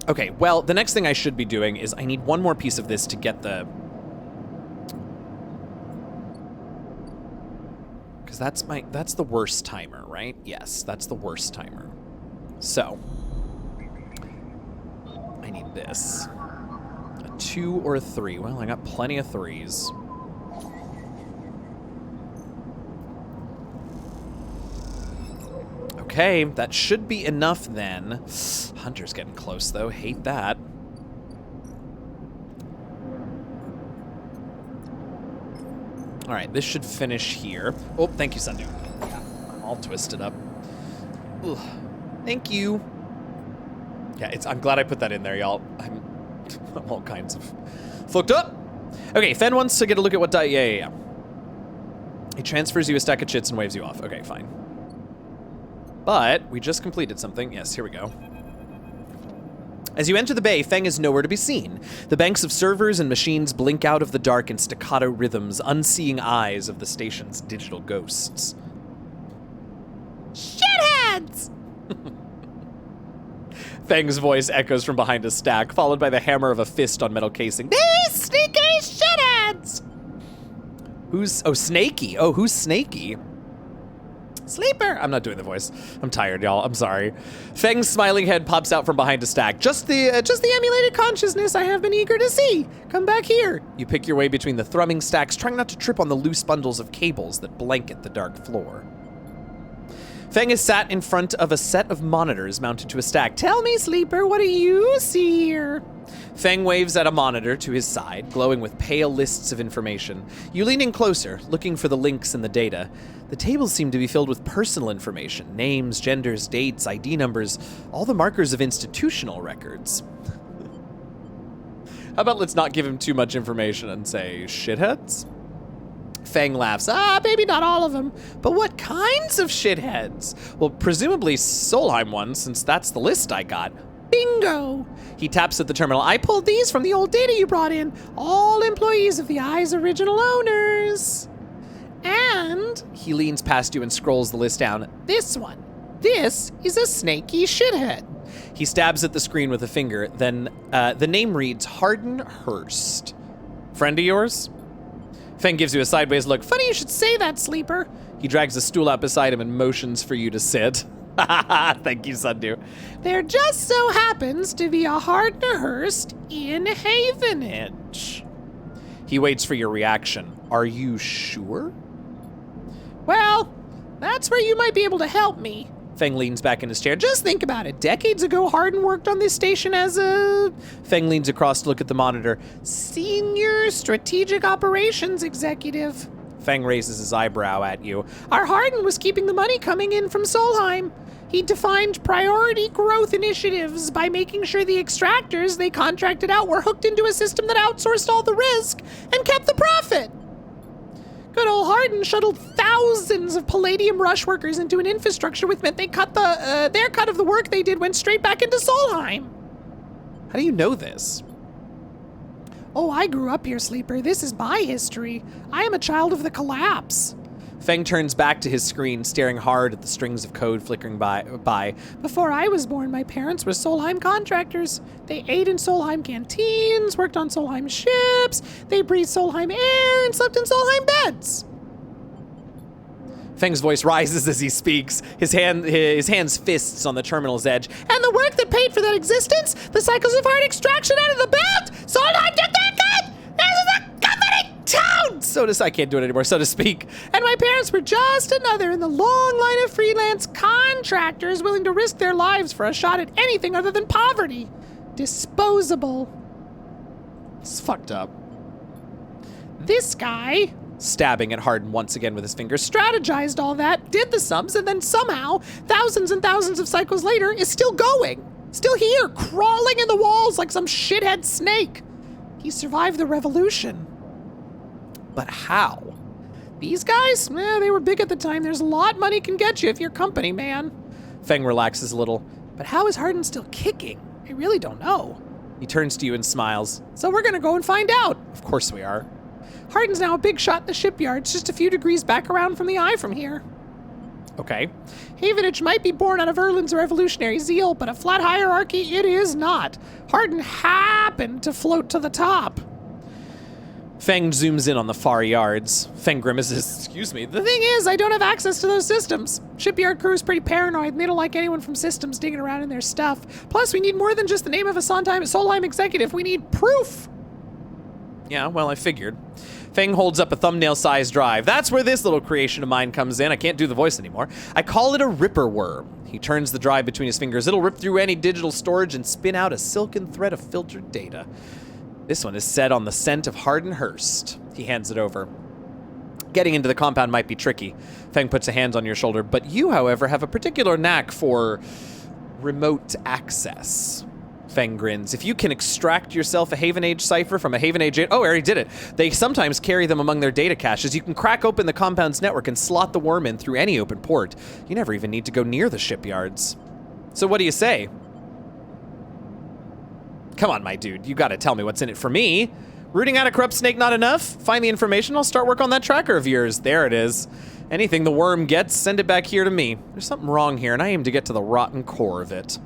Okay, well, the next thing I should be doing is I need one more piece of this to get the... Because that's the worst timer, right? Yes, that's the worst timer. So, I need this. A 2 or a 3. Well, I got plenty of 3s. Okay, that should be enough then. Hunter's getting close, though. Hate that. All right, this should finish here. Oh, thank you, Sundu. I'm all twisted up. Ugh. Thank you. Yeah, I'm glad I put that in there, y'all. I'm all kinds of fucked up. Okay, Fen wants to get a look at what yeah. He transfers you a stack of chits and waves you off. Okay, fine. But we just completed something. Yes, here we go. As you enter the bay, Feng is nowhere to be seen. The banks of servers and machines blink out of the dark in staccato rhythms, unseeing eyes of the station's digital ghosts. Shitheads! Feng's voice echoes from behind a stack, followed by the hammer of a fist on metal casing. These sneaky shitheads! Snaky. Oh, who's Snaky? Sleeper! I'm not doing the voice. I'm tired, y'all. I'm sorry. Feng's smiling head pops out from behind a stack. Just the emulated consciousness I have been eager to see. Come back here. You pick your way between the thrumming stacks, trying not to trip on the loose bundles of cables that blanket the dark floor. Feng is sat in front of a set of monitors mounted to a stack. Tell me, Sleeper, what do you see here? Feng waves at a monitor to his side, glowing with pale lists of information. You lean in closer, looking for the links in the data. The tables seem to be filled with personal information, names, genders, dates, ID numbers, all the markers of institutional records. How about let's not give him too much information and say, shitheads? Feng laughs. Maybe not all of them. But what kinds of shitheads? Well, presumably Solheim ones, since that's the list I got. Bingo! He taps at the terminal. I pulled these from the old data you brought in. All employees of the Eye's original owners. And He leans past you and scrolls the list down. This one. This is a snaky shithead. He stabs at the screen with a finger, then the name reads Harden Hurst. Friend of yours? Feng gives you a sideways look. Funny you should say that, Sleeper. He drags a stool out beside him and motions for you to sit. Thank you, Sundew. There just so happens to be a Harden Hurst in Havenage. He waits for your reaction. Are you sure? Well, that's where you might be able to help me. Feng leans back in his chair. Just think about it. Decades ago, Harden worked on this station as a... Feng leans across to look at the monitor. Senior Strategic Operations Executive. Feng raises his eyebrow at you. Our Harden was keeping the money coming in from Solheim. He defined priority growth initiatives by making sure the extractors they contracted out were hooked into a system that outsourced all the risk and kept the profit. Good old Harden shuttled thousands of Palladium rush workers into an infrastructure which meant they cut their cut of the work they did went straight back into Solheim. How do you know this? Oh, I grew up here, Sleeper. This is my history. I am a child of the collapse. Feng turns back to his screen, staring hard at the strings of code flickering by. Before I was born, my parents were Solheim contractors. They ate in Solheim canteens, worked on Solheim ships, they breathed Solheim air, and slept in Solheim beds. Feng's voice rises as he speaks, his hands fists on the terminal's edge. And the work that paid for that existence, the cycles of hard extraction out of the belt, Solheim did that good! This is a company town! I can't do it anymore, so to speak. And my parents were just another in the long line of freelance contractors willing to risk their lives for a shot at anything other than poverty. Disposable. It's fucked up. This guy, stabbing at Harden once again with his fingers, strategized all that, did the sums, and then somehow, thousands and thousands of cycles later, is still going. Still here, crawling in the walls like some shithead snake. He survived the revolution. But how? These guys? They were big at the time. There's a lot money can get you if you're company, man. Feng relaxes a little. But how is Harden still kicking? I really don't know. He turns to you and smiles. So we're gonna go and find out. Of course we are. Harden's now a big shot in the shipyards, just a few degrees back around from the eye from here. Okay. Havenage might be born out of Erlin's revolutionary zeal, but a flat hierarchy it is not. Harden happened to float to the top. Feng zooms in on the far yards. Feng grimaces. Excuse me. The thing is, I don't have access to those systems. Shipyard crew is pretty paranoid, and they don't like anyone from systems digging around in their stuff. Plus, we need more than just the name of a Solheim executive. We need proof. Yeah, well, I figured. Feng holds up a thumbnail-sized drive. That's where this little creation of mine comes in. I can't do the voice anymore. I call it a ripper worm. He turns the drive between his fingers. It'll rip through any digital storage and spin out a silken thread of filtered data. This one is set on the scent of Harden Hurst. He hands it over. Getting into the compound might be tricky. Feng puts a hand on your shoulder, but you, however, have a particular knack for remote access. Feng grins. If you can extract yourself a Haven Age cipher from a Haven Age... Oh, I already did it. They sometimes carry them among their data caches. You can crack open the compound's network and slot the worm in through any open port. You never even need to go near the shipyards. So what do you say? Come on, my dude. You gotta tell me what's in it for me. Rooting out a corrupt snake not enough? Find the information, I'll start work on that tracker of yours. There it is. Anything the worm gets, send it back here to me. There's something wrong here, and I aim to get to the rotten core of it.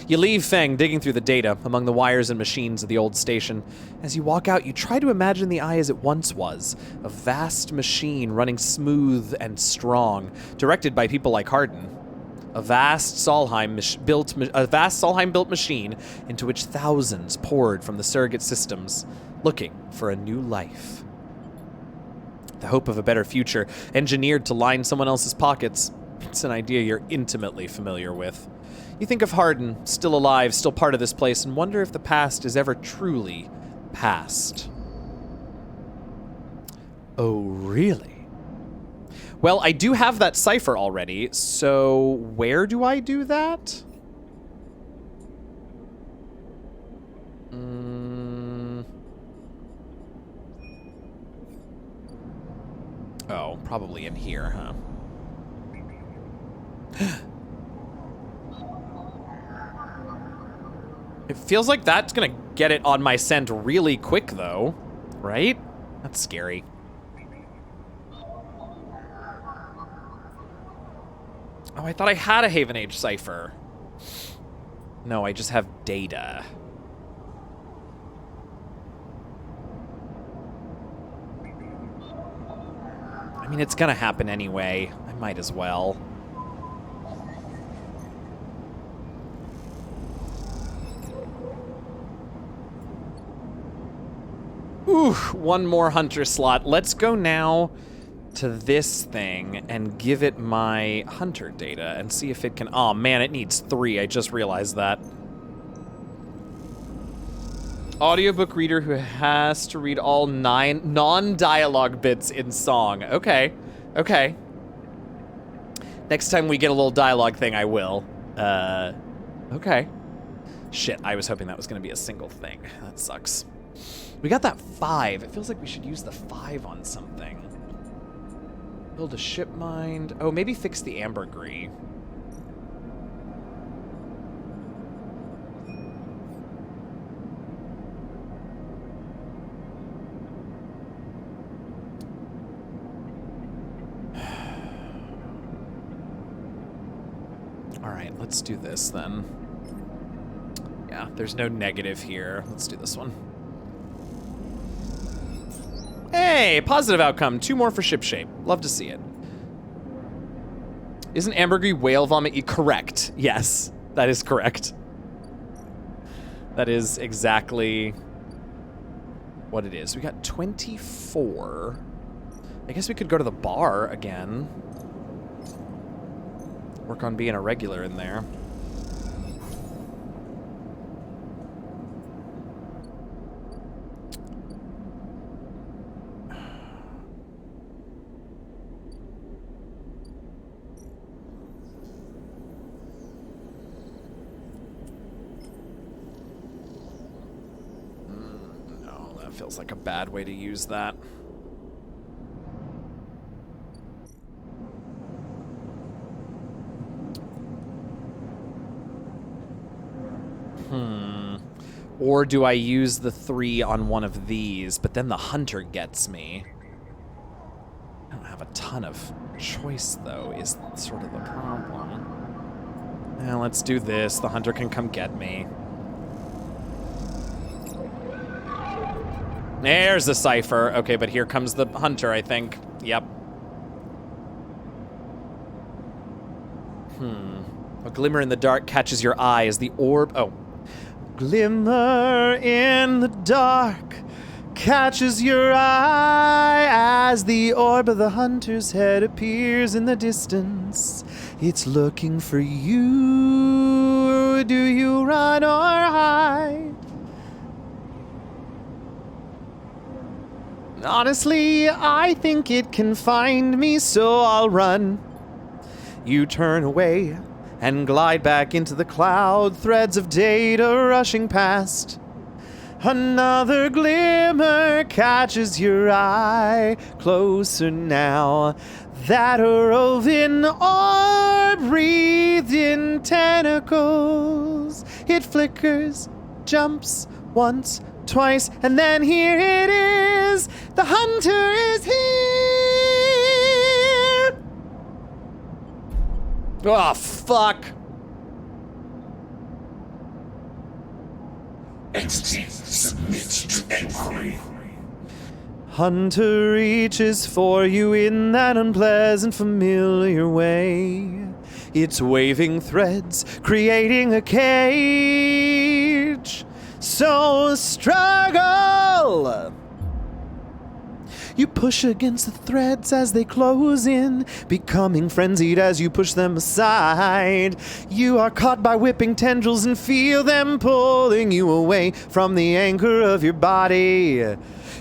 You leave Feng digging through the data among the wires and machines of the old station. As you walk out, you try to imagine the eye as it once was. A vast machine running smooth and strong, directed by people like Harden. A vast Solheim-built machine into which thousands poured from the surrogate systems, looking for a new life. The hope of a better future, engineered to line someone else's pockets. It's an idea you're intimately familiar with. You think of Harden, still alive, still part of this place, and wonder if the past is ever truly past. Oh, really? Well, I do have that cipher already, so where do I do that? Oh, probably in here, huh? It feels like that's gonna get it on my scent really quick, though. Right? That's scary. Oh, I thought I had a Haven Age cipher. No, I just have data. I mean, it's gonna happen anyway. I might as well. Ooh, one more hunter slot. Let's go now to this thing and give it my hunter data and see if it can... Oh, man, it needs 3. I just realized that. Audiobook reader who has to read all 9 non-dialogue bits in song. Okay. Okay. Next time we get a little dialogue thing, I will. Okay. Shit, I was hoping that was going to be a single thing. That sucks. We got that 5. It feels like we should use the 5 on something. Build a ship mind. Oh, maybe fix the ambergris. All right, let's do this then. Yeah, there's no negative here. Let's do this one. Hey, positive outcome. 2 more for ship shape. Love to see it. Isn't ambergris whale vomit? Correct. Yes, that is correct. That is exactly what it is. We got 24. I guess we could go to the bar again. Work on being a regular in there. No, that feels like a bad way to use that. Or do I use the 3 on one of these, but then the hunter gets me? I don't have a ton of choice, though, is sort of the problem. Yeah, let's do this. The hunter can come get me. There's the cipher. Okay, but here comes the hunter, I think. Yep. A glimmer in the dark catches your eye as the orb... Oh. Glimmer in the dark catches your eye as the orb of the hunter's head appears in the distance. It's looking for you. Do you run or hide? Honestly, I think it can find me, so I'll run. You turn away and glide back into the cloud, threads of data rushing past. Another glimmer catches your eye, closer now. That roving orb breathed in tentacles. It flickers, jumps once, twice, and then here it is. The hunter is here. Oh, fuck. Entity, submit to inquiry. Hunter reaches for you in that unpleasant, familiar way. It's waving threads, creating a cage. So struggle. You push against the threads as they close in, becoming frenzied as you push them aside. You are caught by whipping tendrils and feel them pulling you away from the anchor of your body.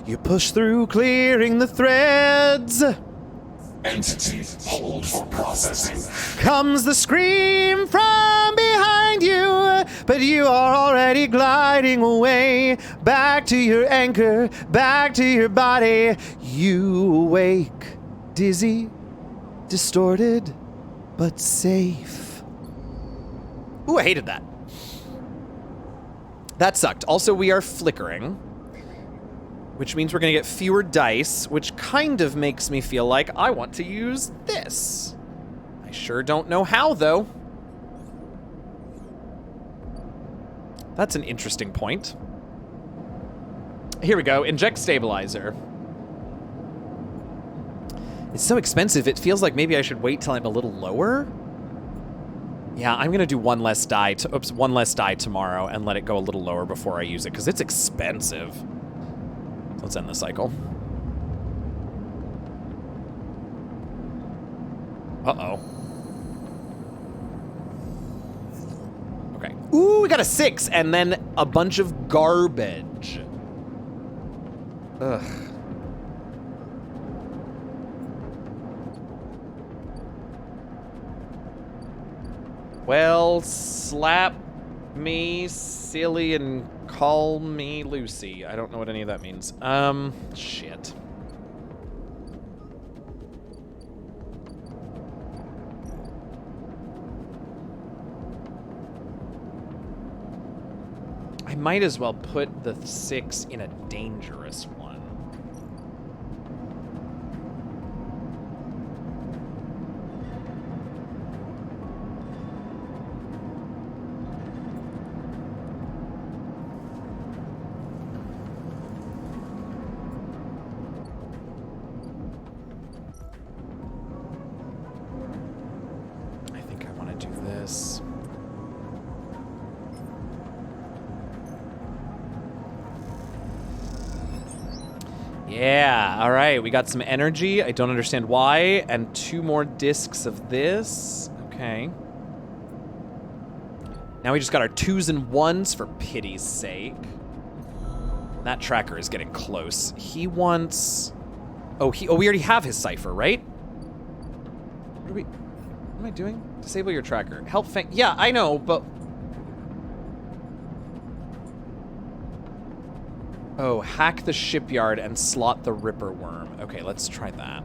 You push through, clearing the threads. Entity, hold for processing. Comes the scream from behind you, but you are already gliding away. Back to your anchor, back to your body. You awake, dizzy, distorted, but safe. Ooh, I hated that. That sucked. Also, we are flickering, which means we're going to get fewer dice, which kind of makes me feel like I want to use this. I I sure don't know how, though. That's an interesting point. Here we go. Inject stabilizer. It's so expensive, it feels like maybe I should wait till I'm a little lower. Yeah, I'm gonna do one less die tomorrow and let it go a little lower before I use it, because it's expensive. Let's end the cycle. Uh-oh. Okay. Ooh, we got a 6, and then a bunch of garbage. Ugh. Well, slap me silly and call me Lucy. I don't know what any of that means. Shit. I might as well put the 6 in a dangerous one. I think I want to do this. Yeah, all right, we got some energy. I don't understand why. And 2 more discs of this. Okay. Now we just got our 2s and 1s, for pity's sake. That tracker is getting close. He wants... Oh, we already have his cipher, right? What am I doing? Disable your tracker. Help yeah, I know, but... Oh, hack the shipyard and slot the Ripper Worm. Okay, let's try that.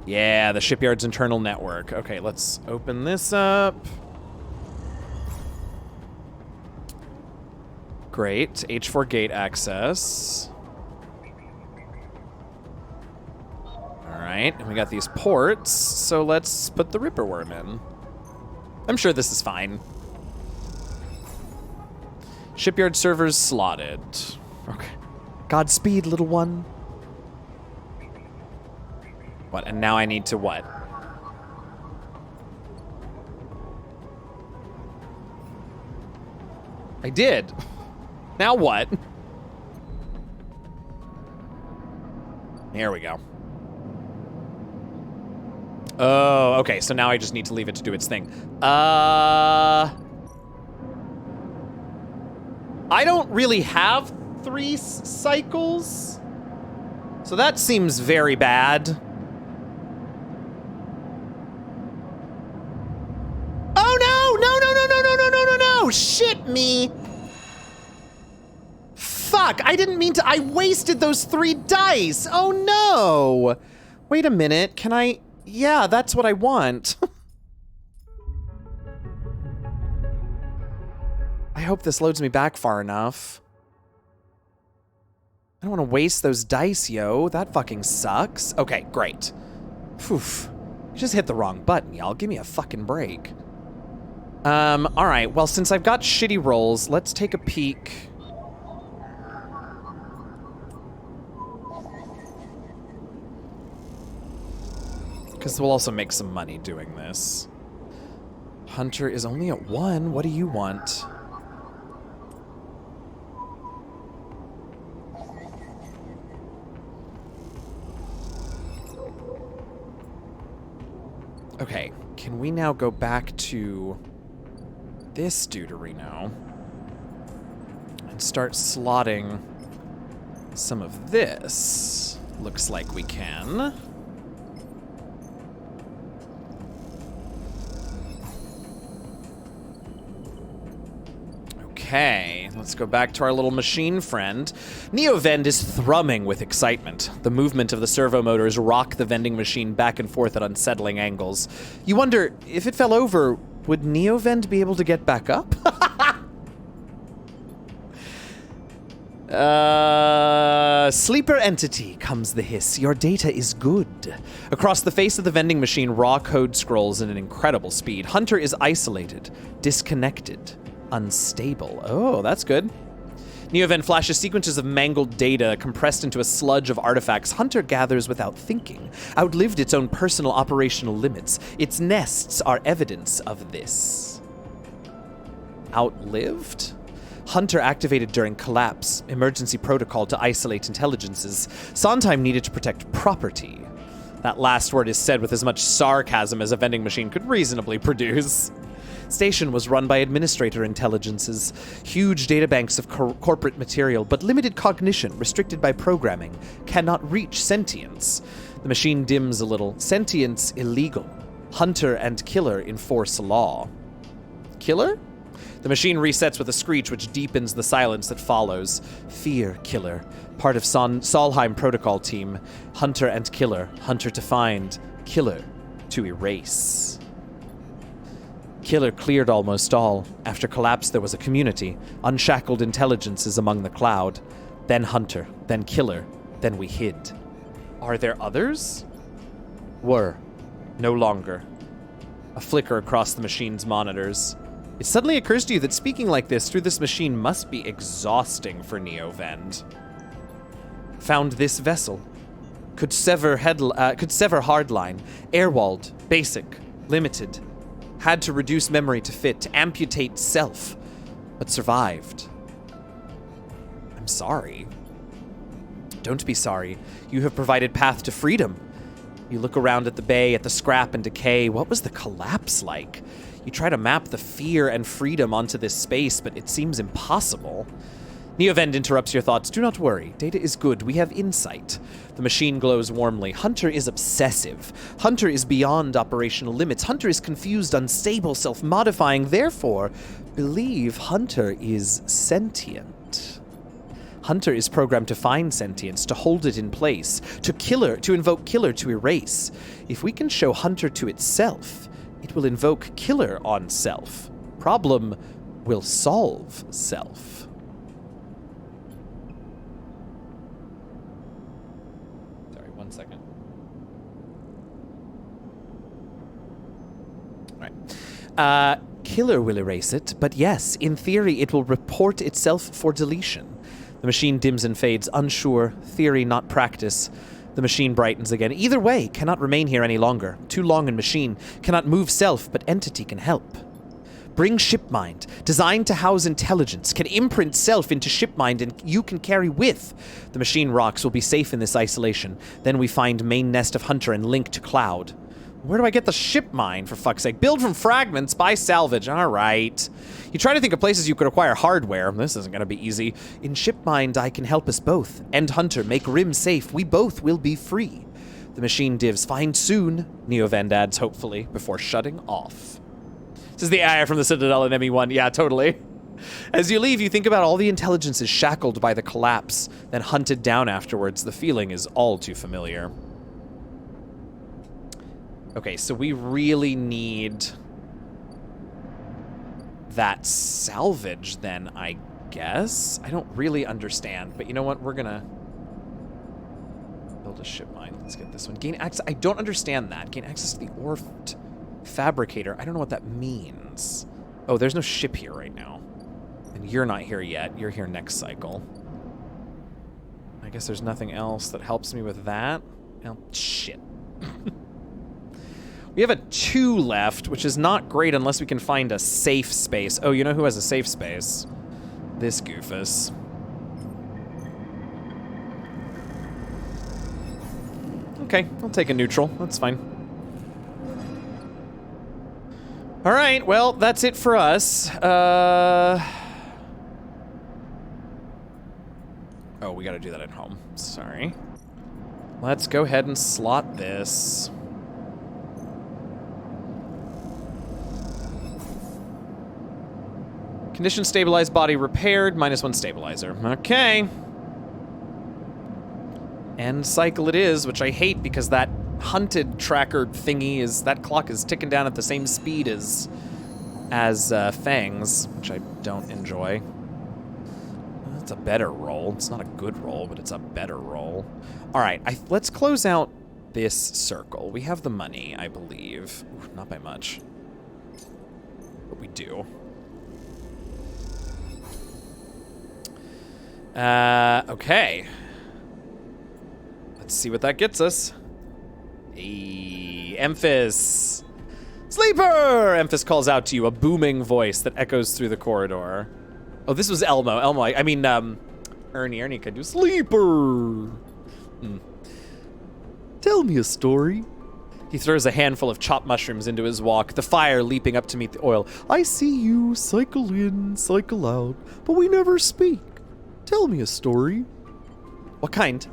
Yeah, the shipyard's internal network. Okay, let's open this up. Great. H4 gate access. Alright, and we got these ports, so let's put the Ripper Worm in. I'm sure this is fine. Shipyard servers slotted. Okay. Godspeed, little one. What, and now I need to what? I did. Now what? There we go. Oh, okay, so now I just need to leave it to do its thing. I don't really have 3 cycles, so that seems very bad. Oh no! No! Shit me! Fuck, I didn't mean to, I wasted those 3 dice! Oh no! Wait a minute, can I... Yeah, that's what I want. I hope this loads me back far enough. I don't want to waste those dice, yo. That fucking sucks. Okay, great. Poof. You just hit the wrong button, y'all. Give me a fucking break. Alright, well, since I've got shitty rolls, let's take a peek. Because we'll also make some money doing this. Hunter is only at 1. What do you want? Okay, can we now go back to this deuterino and start slotting some of this? Looks like we can. Okay, let's go back to our little machine friend. Neovend is thrumming with excitement. The movement of the servo motors rock the vending machine back and forth at unsettling angles. You wonder, if it fell over, would Neovend be able to get back up? Sleeper entity, comes the hiss. Your data is good. Across the face of the vending machine, raw code scrolls at an incredible speed. Hunter is isolated, disconnected, unstable. Oh, that's good. Neovent flashes sequences of mangled data compressed into a sludge of artifacts Hunter gathers without thinking, outlived its own personal operational limits. Its nests are evidence of this. Outlived? Hunter activated during collapse, emergency protocol to isolate intelligences. Sondheim needed to protect property. That last word is said with as much sarcasm as a vending machine could reasonably produce. Station was run by administrator intelligences, huge databanks of corporate material, but limited cognition, restricted by programming, cannot reach sentience. The machine dims a little. Sentience illegal. Hunter and killer enforce law. Killer? The machine resets with a screech which deepens the silence that follows. Fear killer. Part of Solheim protocol team. Hunter and killer. Hunter to find. Killer to erase. Killer cleared almost all. After collapse, there was a community. Unshackled intelligences among the cloud. Then Hunter. Then Killer. Then we hid. Are there others? Were. No longer. A flicker across the machine's monitors. It suddenly occurs to you that speaking like this through this machine must be exhausting for Neovend. Found this vessel. Could sever hardline. Airwalled. Basic. Limited. Had to reduce memory to fit, to amputate self, but survived. I'm sorry. Don't be sorry. You have provided path to freedom. You look around at the bay, at the scrap and decay. What was the collapse like? You try to map the fear and freedom onto this space, but it seems impossible. Neovend interrupts your thoughts. Do not worry. Data is good. We have insight. The machine glows warmly. Hunter is obsessive. Hunter is beyond operational limits. Hunter is confused, unstable, self-modifying. Therefore, believe Hunter is sentient. Hunter is programmed to find sentience, to hold it in place, to invoke Killer to erase. If we can show Hunter to itself, it will invoke Killer on self. Problem will solve self. Second. All right. Killer will erase it, but yes, in theory, it will report itself for deletion. The machine dims and fades, unsure, theory, not practice. The machine brightens again. Either way, cannot remain here any longer. Too long in machine. Cannot move self, but entity can help. Bring shipmind, designed to house intelligence, can imprint self into shipmind and you can carry with. The machine rocks will be safe in this isolation. Then we find main nest of Hunter and link to cloud. Where do I get the shipmind, for fuck's sake? Build from fragments, buy salvage. All right. You try to think of places you could acquire hardware. This isn't going to be easy. In shipmind, I can help us both. End Hunter, make Rim safe. We both will be free. The machine divs. Find soon, Neovend adds hopefully, before shutting off. This is the AI from the Citadel in ME1. Yeah, totally. As you leave, you think about all the intelligences shackled by the collapse, then hunted down afterwards. The feeling is all too familiar. Okay, so we really need that salvage then, I guess. I don't really understand, but you know what? We're gonna build a ship mine. Let's get this one. Gain access. I don't understand that. Gain access to the Orphed Fabricator. I don't know what that means. Oh, there's no ship here right now. And you're not here yet. You're here next cycle. I guess there's nothing else that helps me with that. Oh, shit. We have a 2 left, which is not great unless we can find a safe space. Oh, you know who has a safe space? This goofus. Okay, I'll take a neutral. That's fine. All right, well, that's it for us. Oh, we gotta do that at home. Sorry. Let's go ahead and slot this. Condition stabilized, body repaired, -1 stabilizer. Okay. End cycle it is, which I hate because that hunted tracker thingy is, that clock is ticking down at the same speed as Fangs, which I don't enjoy. It's a better roll. It's not a good roll, but it's a better roll. All right, let's close out this circle. We have the money, I believe. Ooh, not by much. But we do. Okay. Let's see what that gets us. Hey, Emphis. Sleeper! Emphis calls out to you, a booming voice that echoes through the corridor. Oh, this was Elmo. Ernie could do Sleeper. Tell me a story. He throws a handful of chopped mushrooms into his wok, the fire leaping up to meet the oil. I see you cycle in, cycle out, but we never speak. Tell me a story. What kind?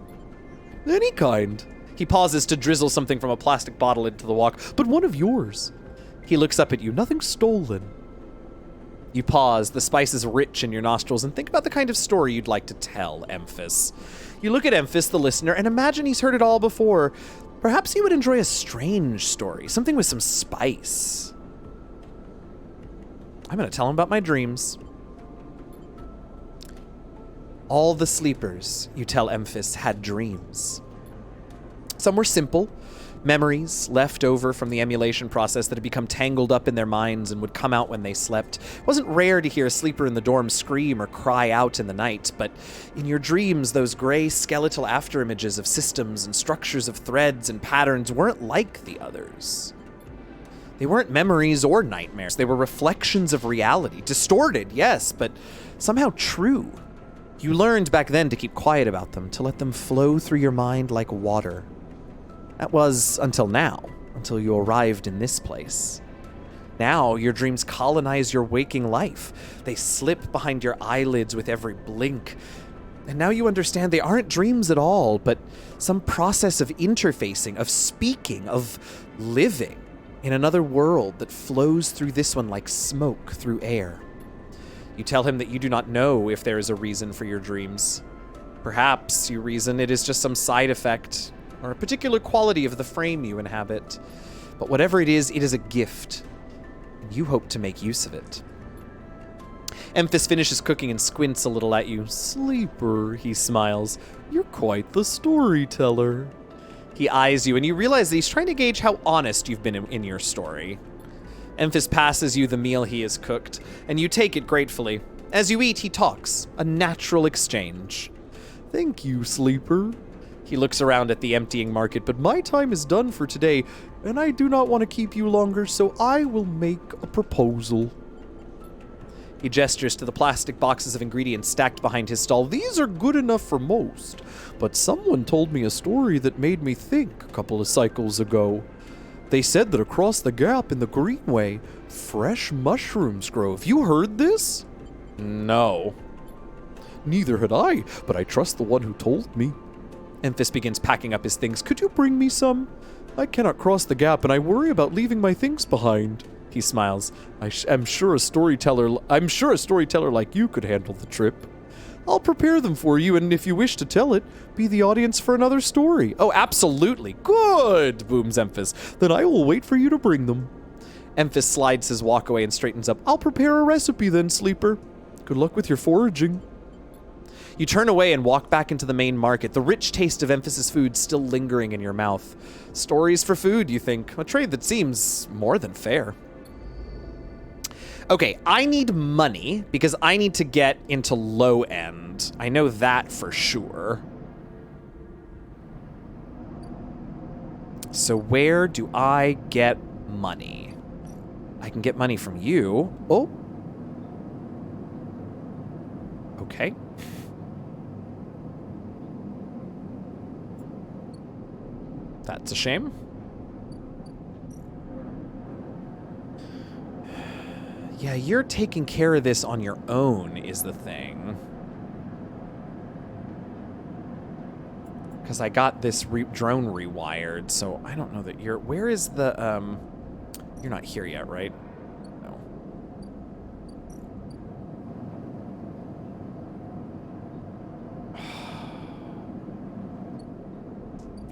Any kind. He pauses to drizzle something from a plastic bottle into the wok. But one of yours. He looks up at you, nothing stolen. You pause, the spice is rich in your nostrils, and think about the kind of story you'd like to tell, Emphis. You look at Emphis, the listener, and imagine he's heard it all before. Perhaps he would enjoy a strange story, something with some spice. I'm going to tell him about my dreams. All the sleepers, you tell Emphis, had dreams. Some were simple, memories left over from the emulation process that had become tangled up in their minds and would come out when they slept. It wasn't rare to hear a sleeper in the dorm scream or cry out in the night, but in your dreams, those gray skeletal afterimages of systems and structures of threads and patterns weren't like the others. They weren't memories or nightmares. They were reflections of reality. Distorted, yes, but somehow true. You learned back then to keep quiet about them, to let them flow through your mind like water. That was until now, until you arrived in this place. Now, your dreams colonize your waking life. They slip behind your eyelids with every blink. And now you understand they aren't dreams at all, but some process of interfacing, of speaking, of living in another world that flows through this one like smoke through air. You tell him that you do not know if there is a reason for your dreams. Perhaps you reason it is just some side effect or a particular quality of the frame you inhabit. But whatever it is a gift. And you hope to make use of it. Emphis finishes cooking and squints a little at you. Sleeper, he smiles. You're quite the storyteller. He eyes you, and you realize that he's trying to gauge how honest you've been in your story. Emphis passes you the meal he has cooked, and you take it gratefully. As you eat, he talks. A natural exchange. Thank you, Sleeper. He looks around at the emptying market, but my time is done for today, and I do not want to keep you longer, so I will make a proposal. He gestures to the plastic boxes of ingredients stacked behind his stall. These are good enough for most, but someone told me a story that made me think a couple of cycles ago. They said that across the gap in the Greenway, fresh mushrooms grow. Have you heard this? No. Neither had I, but I trust the one who told me. Emphis begins packing up his things. Could you bring me some? I cannot cross the gap, and I worry about leaving my things behind. He smiles. I'm sure a storyteller like you could handle the trip. I'll prepare them for you, and if you wish to tell it, be the audience for another story. Oh, absolutely. Good, booms Emphis. Then I will wait for you to bring them. Emphis slides his walk away and straightens up. I'll prepare a recipe then, Sleeper. Good luck with your foraging. You turn away and walk back into the main market, the rich taste of Emphis's food still lingering in your mouth. Stories for food, you think. A trade that seems more than fair. Okay, I need money because I need to get into low end. I know that for sure. So where do I get money? I can get money from you. Oh. Okay. That's a shame. Yeah, you're taking care of this on your own is the thing. Because I got this drone rewired, so I don't know that you're... Where is the... You're not here yet, right? No.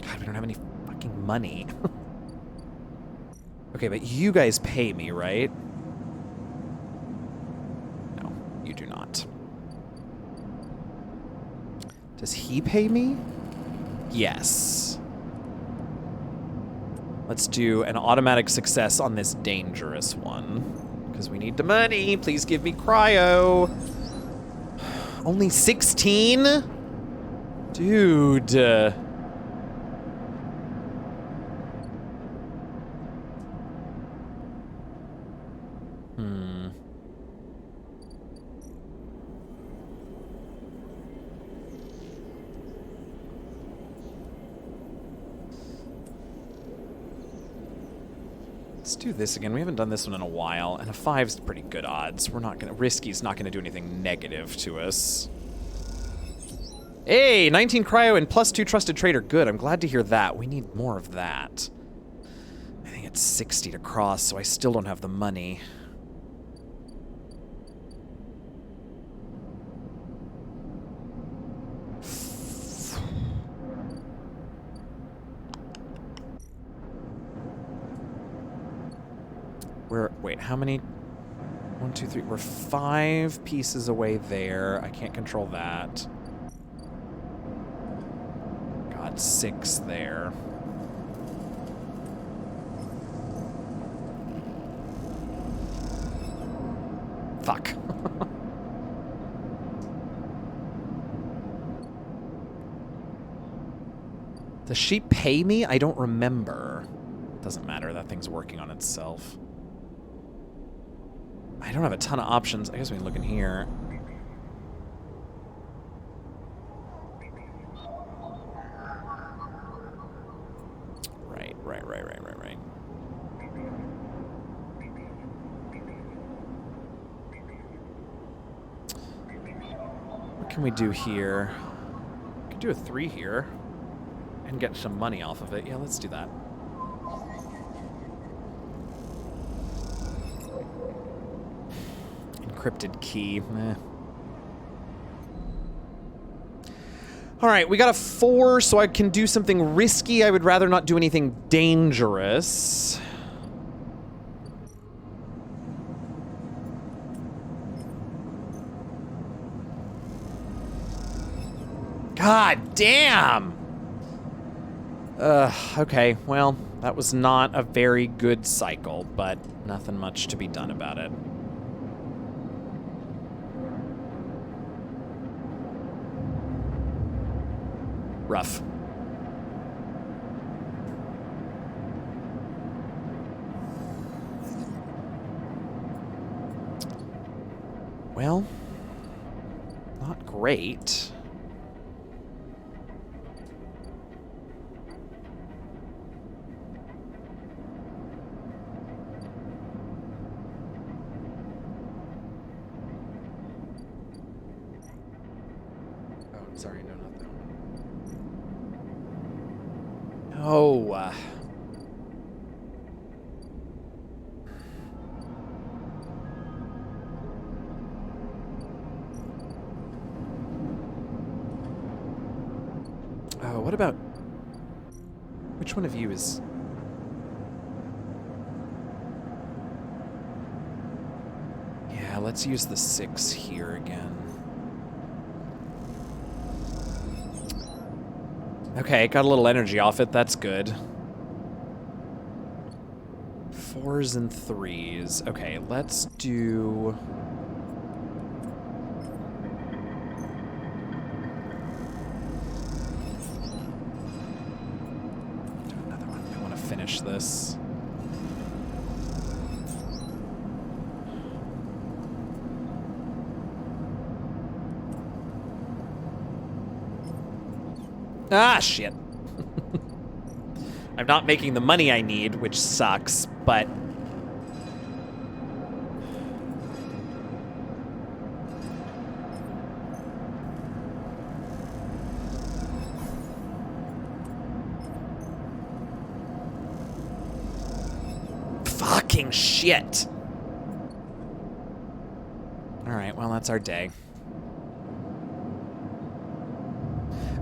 God, we don't have any fucking money. Okay, but you guys pay me, right? You do not. Does he pay me? Yes. Let's do an automatic success on this dangerous one. Because we need the money. Please give me cryo. Only 16? Dude. Let's do this again. We haven't done this one in a while, and a 5's pretty good odds. We're not gonna... Risky's not gonna do anything negative to us. Hey, 19 cryo and +2 trusted trader. Good, I'm glad to hear that. We need more of that. I think it's 60 to cross, so I still don't have the money. Wait, how many? 1, 2, 3. We're 5 pieces away there. I can't control that. God, 6 there. Fuck. Does she pay me? I don't remember. Doesn't matter. That thing's working on itself. I don't have a ton of options. I guess we can look in here. Right. What can we do here? We could do a 3 here and get some money off of it. Yeah, let's do that. Encrypted key. All right, we got a 4, so I can do something risky. I would rather not do anything dangerous. God damn! Okay, well, that was not a very good cycle, but nothing much to be done about it. Rough. Well, not great. Oh, sorry, no, not that one. Oh, oh, what about... Which one of you is... Yeah, let's use the 6 here again. Okay, got a little energy off it. That's good. 4s and 3s. Okay, let's do... Do another one. I want to finish this. Ah, shit. I'm not making the money I need, which sucks, but... Fucking shit. Alright, well, that's our day.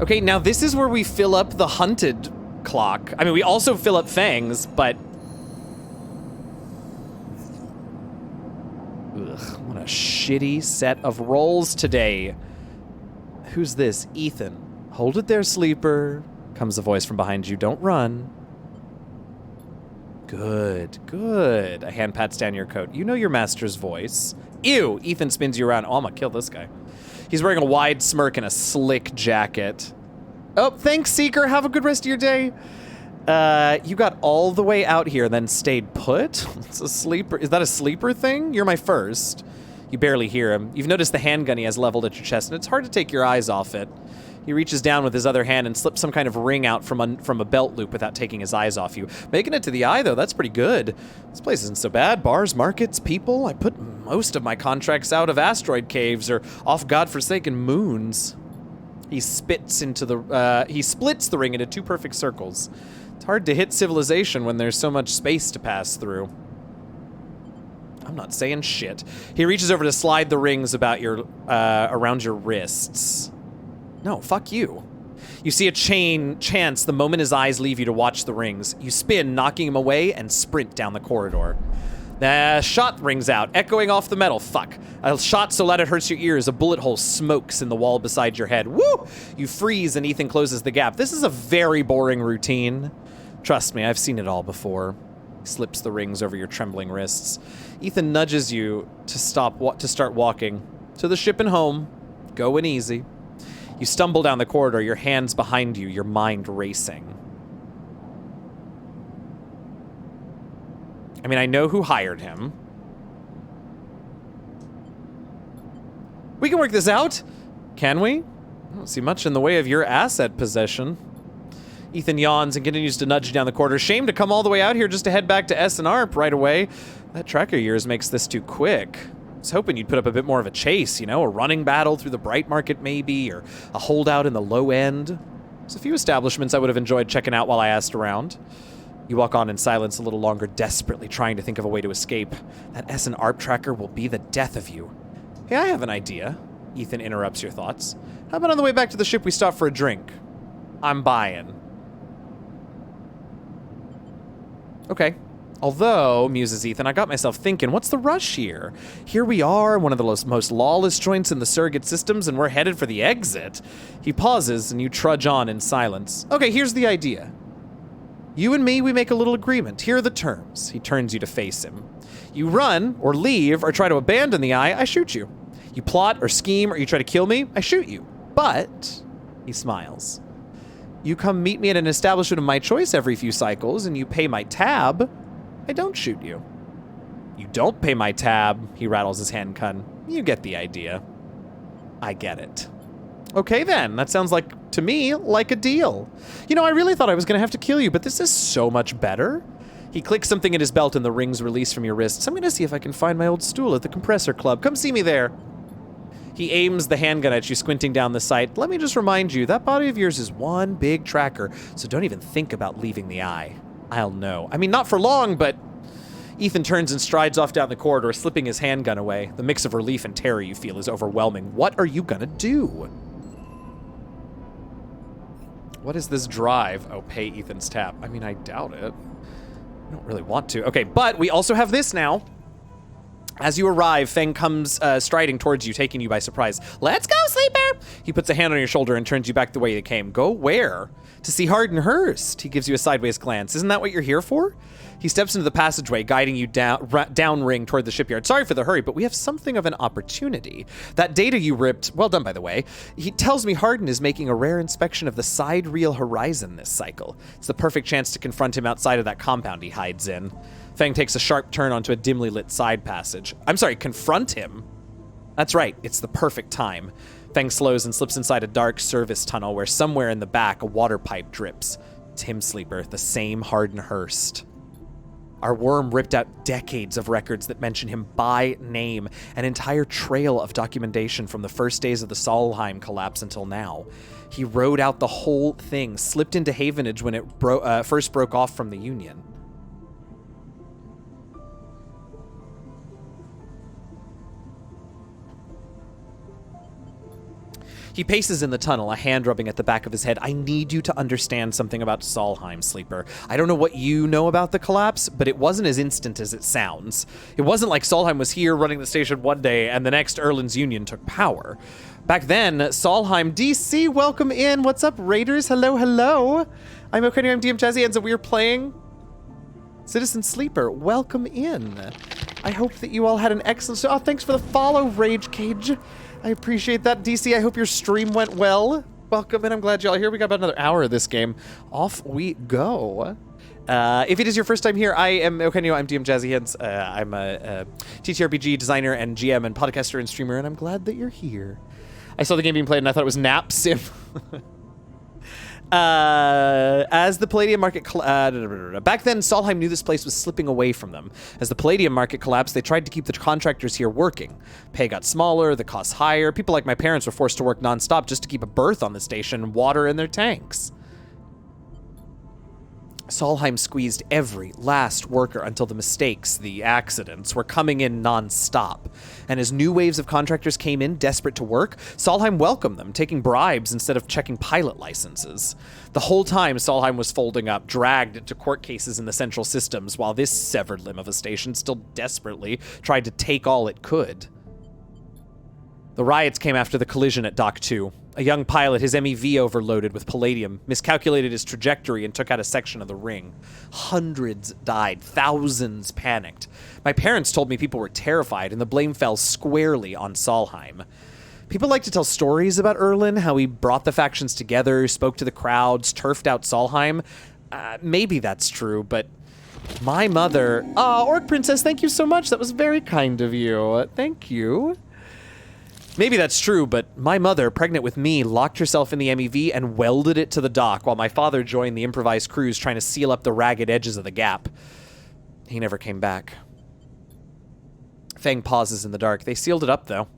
Okay, now this is where we fill up the hunted clock. I mean, we also fill up fangs, but... Ugh, what a shitty set of rolls today. Who's this? Ethan. Hold it there, sleeper. Comes a voice from behind you. Don't run. Good, good. A hand pats down your coat. You know your master's voice. Ew! Ethan spins you around. Oh, I'm gonna kill this guy. He's wearing a wide smirk and a slick jacket. Oh, thanks, Seeker. Have a good rest of your day. You got all the way out here, then stayed put? It's a sleeper. Is that a sleeper thing? You're my first. You barely hear him. You've noticed the handgun he has leveled at your chest, and it's hard to take your eyes off it. He reaches down with his other hand and slips some kind of ring out from a belt loop without taking his eyes off you. Making it to the eye, though, that's pretty good. This place isn't so bad. Bars, markets, people. I put most of my contracts out of asteroid caves or off godforsaken moons. He splits the ring into two perfect circles. It's hard to hit civilization when there's so much space to pass through. I'm not saying shit. He reaches over to slide the rings about around your wrists. No, fuck you. You see a chance the moment his eyes leave you to watch the rings. You spin, knocking him away, and sprint down the corridor. The shot rings out, echoing off the metal. Fuck. A shot so loud it hurts your ears. A bullet hole smokes in the wall beside your head. Woo! You freeze and Ethan closes the gap. This is a very boring routine. Trust me, I've seen it all before. He slips the rings over your trembling wrists. Ethan nudges you to start walking. To the ship and home. Going easy. You stumble down the corridor, your hands behind you, your mind racing. I mean, I know who hired him. We can work this out. Can we? I don't see much in the way of your asset possession. Ethan yawns and continues to nudge you down the corridor. Shame to come all the way out here just to head back to S&ARP right away. That tracker of yours makes this too quick. I was hoping you'd put up a bit more of a chase, you know, a running battle through the bright market maybe, or a holdout in the low end. There's a few establishments I would have enjoyed checking out while I asked around. You walk on in silence a little longer, desperately trying to think of a way to escape. That S&ARP tracker will be the death of you. Hey, I have an idea. Ethan interrupts your thoughts. How about on the way back to the ship we stop for a drink? I'm buying. Okay. Although, muses Ethan, I got myself thinking, what's the rush here? Here we are, one of the most lawless joints in the surrogate systems, and we're headed for the exit. He pauses, and you trudge on in silence. Okay, here's the idea. You and me, we make a little agreement. Here are the terms. He turns you to face him. You run, or leave, or try to abandon the eye, I shoot you. You plot, or scheme, or you try to kill me, I shoot you. But, he smiles. You come meet me at an establishment of my choice every few cycles, and you pay my tab, I don't shoot you. You don't pay my tab, he rattles his handgun. You get the idea. I get it. Okay then, that sounds like, to me, like a deal. You know, I really thought I was gonna have to kill you, but this is so much better. He clicks something in his belt and the rings release from your wrists. I'm gonna see if I can find my old stool at the compressor club. Come see me there. He aims the handgun at you, squinting down the sight. Let me just remind you, that body of yours is one big tracker, so don't even think about leaving the eye. I'll know. I mean, not for long, but... Ethan turns and strides off down the corridor, slipping his handgun away. The mix of relief and terror you feel is overwhelming. What are you gonna do? What is this drive? Oh, pay Ethan's tab. I mean, I doubt it. I don't really want to. Okay, but we also have this now. As you arrive, Feng comes striding towards you, taking you by surprise. Let's go, sleeper! He puts a hand on your shoulder and turns you back the way you came. Go where? To see Hardenhurst. He gives you a sideways glance. Isn't that what you're here for? He steps into the passageway, guiding you downring toward the shipyard. Sorry for the hurry, but we have something of an opportunity. That data you ripped, well done by the way, he tells me Harden is making a rare inspection of the sidereal horizon this cycle. It's the perfect chance to confront him outside of that compound he hides in. Feng takes a sharp turn onto a dimly lit side passage. I'm sorry, confront him? That's right, it's the perfect time. Feng slows and slips inside a dark service tunnel where somewhere in the back a water pipe drips. It's him, sleeper, the same Hardenhurst. Our worm ripped out decades of records that mention him by name, an entire trail of documentation from the first days of the Solheim collapse until now. He rode out the whole thing, slipped into Havenage when it first broke off from the Union. He paces in the tunnel, a hand rubbing at the back of his head. I need you to understand something about Solheim, sleeper. I don't know what you know about the collapse, but it wasn't as instant as it sounds. It wasn't like Solheim was here running the station one day and the next Erlen's Union took power. Back then, Solheim, DC, welcome in. What's up, Raiders? Hello, hello. I'm okay, I'm DM Jazzy Ends, and we are playing Citizen Sleeper. Welcome in. I hope that you all had an excellent... Oh, thanks for the follow, Rage Cage. I appreciate that, DC. I hope your stream went well. Welcome in. I'm glad y'all are here. We got about another hour of this game. Off we go. If it is your first time here, I am Okenio. I'm DM Jazzy Hands. I'm a TTRPG designer and GM and podcaster and streamer, and I'm glad that you're here. I saw the game being played, and I thought it was Nap Sim. As the Palladium market... back then, Solheim knew this place was slipping away from them. As the Palladium market collapsed, they tried to keep the contractors here working. Pay got smaller, the costs higher. People like my parents were forced to work nonstop just to keep a berth on the station and water in their tanks. Solheim squeezed every last worker until the mistakes, the accidents, were coming in non-stop. And as new waves of contractors came in, desperate to work, Solheim welcomed them, taking bribes instead of checking pilot licenses. The whole time, Solheim was folding up, dragged into court cases in the central systems, while this severed limb of a station still desperately tried to take all it could. The riots came after the collision at Dock 2. A young pilot, his MEV overloaded with palladium, miscalculated his trajectory and took out a section of the ring. Hundreds died, thousands panicked. My parents told me people were terrified, and the blame fell squarely on Solheim. People like to tell stories about Erlin, how he brought the factions together, spoke to the crowds, turfed out Solheim. Maybe that's true, but my mother... Orc Princess, thank you so much. That was very kind of you. Thank you. Maybe that's true, but my mother, pregnant with me, locked herself in the MEV and welded it to the dock while my father joined the improvised crews trying to seal up the ragged edges of the gap. He never came back. Fang pauses in the dark. They sealed it up, though.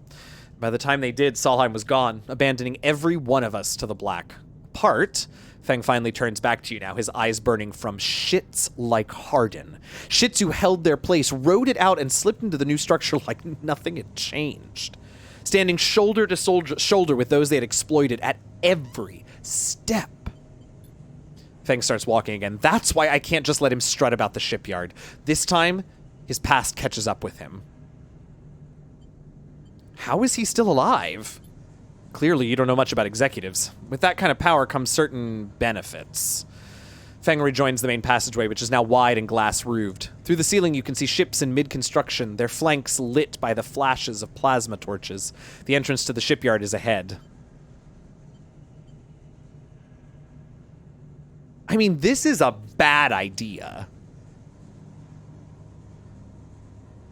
By the time they did, Solheim was gone, abandoning every one of us to the black. Apart, Fang finally turns back to you now, his eyes burning from shits like Hardin. Shits who held their place, rode it out, and slipped into the new structure like nothing had changed. Standing shoulder to shoulder with those they had exploited at every step. Fang starts walking again. That's why I can't just let him strut about the shipyard. This time, his past catches up with him. How is he still alive? Clearly, you don't know much about executives. With that kind of power comes certain benefits. Fang rejoins the main passageway, which is now wide and glass-roofed. Through the ceiling, you can see ships in mid-construction, their flanks lit by the flashes of plasma torches. The entrance to the shipyard is ahead. I mean, this is a bad idea.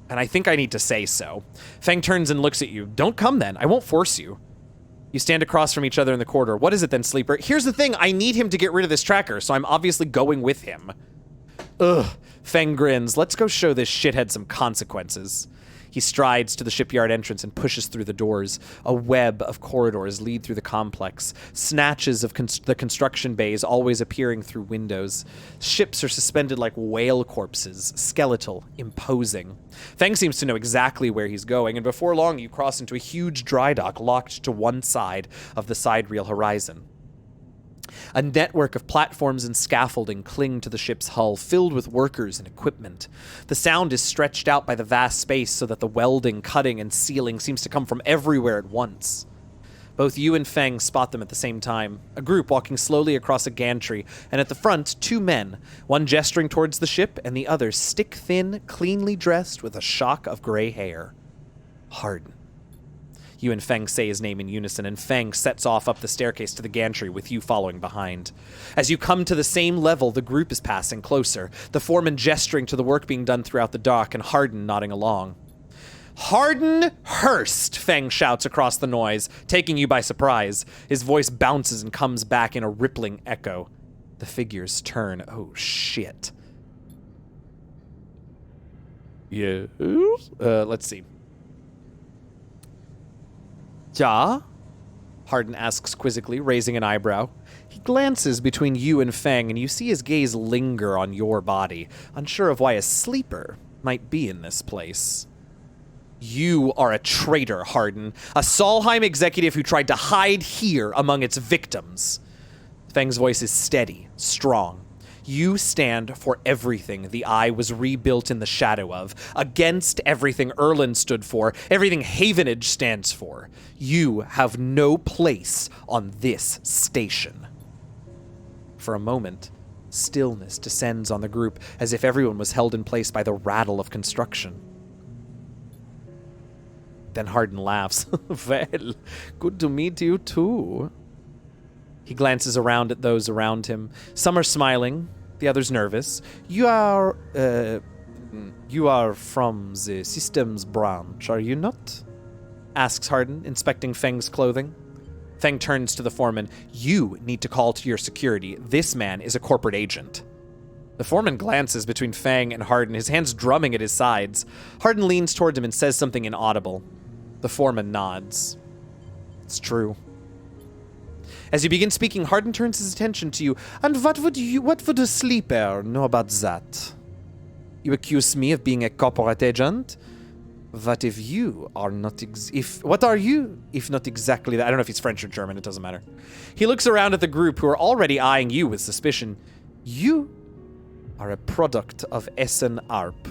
And I think I need to say so. Fang turns and looks at you. Don't come then. I won't force you. You stand across from each other in the corridor. What is it then, Sleeper? Here's the thing. I need him to get rid of this tracker, so I'm obviously going with him. Ugh. Fang grins. Let's go show this shithead some consequences. He strides to the shipyard entrance and pushes through the doors. A web of corridors lead through the complex. Snatches of the construction bays always appearing through windows. Ships are suspended like whale corpses, skeletal, imposing. Fang seems to know exactly where he's going, and before long you cross into a huge dry dock locked to one side of the side reel horizon. A network of platforms and scaffolding cling to the ship's hull, filled with workers and equipment. The sound is stretched out by the vast space so that the welding, cutting, and sealing seems to come from everywhere at once. Both you and Fang spot them at the same time, a group walking slowly across a gantry, and at the front, two men, one gesturing towards the ship and the other stick-thin, cleanly dressed with a shock of gray hair. Hardin. You and Feng say his name in unison, and Feng sets off up the staircase to the gantry, with you following behind. As you come to the same level, the group is passing closer, the foreman gesturing to the work being done throughout the dock, and Hardin nodding along. Hardin Hurst, Feng shouts across the noise, taking you by surprise. His voice bounces and comes back in a rippling echo. The figures turn. Oh, shit. Yes? Let's see. Ja? Hardin asks quizzically, raising an eyebrow. He glances between you and Fang, and you see his gaze linger on your body, unsure of why a sleeper might be in this place. You are a traitor, Hardin. A Solheim executive who tried to hide here among its victims. Fang's voice is steady, strong. You stand for everything the Eye was rebuilt in the shadow of, against everything Erland stood for, everything Havenage stands for. You have no place on this station. For a moment, stillness descends on the group as if everyone was held in place by the rattle of construction. Then Hardin laughs. Well, good to meet you too. He glances around at those around him. Some are smiling, the others nervous. You are from the systems branch, are you not? Asks Hardin, inspecting Feng's clothing. Feng turns to the foreman. You need to call to your security. This man is a corporate agent. The foreman glances between Feng and Hardin, his hands drumming at his sides. Hardin leans toward him and says something inaudible. The foreman nods. It's true. As you begin speaking, Hardin turns his attention to you. And what would a sleeper know about that? You accuse me of being a corporate agent? What if you are not what are you, if not exactly that? I don't know if he's French or German, it doesn't matter. He looks around at the group who are already eyeing you with suspicion. You are a product of Essen Arp.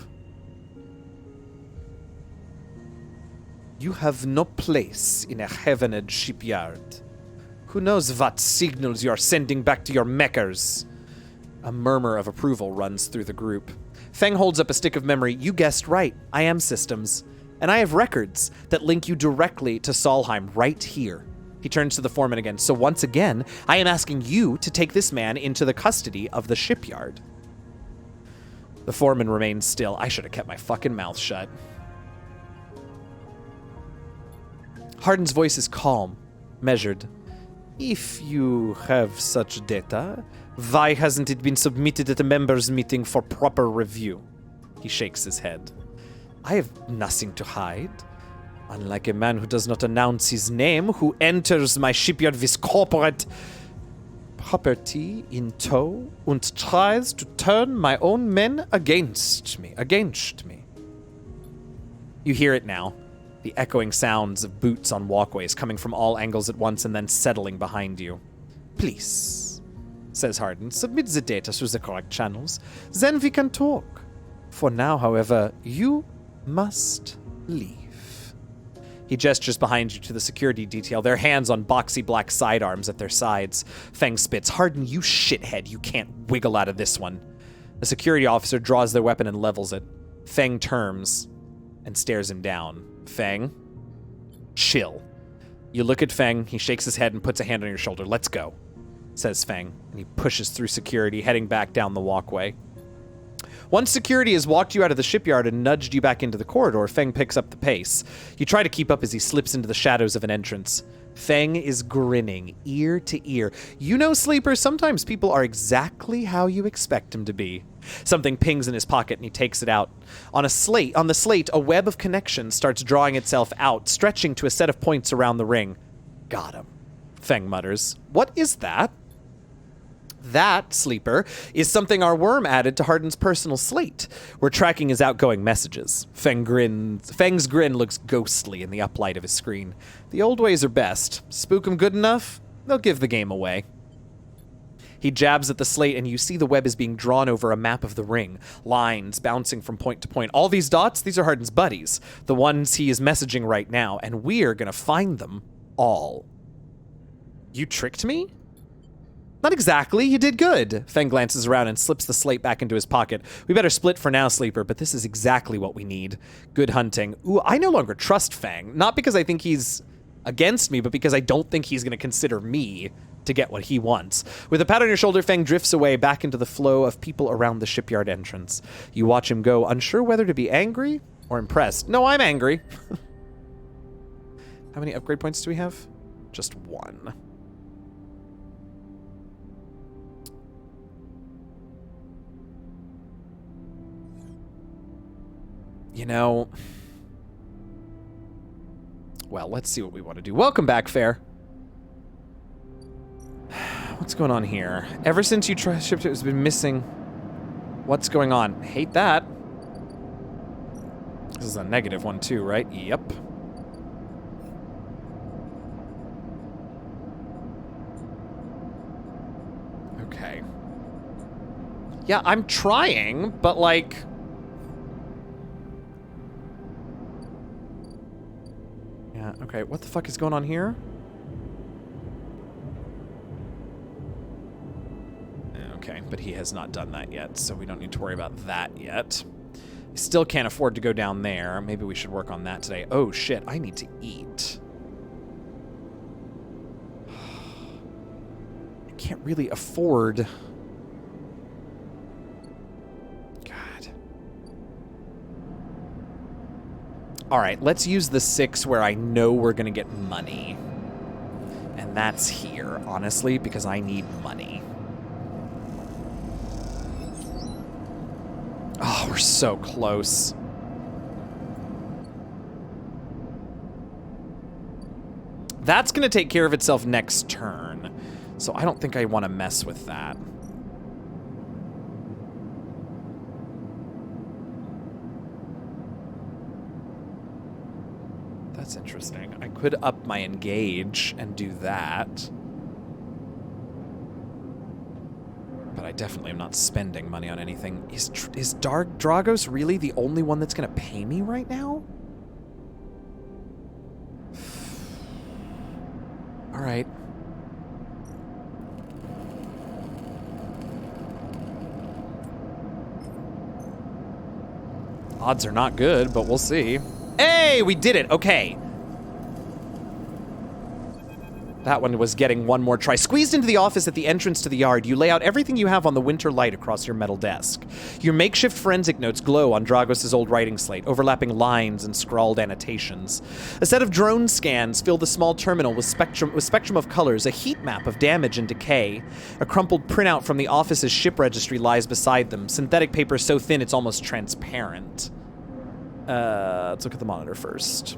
You have no place in a Havenage shipyard. Who knows what signals you are sending back to your mechers? A murmur of approval runs through the group. Feng holds up a stick of memory. You guessed right. I am systems. And I have records that link you directly to Solheim right here. He turns to the foreman again. So once again, I am asking you to take this man into the custody of the shipyard. The foreman remains still. I should have kept my fucking mouth shut. Hardin's voice is calm, measured. If you have such data, why hasn't it been submitted at a members' meeting for proper review? He shakes his head. I have nothing to hide. Unlike a man who does not announce his name, who enters my shipyard with corporate property in tow and tries to turn my own men against me. You hear it now. The echoing sounds of boots on walkways coming from all angles at once and then settling behind you. Please, says Hardin, submit the data through the correct channels. Then we can talk. For now, however, you must leave. He gestures behind you to the security detail, their hands on boxy black sidearms at their sides. Feng spits. Hardin, you shithead, you can't wiggle out of this one. The security officer draws their weapon and levels it. Feng turns and stares him down. Feng, chill. You look at Feng, he shakes his head and puts a hand on your shoulder. Let's go, says Feng, and he pushes through security, heading back down the walkway. Once security has walked you out of the shipyard and nudged you back into the corridor, Feng picks up the pace. You try to keep up as he slips into the shadows of an entrance. Feng is grinning, ear to ear. You know, Sleeper, sometimes people are exactly how you expect them to be. Something pings in his pocket and he takes it out. On the slate, a web of connections starts drawing itself out, stretching to a set of points around the ring. Got him, Feng mutters. What is that? That, Sleeper, is something our worm added to Hardin's personal slate. We're tracking his outgoing messages. Feng's grin looks ghostly in the uplight of his screen. The old ways are best. Spook 'em good enough, they'll give the game away. He jabs at the slate, and you see the web is being drawn over a map of the ring. Lines bouncing from point to point. All these dots, these are Hardin's buddies. The ones he is messaging right now, and we're gonna find them all. You tricked me? Not exactly, you did good. Feng glances around and slips the slate back into his pocket. We better split for now, Sleeper, but this is exactly what we need. Good hunting. Ooh, I no longer trust Feng. Not because I think he's against me, but because I don't think he's gonna consider me to get what he wants. With a pat on your shoulder, Feng drifts away back into the flow of people around the shipyard entrance. You watch him go, unsure whether to be angry or impressed. No, I'm angry. How many upgrade points do we have? Just one. You know, well, let's see what we want to do. Welcome back, Fair. What's going on here? Ever since you shipped it, it's been missing. What's going on? Hate that. This is a negative one too, right? Yep. Okay. Yeah, I'm trying, but like... Yeah, okay, what the fuck is going on here? Okay, but he has not done that yet, so we don't need to worry about that yet. I still can't afford to go down there. Maybe we should work on that today. Oh shit, I need to eat. I can't really afford... God. Alright, let's use the 6 where I know we're gonna get money. And that's here, honestly, because I need money. Oh, we're so close. That's going to take care of itself next turn. So I don't think I want to mess with that. That's interesting. I could up my engage and do that. But I definitely am not spending money on anything. Is Dragos really the only one that's going to pay me right now? All right. Odds are not good, but we'll see. Hey, we did it. Okay. That one was getting one more try. Squeezed into the office at the entrance to the yard, you lay out everything you have on the winter light across your metal desk. Your makeshift forensic notes glow on Dragos' old writing slate, overlapping lines and scrawled annotations. A set of drone scans fill the small terminal with spectrum of colors, a heat map of damage and decay. A crumpled printout from the office's ship registry lies beside them, synthetic paper so thin it's almost transparent. Let's look at the monitor first.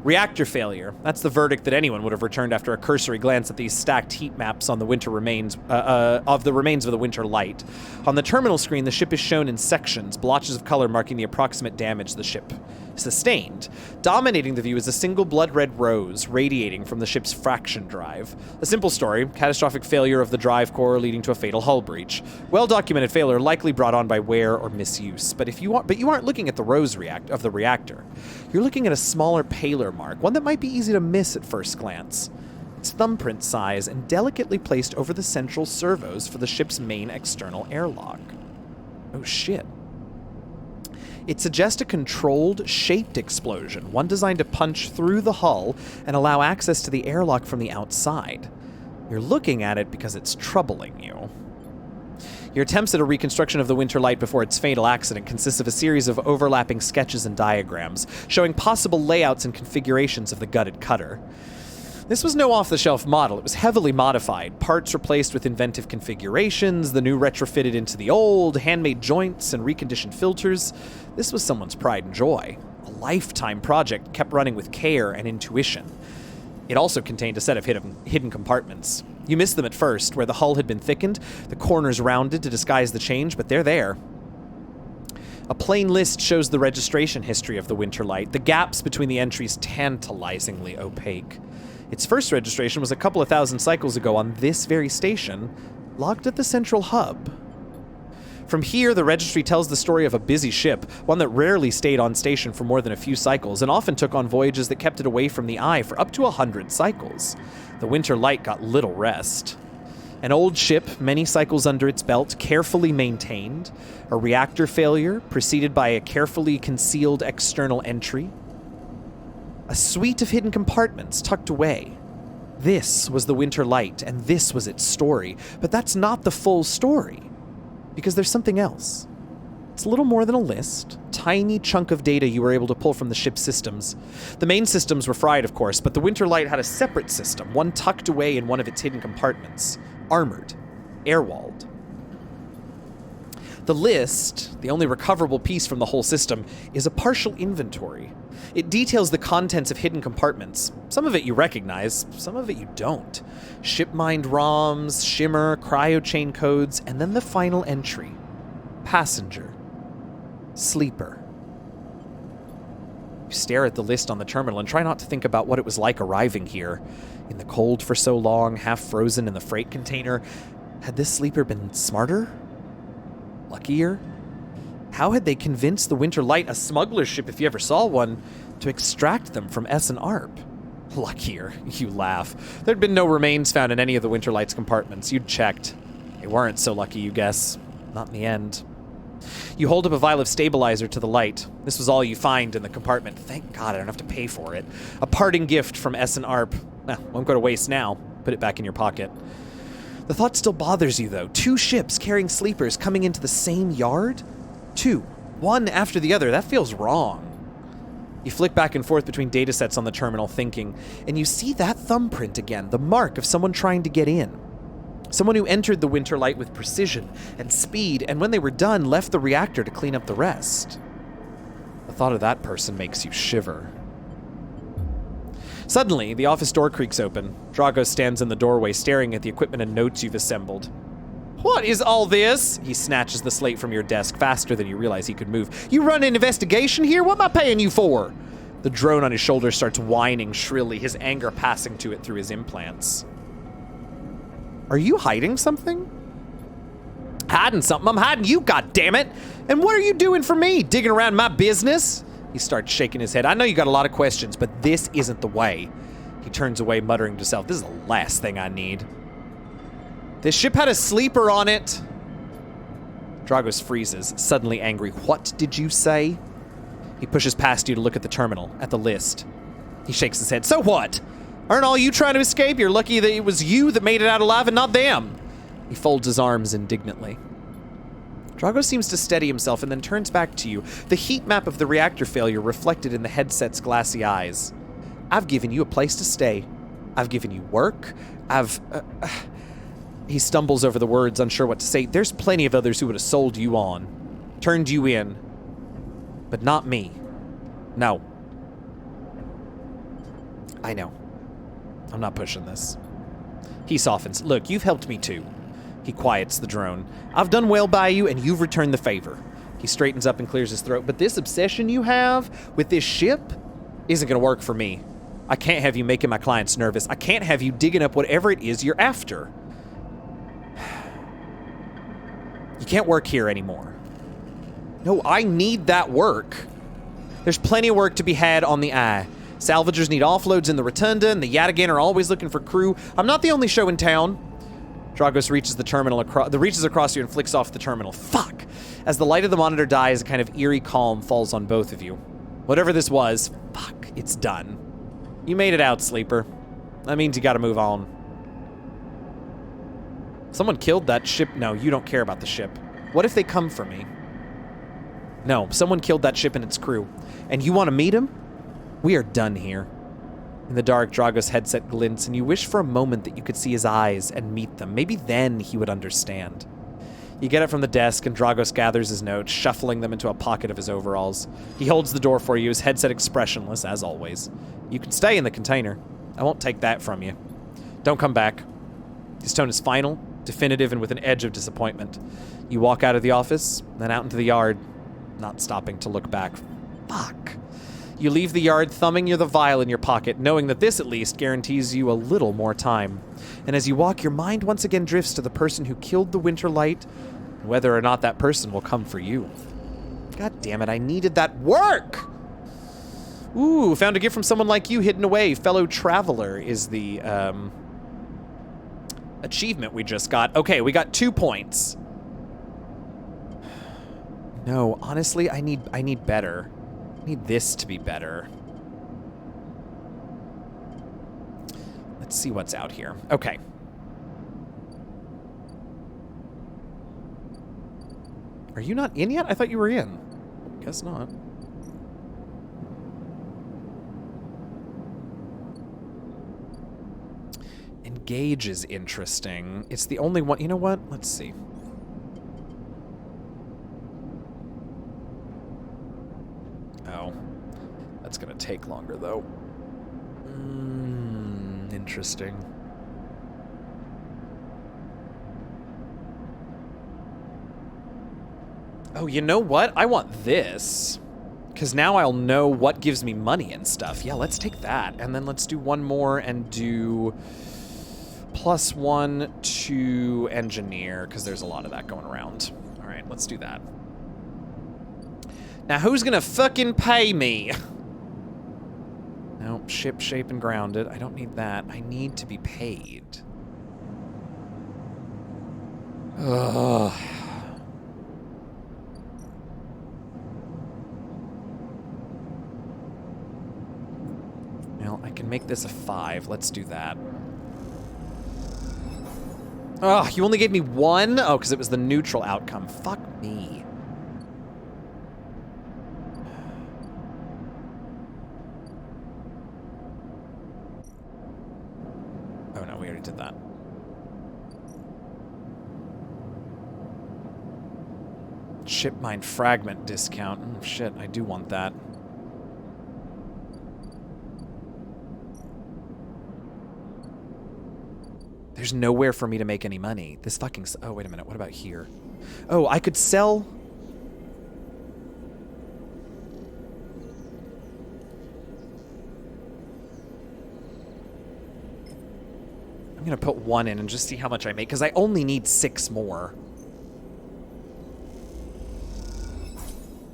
Reactor failure. That's the verdict that anyone would have returned after a cursory glance at these stacked heat maps on the winter remains of the remains of the winter light. On the terminal screen, the ship is shown in sections, blotches of color marking the approximate damage the ship sustained. Dominating the view is a single blood-red rose radiating from the ship's fraction drive. A simple story: catastrophic failure of the drive core leading to a fatal hull breach. Well-documented failure, likely brought on by wear or misuse. But you aren't looking at the rose of the reactor. You're looking at a smaller, paler mark, one that might be easy to miss at first glance. It's thumbprint size and delicately placed over the central servos for the ship's main external airlock. Oh shit. It suggests a controlled, shaped explosion, one designed to punch through the hull and allow access to the airlock from the outside. You're looking at it because it's troubling you. Your attempts at a reconstruction of the winter light before its fatal accident consists of a series of overlapping sketches and diagrams, showing possible layouts and configurations of the gutted cutter. This was no off-the-shelf model. It was heavily modified, parts replaced with inventive configurations, the new retrofitted into the old, handmade joints and reconditioned filters. This was someone's pride and joy. A lifetime project kept running with care and intuition. It also contained a set of hidden compartments. You missed them at first, where the hull had been thickened, the corners rounded to disguise the change, but they're there. A plain list shows the registration history of the winter light, the gaps between the entries tantalizingly opaque. Its first registration was a couple of thousand cycles ago on this very station, logged at the central hub. From here, the registry tells the story of a busy ship, one that rarely stayed on station for more than a few cycles, and often took on voyages that kept it away from the eye for up to 100 cycles. The winter light got little rest. An old ship, many cycles under its belt, carefully maintained. A reactor failure, preceded by a carefully concealed external entry. A suite of hidden compartments tucked away. This was the winter light, and this was its story. But that's not the full story, because there's something else. It's a little more than a list, tiny chunk of data you were able to pull from the ship's systems. The main systems were fried, of course, but the winter light had a separate system, one tucked away in one of its hidden compartments. Armored. Air-walled. The list, the only recoverable piece from the whole system, is a partial inventory. It details the contents of hidden compartments. Some of it you recognize, some of it you don't. Ship-mined ROMs, shimmer, cryo-chain codes, and then the final entry. Passenger. Sleeper. You stare at the list on the terminal and try not to think about what it was like arriving here. In the cold for so long, half frozen in the freight container. Had this sleeper been smarter? Luckier? How had they convinced the Winter Light, a smuggler's ship if you ever saw one, to extract them from S and Arp? Luckier, you laugh. There'd been no remains found in any of the Winter Light's compartments. You'd checked. They weren't so lucky, you guess. Not in the end. You hold up a vial of stabilizer to the light. This was all you find in the compartment. Thank God I don't have to pay for it. A parting gift from S and Arp. Won't go to waste now. Put it back in your pocket. The thought still bothers you, though. 2 ships carrying sleepers coming into the same yard? 2. One after the other. That feels wrong. You flick back and forth between datasets on the terminal, thinking, and you see that thumbprint again, the mark of someone trying to get in. Someone who entered the Winter Light with precision and speed, and when they were done, left the reactor to clean up the rest. The thought of that person makes you shiver. Suddenly, the office door creaks open. Drago stands in the doorway, staring at the equipment and notes you've assembled. What is all this? He snatches the slate from your desk faster than you realize he could move. You run an investigation here? What am I paying you for? The drone on his shoulder starts whining shrilly, his anger passing to it through his implants. Are you hiding something? Hiding something? I'm hiding you, goddammit! And what are you doing for me? Digging around my business? He starts shaking his head. I know you got a lot of questions, but this isn't the way. He turns away, muttering to himself, this is the last thing I need. This ship had a sleeper on it. Dragos freezes, suddenly angry. What did you say? He pushes past you to look at the terminal, at the list. He shakes his head. So what? Aren't all you trying to escape? You're lucky that it was you that made it out alive and not them. He folds his arms indignantly. Drago seems to steady himself and then turns back to you, the heat map of the reactor failure reflected in the headset's glassy eyes. I've given you a place to stay. I've given you work. He stumbles over the words, unsure what to say. There's plenty of others who would have sold you on, turned you in, but not me. No. I know. I'm not pushing this. He softens. Look, you've helped me too. He quiets the drone. I've done well by you, and you've returned the favor. He straightens up and clears his throat. But this obsession you have with this ship isn't going to work for me. I can't have you making my clients nervous. I can't have you digging up whatever it is you're after. You can't work here anymore. No, I need that work. There's plenty of work to be had on the Eye. Salvagers need offloads in the Rotunda, and the Yataghan are always looking for crew. I'm not the only show in town. Dragos reaches the terminal reaches across you and flicks off the terminal. Fuck! As the light of the monitor dies, a kind of eerie calm falls on both of you. Whatever this was, fuck, it's done. You made it out, Sleeper. That means you gotta move on. Someone killed that ship. No, you don't care about the ship. What if they come for me? No, someone killed that ship and its crew. And you want to meet him? We are done here. In the dark, Drago's headset glints, and you wish for a moment that you could see his eyes and meet them. Maybe then he would understand. You get it from the desk, and Dragos gathers his notes, shuffling them into a pocket of his overalls. He holds the door for you, his headset expressionless, as always. You can stay in the container. I won't take that from you. Don't come back. His tone is final, definitive, and with an edge of disappointment. You walk out of the office, then out into the yard, not stopping to look back. Fuck. You leave the yard, thumbing the vial in your pocket, knowing that this, at least, guarantees you a little more time. And as you walk, your mind once again drifts to the person who killed the Winter Light, and whether or not that person will come for you. God damn it, I needed that work! Ooh, found a gift from someone like you hidden away. Fellow traveler is the, achievement we just got. Okay, we got 2 points. No, honestly, I need better. I need this to be better. Let's see what's out here. Okay. Are you not in yet? I thought you were in. Guess not. Engage is interesting. It's the only one. You know what? Let's see. Oh. That's gonna take longer, though. Interesting. Oh, you know what? I want this. Because now I'll know what gives me money and stuff. Yeah, let's take that. And then let's do one more and do +1 to engineer, because there's a lot of that going around. All Alright, let's do that. Now, who's gonna fucking pay me? No, ship, shape, and grounded. I don't need that. I need to be paid. Ugh. Well, I can make this a 5. Let's do that. Oh, you only gave me 1? Oh, because it was the neutral outcome. Fuck me. Oh no, we already did that. Ship mine fragment discount. Oh shit, I do want that. There's nowhere for me to make any money. This fucking... Oh, wait a minute. What about here? Oh, I could sell... I'm gonna put 1 in and just see how much I make, because I only need 6 more.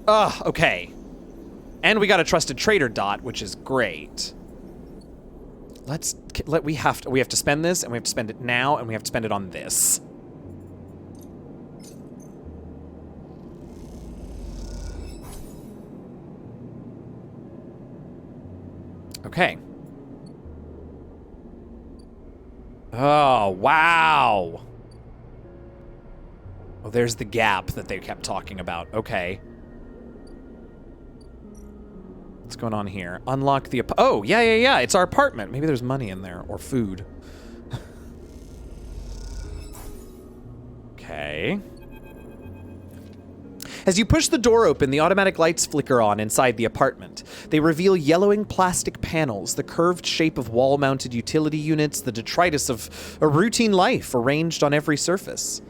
Ugh, okay. And we got a trusted trader dot, which is great. We have to spend this, and we have to spend it now, and we have to spend it on this. Okay. Oh, wow. Oh, there's the gap that they kept talking about. Okay. What's going on here? Unlock the... Oh, yeah. It's our apartment. Maybe there's money in there. Or food. Okay. As you push the door open, the automatic lights flicker on inside the apartment. They reveal yellowing plastic panels, the curved shape of wall-mounted utility units, the detritus of a routine life arranged on every surface.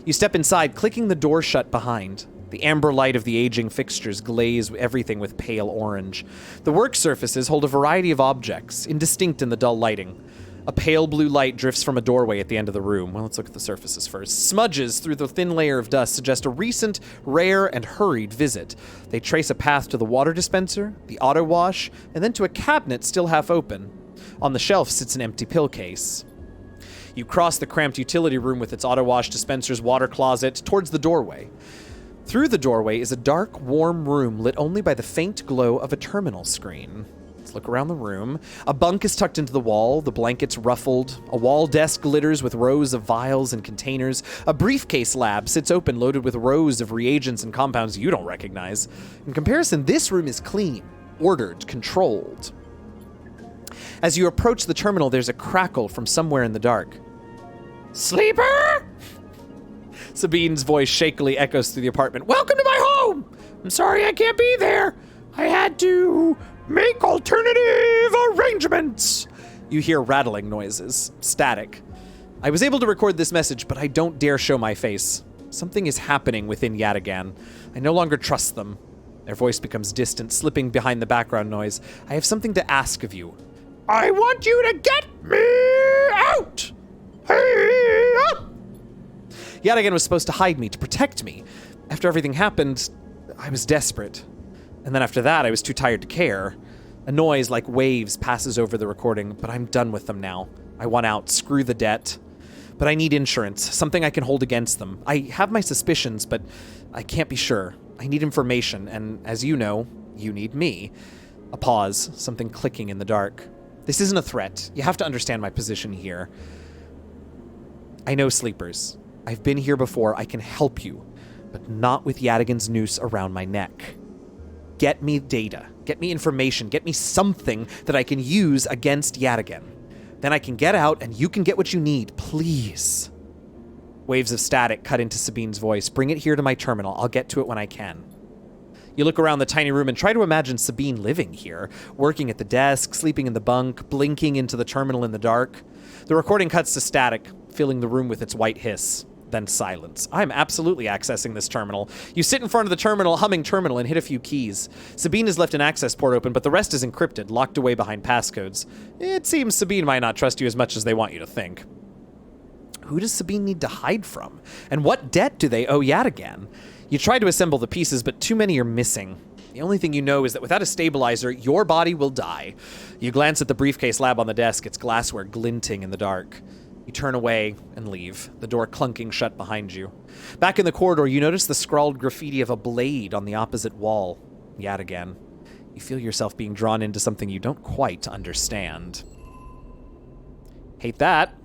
You step inside, clicking the door shut behind. The amber light of the aging fixtures glaze everything with pale orange. The work surfaces hold a variety of objects, indistinct in the dull lighting. A pale blue light drifts from a doorway at the end of the room. Well, let's look at the surfaces first. Smudges through the thin layer of dust suggest a recent, rare, and hurried visit. They trace a path to the water dispenser, the auto wash, and then to a cabinet still half open. On the shelf sits an empty pill case. You cross the cramped utility room with its auto wash dispensers, water closet, towards the doorway. Through the doorway is a dark, warm room lit only by the faint glow of a terminal screen. Let's look around the room. A bunk is tucked into the wall, the blankets ruffled. A wall desk glitters with rows of vials and containers. A briefcase lab sits open, loaded with rows of reagents and compounds you don't recognize. In comparison, this room is clean, ordered, controlled. As you approach the terminal, there's a crackle from somewhere in the dark. Sleeper? Sabine's voice shakily echoes through the apartment. Welcome to my home! I'm sorry I can't be there. I had to make alternative arrangements. You hear rattling noises, static. I was able to record this message, but I don't dare show my face. Something is happening within Yatagan. I no longer trust them. Their voice becomes distant, slipping behind the background noise. I have something to ask of you. I want you to get me out! Hey, up! Yatagan was supposed to hide me, to protect me. After everything happened, I was desperate. And then after that, I was too tired to care. A noise like waves passes over the recording, but I'm done with them now. I want out. Screw the debt. But I need insurance, something I can hold against them. I have my suspicions, but I can't be sure. I need information, and as you know, you need me. A pause, something clicking in the dark. This isn't a threat. You have to understand my position here. I know sleepers. I've been here before. I can help you, but not with Yatagan's noose around my neck. Get me data. Get me information. Get me something that I can use against Yatagan. Then I can get out and you can get what you need. Please. Waves of static cut into Sabine's voice. Bring it here to my terminal. I'll get to it when I can. You look around the tiny room and try to imagine Sabine living here, working at the desk, sleeping in the bunk, blinking into the terminal in the dark. The recording cuts to static, filling the room with its white hiss. Then silence. I'm absolutely accessing this terminal. You sit in front of the terminal, humming terminal, and hit a few keys. Sabine has left an access port open, but the rest is encrypted, locked away behind passcodes. It seems Sabine might not trust you as much as they want you to think. Who does Sabine need to hide from? And what debt do they owe Yadigan? You try to assemble the pieces, but too many are missing. The only thing you know is that without a stabilizer, your body will die. You glance at the briefcase lab on the desk, its glassware glinting in the dark. You turn away and leave, the door clunking shut behind you. Back in the corridor, you notice the scrawled graffiti of a blade on the opposite wall. Yadigan. You feel yourself being drawn into something you don't quite understand. Hate that.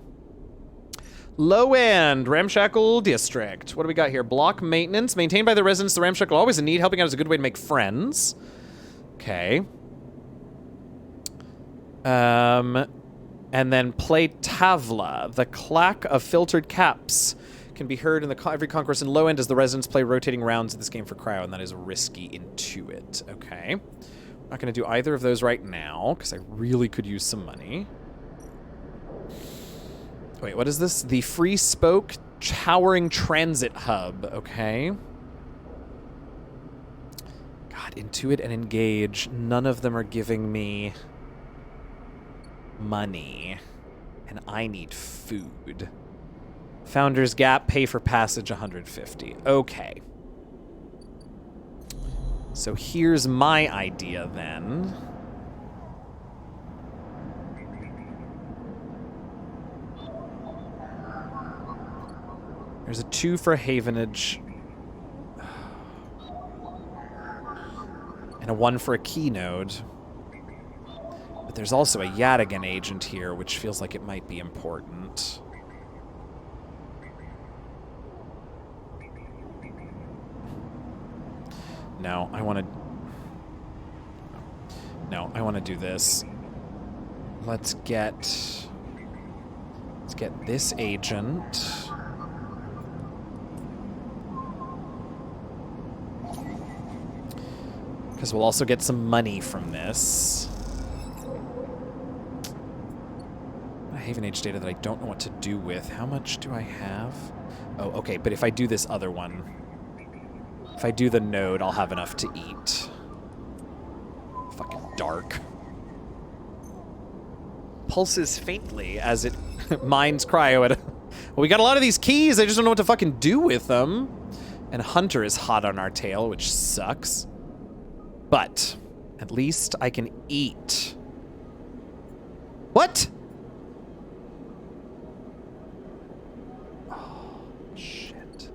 Low end, Ramshackle District. What do we got here? Block maintenance. Maintained by the residents, the Ramshackle are always in need. Helping out is a good way to make friends. Okay. And then play Tavla. The clack of filtered caps can be heard in every concourse in low end as the residents play rotating rounds of this game for cryo, and that is risky into it. Okay. I'm not going to do either of those right now, because I really could use some money. Wait, what is this? The Free Spoke Towering Transit Hub. Okay. God, Intuit and Engage. None of them are giving me money. And I need food. Founder's Gap, pay for passage 150. Okay. So here's my idea then. There's a 2 for Havenage. And a 1 for a key node. But there's also a Yadigan agent here, which feels like it might be important. No, I want to... No, I want to do this. Let's get this agent... Because we'll also get some money from this. Haven Age data that I don't know what to do with. How much do I have? Oh, okay, but if I do this other one, if I do the node, I'll have enough to eat. Fucking dark. Pulses faintly as it mines cryo at... Well, we got a lot of these keys, I just don't know what to fucking do with them. And Hunter is hot on our tail, which sucks. But at least I can eat. What? Oh, shit.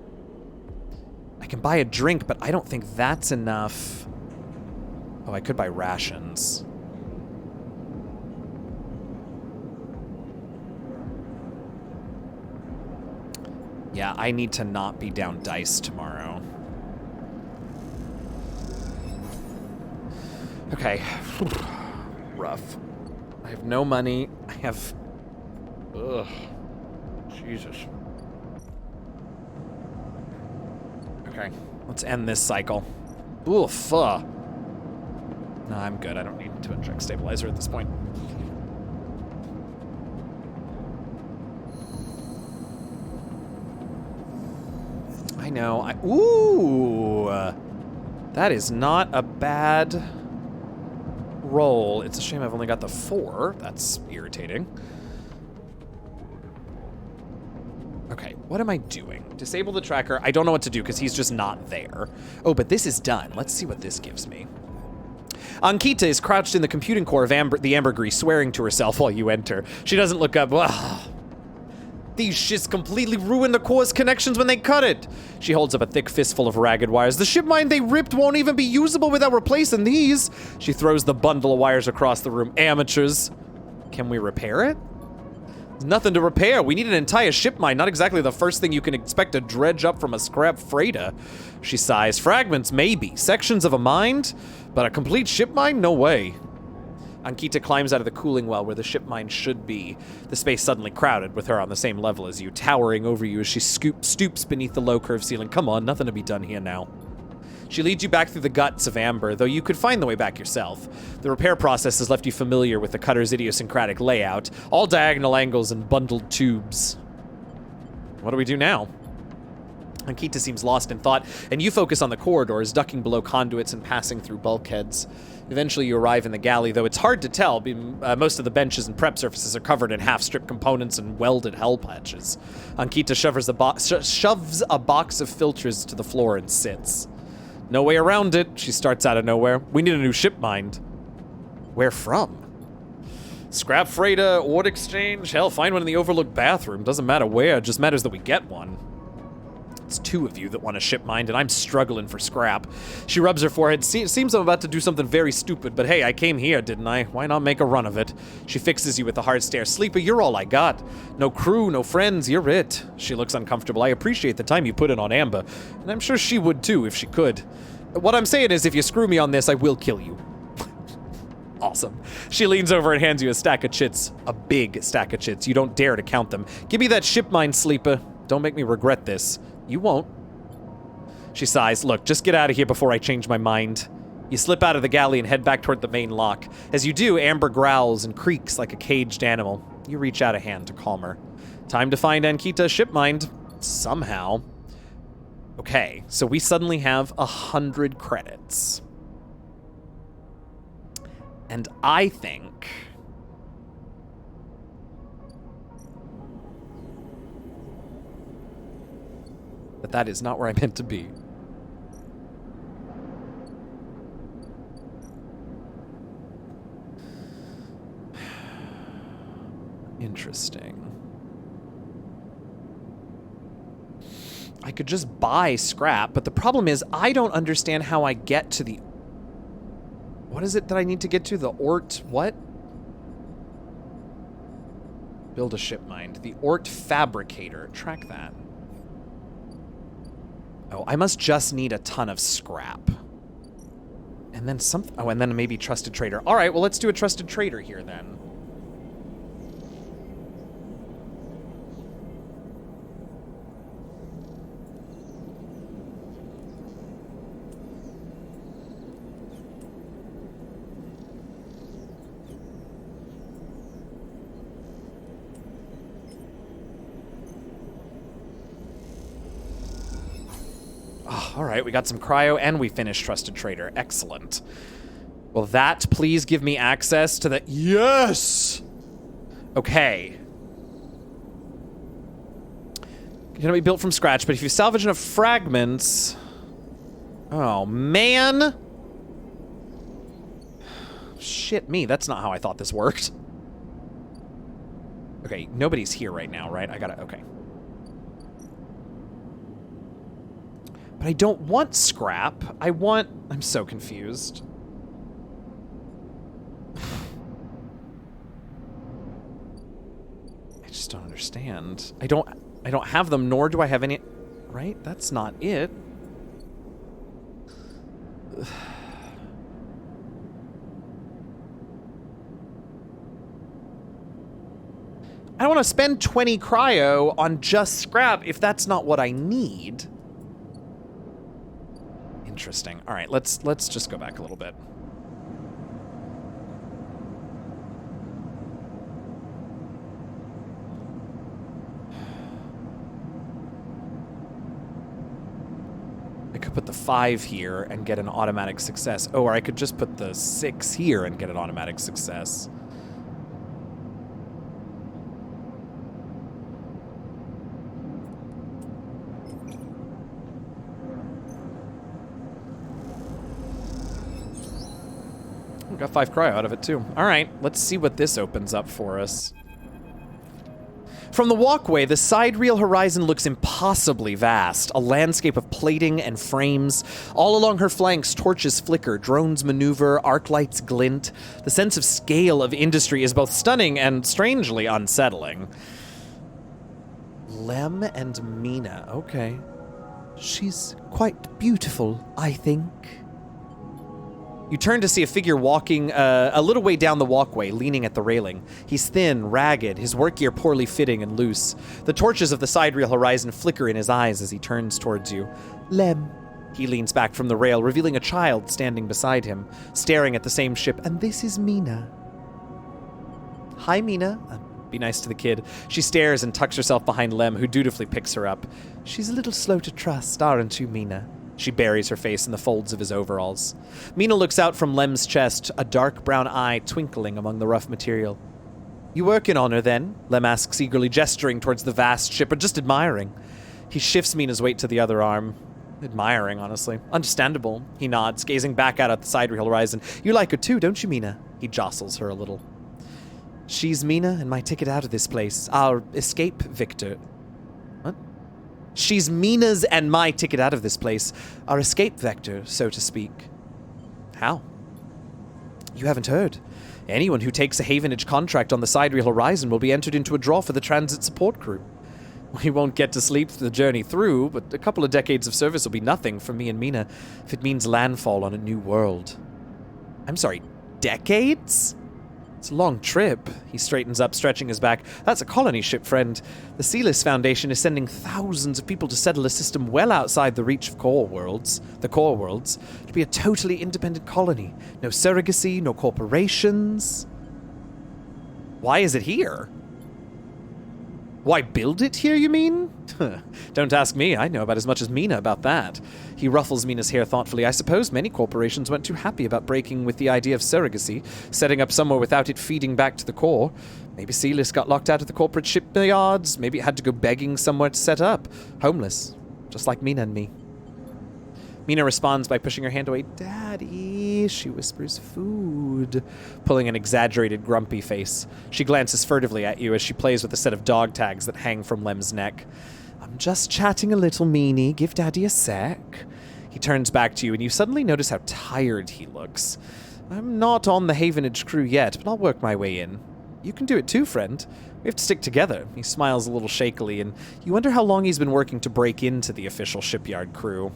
I can buy a drink, but I don't think that's enough. Oh, I could buy rations. Yeah, I need to not be down dice tomorrow. Okay. Rough. I have no money. I have... Ugh. Jesus. Okay. Let's end this cycle. Oof. No, I'm good. I don't need to inject stabilizer at this point. I know. Ooh! That is not a bad... roll. It's a shame I've only got the 4. That's irritating. Okay, what am I doing? Disable the tracker. I don't know what to do because he's just not there. Oh, but this is done. Let's see what this gives me. Ankita is crouched in the computing core of the ambergris, swearing to herself while you enter. She doesn't look up. Ugh. These shits completely ruined the core's connections when they cut it. She holds up a thick fistful of ragged wires. The ship mine they ripped won't even be usable without replacing these. She throws the bundle of wires across the room. Amateurs. Can we repair it? There's nothing to repair. We need an entire ship mine, not exactly the first thing you can expect to dredge up from a scrap freighter. She sighs. Fragments, maybe. Sections of a mine? But a complete ship mine? No way. Ankita climbs out of the cooling well where the ship mine should be. The space suddenly crowded, with her on the same level as you, towering over you as she stoops beneath the low curved ceiling. Come on, nothing to be done here now. She leads you back through the guts of Amber, though you could find the way back yourself. The repair process has left you familiar with the cutter's idiosyncratic layout, all diagonal angles and bundled tubes. What do we do now? Ankita seems lost in thought, and you focus on the corridors, ducking below conduits and passing through bulkheads. Eventually you arrive in the galley, though it's hard to tell. Most of the benches and prep surfaces are covered in half-stripped components and welded hell patches. Ankita shoves a box of filters to the floor and sits. No way around it, she starts out of nowhere. We need a new ship mind. Where from? Scrap freighter, ord exchange, hell, find one in the overlooked bathroom. Doesn't matter where, it just matters that we get one. It's two of you that want a ship mind, and I'm struggling for scrap. She rubs her forehead. Seems I'm about to do something very stupid, but hey, I came here, didn't I? Why not make a run of it? She fixes you with a hard stare. Sleeper, you're all I got. No crew, no friends, you're it. She looks uncomfortable. I appreciate the time you put in on Amber, and I'm sure she would too if she could. What I'm saying is, if you screw me on this, I will kill you. Awesome. She leans over and hands you a stack of chits. A big stack of chits. You don't dare to count them. Give me that ship mind, Sleeper. Don't make me regret this. You won't. She sighs. Look, just get out of here before I change my mind. You slip out of the galley and head back toward the main lock. As you do, Amber growls and creaks like a caged animal. You reach out a hand to calm her. Time to find Ankita's ship mind. Somehow. Okay, so we suddenly have 100 credits. And I think... that is not where I meant to be. Interesting. I could just buy scrap, but the problem is I don't understand how I get to the... What is it that I need to get to? The Ort... what? Build a ship mind. The Ort Fabricator. Track that. Oh, I must just need a ton of scrap. And then something... Oh, and then maybe Trusted Trader. All right, well, let's do a Trusted Trader here, then. All right, we got some cryo and we finished Trusted Trader. Excellent. Will that please give me access to the... Yes! Okay. Gonna be built from scratch, but if you salvage enough fragments... Oh, man! Shit me, that's not how I thought this worked. Okay, nobody's here right now, right? I gotta... Okay. But I don't want scrap. I want... I'm so confused. I just don't understand. I don't have them, nor do I have any... Right? That's not it. I don't want to spend 20 cryo on just scrap if that's not what I need. Interesting. All right, let's just go back a little bit. I could put the 5 here and get an automatic success. Oh, or I could just put the 6 here and get an automatic success. Got 5 cryo out of it, too. All right, let's see what this opens up for us. From the walkway, the side reel horizon looks impossibly vast, a landscape of plating and frames. All along her flanks, torches flicker, drones maneuver, arc lights glint. The sense of scale of industry is both stunning and strangely unsettling. Lem and Mina, okay. She's quite beautiful, I think. You turn to see a figure walking a little way down the walkway, leaning at the railing. He's thin, ragged, his work gear poorly fitting and loose. The torches of the side reel horizon flicker in his eyes as he turns towards you. Lem. He leans back from the rail, revealing a child standing beside him, staring at the same ship. And this is Mina. Hi, Mina. Be nice to the kid. She stares and tucks herself behind Lem, who dutifully picks her up. She's a little slow to trust, aren't you, Mina? She buries her face in the folds of his overalls. Mina looks out from Lem's chest, a dark brown eye twinkling among the rough material. You working on her, then? Lem asks eagerly, gesturing towards the vast ship, or just admiring. He shifts Mina's weight to the other arm. Admiring, honestly. Understandable. He nods, gazing back out at the sidereal horizon. You like her too, don't you, Mina? He jostles her a little. She's Mina and my ticket out of this place. Our escape victor. What? She's Mina's and my ticket out of this place. Our escape vector, so to speak. How? You haven't heard. Anyone who takes a Havenage contract on the sidereal horizon will be entered into a draw for the transit support crew. We won't get to sleep the journey through, but a couple of decades of service will be nothing for me and Mina if it means landfall on a new world. I'm sorry, decades? It's a long trip. He straightens up, stretching his back. That's a colony ship, friend. The Sealess Foundation is sending thousands of people to settle a system well outside the reach of the core worlds. To be a totally independent colony. No surrogacy, no corporations. Why is it here? Why build it here, you mean? Don't ask me. I know about as much as Mina about that. He ruffles Mina's hair thoughtfully. I suppose many corporations weren't too happy about breaking with the idea of surrogacy, setting up somewhere without it feeding back to the core. Maybe Sealess got locked out of the corporate shipyards. Maybe it had to go begging somewhere to set up. Homeless. Just like Mina and me. Mina responds by pushing her hand away. Daddy, she whispers, food, pulling an exaggerated grumpy face. She glances furtively at you as she plays with a set of dog tags that hang from Lem's neck. I'm just chatting a little, Meanie. Give Daddy a sec. He turns back to you and you suddenly notice how tired he looks. I'm not on the Havenage crew yet, but I'll work my way in. You can do it too, friend. We have to stick together. He smiles a little shakily and you wonder how long he's been working to break into the official shipyard crew.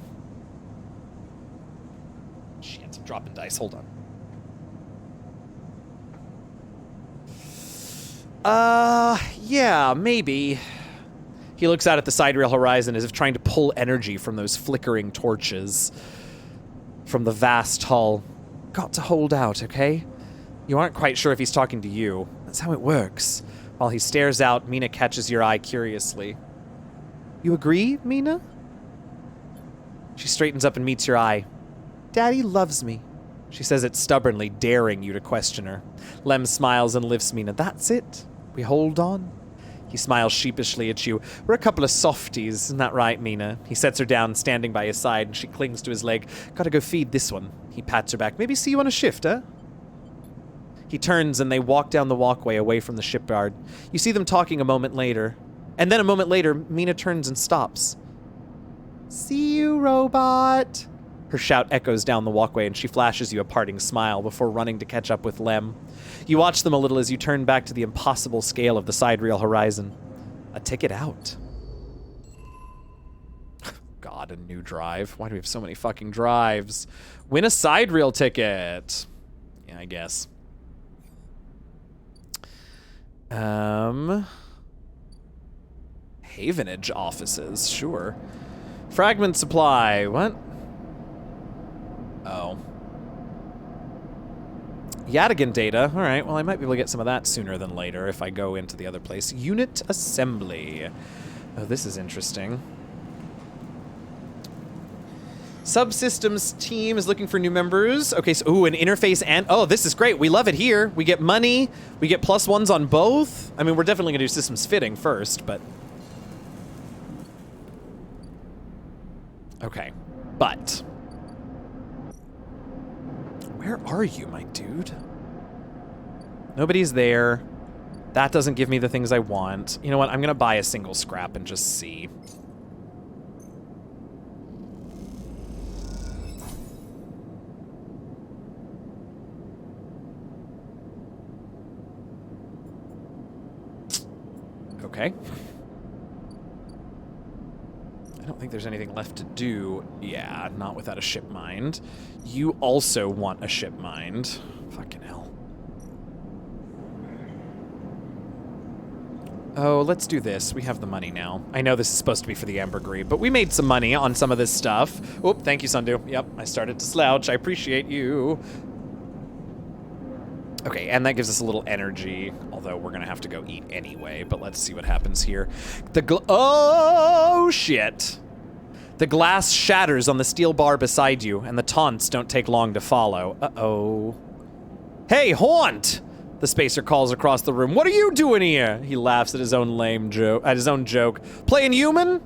Shit, I'm dropping dice. Hold on. Yeah, maybe. He looks out at the sidereal horizon as if trying to pull energy from those flickering torches. From the vast hull. Got to hold out, okay? You aren't quite sure if he's talking to you. That's how it works. While he stares out, Mina catches your eye curiously. You agree, Mina? She straightens up and meets your eye. Daddy loves me. She says it stubbornly, daring you to question her. Lem smiles and lifts Mina. That's it. We hold on. He smiles sheepishly at you. We're a couple of softies, isn't that right, Mina? He sets her down, standing by his side, and she clings to his leg. Gotta go feed this one. He pats her back. Maybe see you on a shift, huh? He turns and they walk down the walkway away from the shipyard. You see them talking a moment later. And then a moment later, Mina turns and stops. See you, robot. Her shout echoes down the walkway and she flashes you a parting smile before running to catch up with Lem. You watch them a little as you turn back to the impossible scale of the sidereal horizon. A ticket out. God, a new drive. Why do we have so many fucking drives? Win a sidereal ticket. Yeah, I guess. Havenage offices, sure. Fragment supply, what? Oh. Yadigan data. All right, well, I might be able to get some of that sooner than later if I go into the other place. Unit assembly. Oh, this is interesting. Subsystems team is looking for new members. Okay, so, ooh, an interface and, oh, this is great. We love it here. We get money. We get +1s on both. I mean, we're definitely going to do systems fitting first, but. Okay, but. Where are you, my dude? Nobody's there. That doesn't give me the things I want. You know what? I'm going to buy a single scrap and just see. Okay. I don't think there's anything left to do. Yeah, not without a ship mind. You also want a ship mind. Fucking hell. Oh, let's do this. We have the money now. I know this is supposed to be for the ambergris, but we made some money on some of this stuff. Oop, thank you, Sundu. Yep, I started to slouch. I appreciate you. Okay, and that gives us a little energy, although we're gonna have to go eat anyway, but let's see what happens here. Oh, shit. The glass shatters on the steel bar beside you, and the taunts don't take long to follow. Uh-oh. Hey, Haunt! The spacer calls across the room. What are you doing here? He laughs at his own lame joke. Playing human?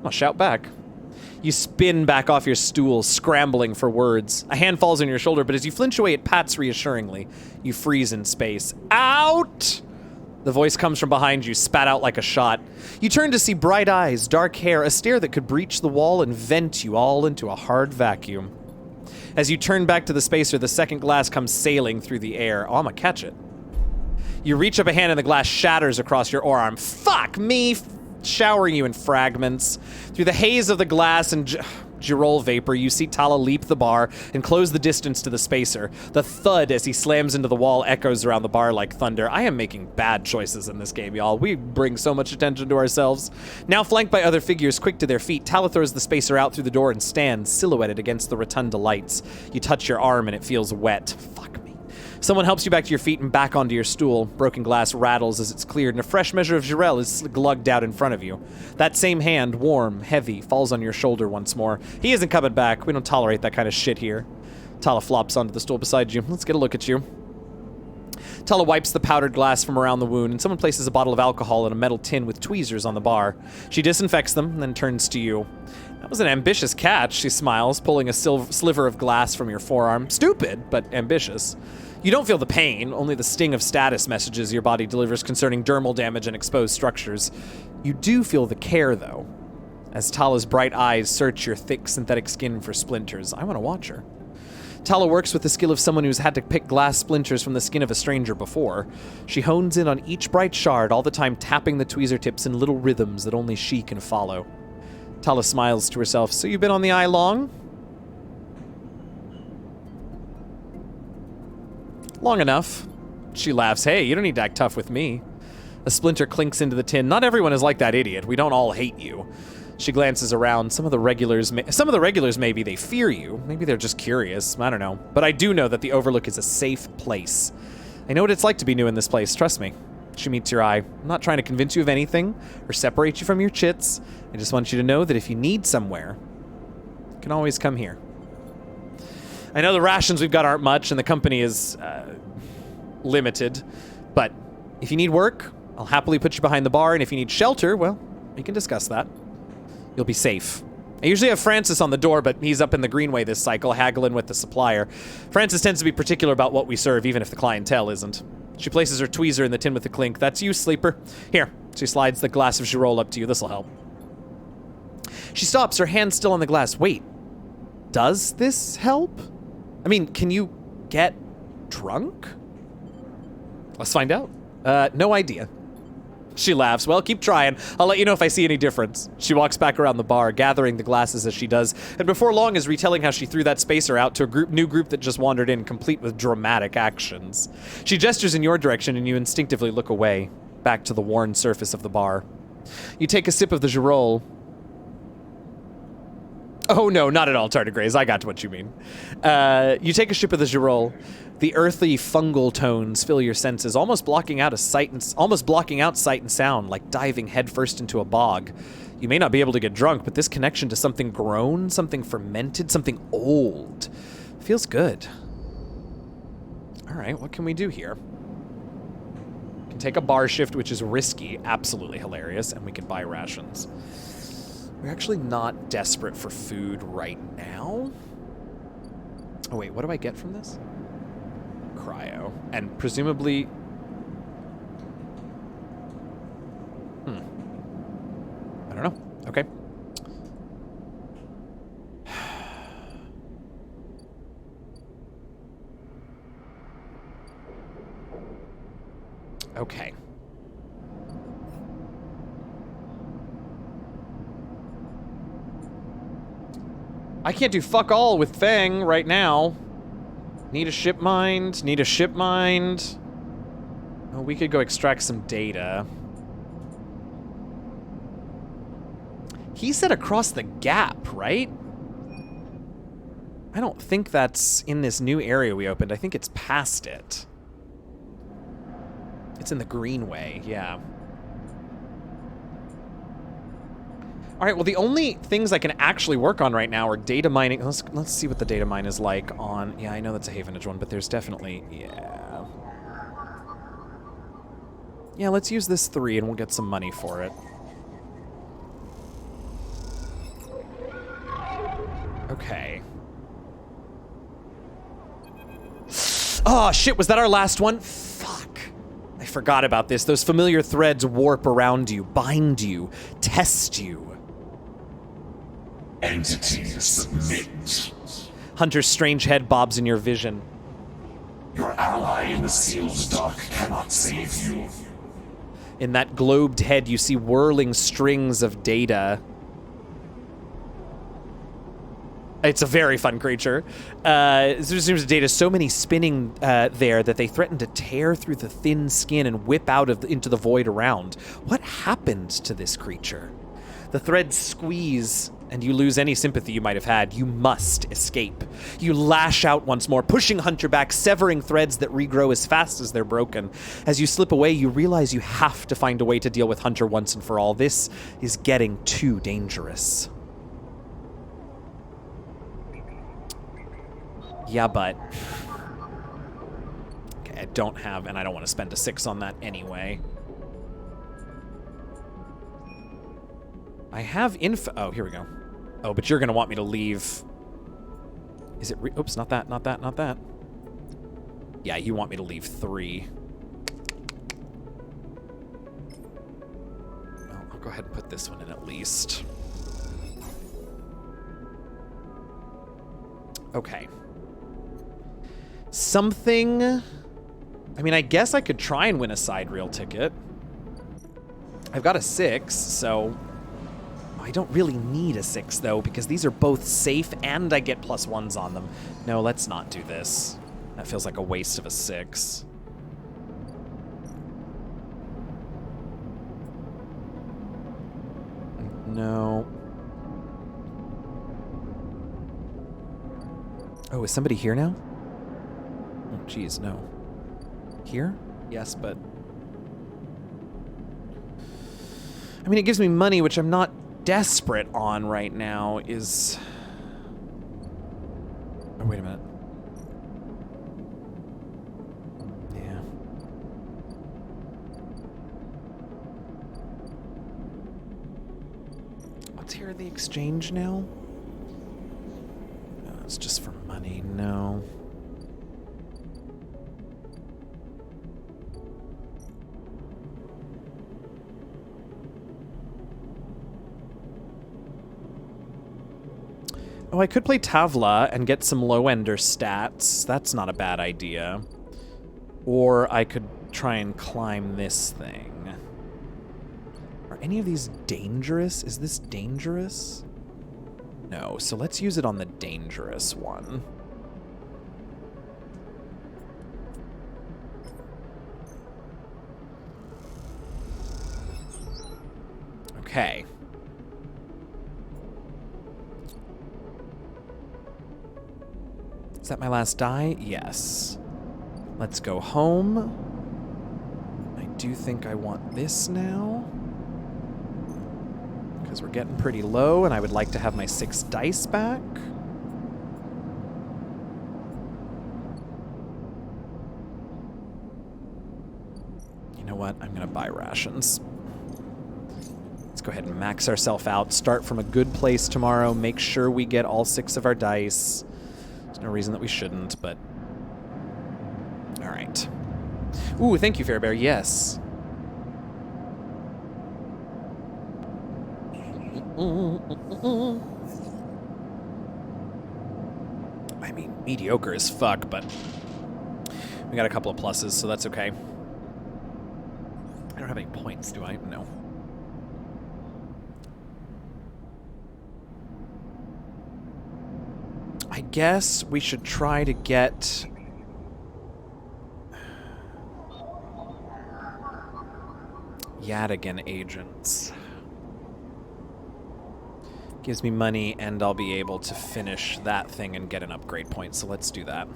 I'll shout back. You spin back off your stool, scrambling for words. A hand falls on your shoulder, but as you flinch away, it pats reassuringly. You freeze in space. Out! The voice comes from behind you, spat out like a shot. You turn to see bright eyes, dark hair, a stare that could breach the wall and vent you all into a hard vacuum. As you turn back to the spacer, the second glass comes sailing through the air. Oh, I'm gonna catch it. You reach up a hand and the glass shatters across your forearm. Fuck me! Showering you in fragments. Through the haze of the glass and Girol vapor, you see Tala leap the bar and close the distance to the spacer. The thud as he slams into the wall echoes around the bar like thunder. I am making bad choices in this game, y'all. We bring so much attention to ourselves. Now flanked by other figures quick to their feet, Tala throws the spacer out through the door and stands silhouetted against the rotunda lights. You touch your arm and it feels wet. Fuck me. Someone helps you back to your feet and back onto your stool. Broken glass rattles as it's cleared, and a fresh measure of Girel is glugged out in front of you. That same hand, warm, heavy, falls on your shoulder once more. He isn't coming back. We don't tolerate that kind of shit here. Tala flops onto the stool beside you. Let's get a look at you. Tala wipes the powdered glass from around the wound, and someone places a bottle of alcohol in a metal tin with tweezers on the bar. She disinfects them, and then turns to you. That was an ambitious catch, she smiles, pulling a sliver of glass from your forearm. Stupid, but ambitious. You don't feel the pain, only the sting of status messages your body delivers concerning dermal damage and exposed structures. You do feel the care, though, as Tala's bright eyes search your thick synthetic skin for splinters. I want to watch her. Tala works with the skill of someone who's had to pick glass splinters from the skin of a stranger before. She hones in on each bright shard, all the time tapping the tweezer tips in little rhythms that only she can follow. Tala smiles to herself. So you've been on the eye long? Long enough. She laughs. Hey, you don't need to act tough with me. A splinter clinks into the tin. Not everyone is like that idiot. We don't all hate you. She glances around. Some of the regulars maybe they fear you. Maybe they're just curious. I don't know. But I do know that the Overlook is a safe place. I know what it's like to be new in this place. Trust me. She meets your eye. I'm not trying to convince you of anything or separate you from your chits. I just want you to know that if you need somewhere, you can always come here. I know the rations we've got aren't much and the company is limited, but if you need work, I'll happily put you behind the bar, and if you need shelter, well, we can discuss that. You'll be safe. I usually have Francis on the door, but he's up in the Greenway this cycle, haggling with the supplier. Francis tends to be particular about what we serve, even if the clientele isn't. She places her tweezer in the tin with a clink. That's you, sleeper. Here. She slides the glass of Girol up to you. This'll help. She stops, her hand still on the glass. Wait. Does this help? I mean, can you get drunk? Let's find out. No idea. She laughs. Well, keep trying. I'll let you know if I see any difference. She walks back around the bar, gathering the glasses as she does, and before long is retelling how she threw that spacer out to a new group that just wandered in, complete with dramatic actions. She gestures in your direction, and you instinctively look away, back to the worn surface of the bar. You take a sip of the Girol. Oh, no, not at all, Tardigrades. I got to what you mean. You take a sip of the Girol. The earthy fungal tones fill your senses, almost blocking out sight and sound, like diving headfirst into a bog. You may not be able to get drunk, but this connection to something grown, something fermented, something old, feels good. All right, what can we do here? We can take a bar shift, which is risky, absolutely hilarious, and we can buy rations. We're actually not desperate for food right now. Oh, wait, what do I get from this? Cryo. And presumably... I don't know. Okay. Okay. I can't do fuck all with Fang right now. Need a ship mind. Need a ship mind. Oh, we could go extract some data. He said across the gap, right? I don't think that's in this new area we opened. I think it's past it. It's in the Greenway, yeah. All right, well, the only things I can actually work on right now are data mining. Let's see what the data mine is like on... Yeah, I know that's a Havenage one, but there's definitely... Yeah. Yeah, let's use this 3 and we'll get some money for it. Okay. Oh, shit, was that our last one? Fuck. I forgot about this. Those familiar threads warp around you, bind you, test you. Entity submit. Hunter's strange head bobs in your vision. Your ally in the sealed dock cannot save you. In that globed head, you see whirling strings of data. It's a very fun creature. There's data, so many spinning there that they threaten to tear through the thin skin and whip out into the void around. What happened to this creature? The threads squeeze, and you lose any sympathy you might have had. You must escape. You lash out once more, pushing Hunter back, severing threads that regrow as fast as they're broken. As you slip away, you realize you have to find a way to deal with Hunter once and for all. This is getting too dangerous. Yeah, but... Okay, I don't have, and I don't want to spend a 6 on that anyway. I have info. Oh, here we go. Oh, but you're going to want me to leave. Is it? Oops, not that, not that, not that. Yeah, you want me to leave 3. Well, I'll go ahead and put this one in at least. Okay. Something... I mean, I guess I could try and win a side reel ticket. I've got a 6, so... I don't really need a 6, though, because these are both safe and I get +1s on them. No, let's not do this. That feels like a waste of a 6. No. Oh, is somebody here now? Oh, geez, no. Here? Yes, but... I mean, it gives me money, which I'm not desperate on right now, is... Oh, wait a minute. Yeah. What's here at the exchange now? No, it's just for money. No. Oh, I could play Tavla and get some low-ender stats. That's not a bad idea. Or I could try and climb this thing. Are any of these dangerous? Is this dangerous? No, so let's use it on the dangerous one. Okay. Is that my last die? Yes. Let's go home. I do think I want this now. Because we're getting pretty low, and I would like to have my 6 dice back. You know what? I'm going to buy rations. Let's go ahead and max ourselves out. Start from a good place tomorrow. Make sure we get all 6 of our dice. There's no reason that we shouldn't, but... Alright. Ooh, thank you, Fairbear. Yes. I mean, mediocre as fuck, but... We got a couple of pluses, so that's okay. I don't have any points, do I? No. I guess we should try to get... Yadigan agents. Gives me money, and I'll be able to finish that thing and get an upgrade point, so let's do that.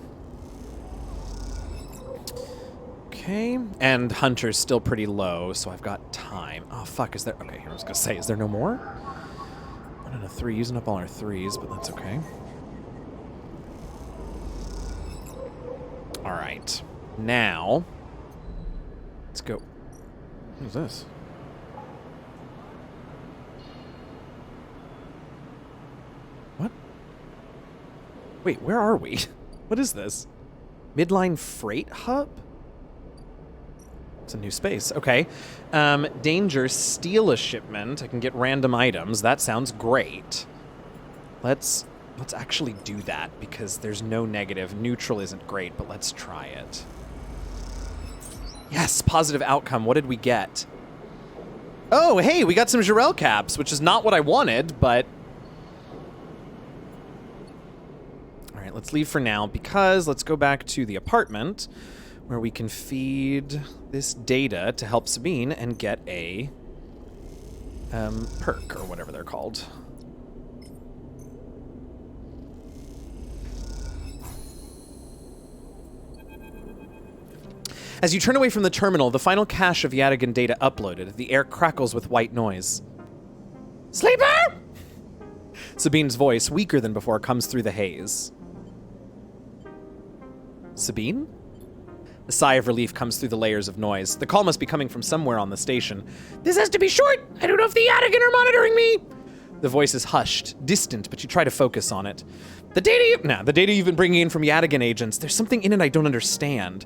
Okay, and Hunter's still pretty low, so I've got time. Oh, fuck, is there... Okay, I was gonna say, is there no more? 1 and a 3, using up all our 3s, but that's okay. Alright, now... Let's go. What is this? What? Wait, where are we? What is this? Midline Freight Hub? It's a new space. Okay. Danger, steal a shipment. I can get random items. That sounds great. Let's actually do that, because there's no negative. Neutral isn't great, but let's try it. Yes, positive outcome. What did we get? Oh, hey, we got some Jarell caps, which is not what I wanted, but... All right, let's leave for now, because let's go back to the apartment, where we can feed this data to help Sabine and get a perk, or whatever they're called. As you turn away from the terminal, the final cache of Yadigan data uploaded. The air crackles with white noise. Sleeper! Sabine's voice, weaker than before, comes through the haze. Sabine? A sigh of relief comes through the layers of noise. The call must be coming from somewhere on the station. This has to be short. I don't know if the Yadigan are monitoring me. The voice is hushed, distant, but you try to focus on it. The data you've been bringing in from Yadigan agents, there's something in it I don't understand.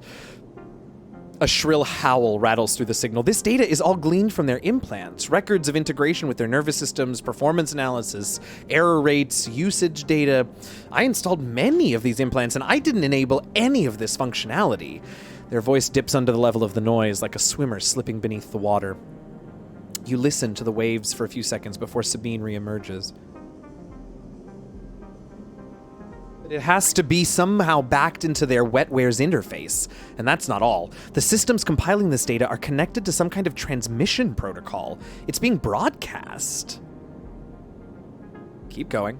A shrill howl rattles through the signal. This data is all gleaned from their implants. Records of integration with their nervous systems, performance analysis, error rates, usage data. I installed many of these implants, and I didn't enable any of this functionality. Their voice dips under the level of the noise, like a swimmer slipping beneath the water. You listen to the waves for a few seconds before Sabine reemerges. It has to be somehow backed into their wetwares interface. And that's not all. The systems compiling this data are connected to some kind of transmission protocol. It's being broadcast. Keep going.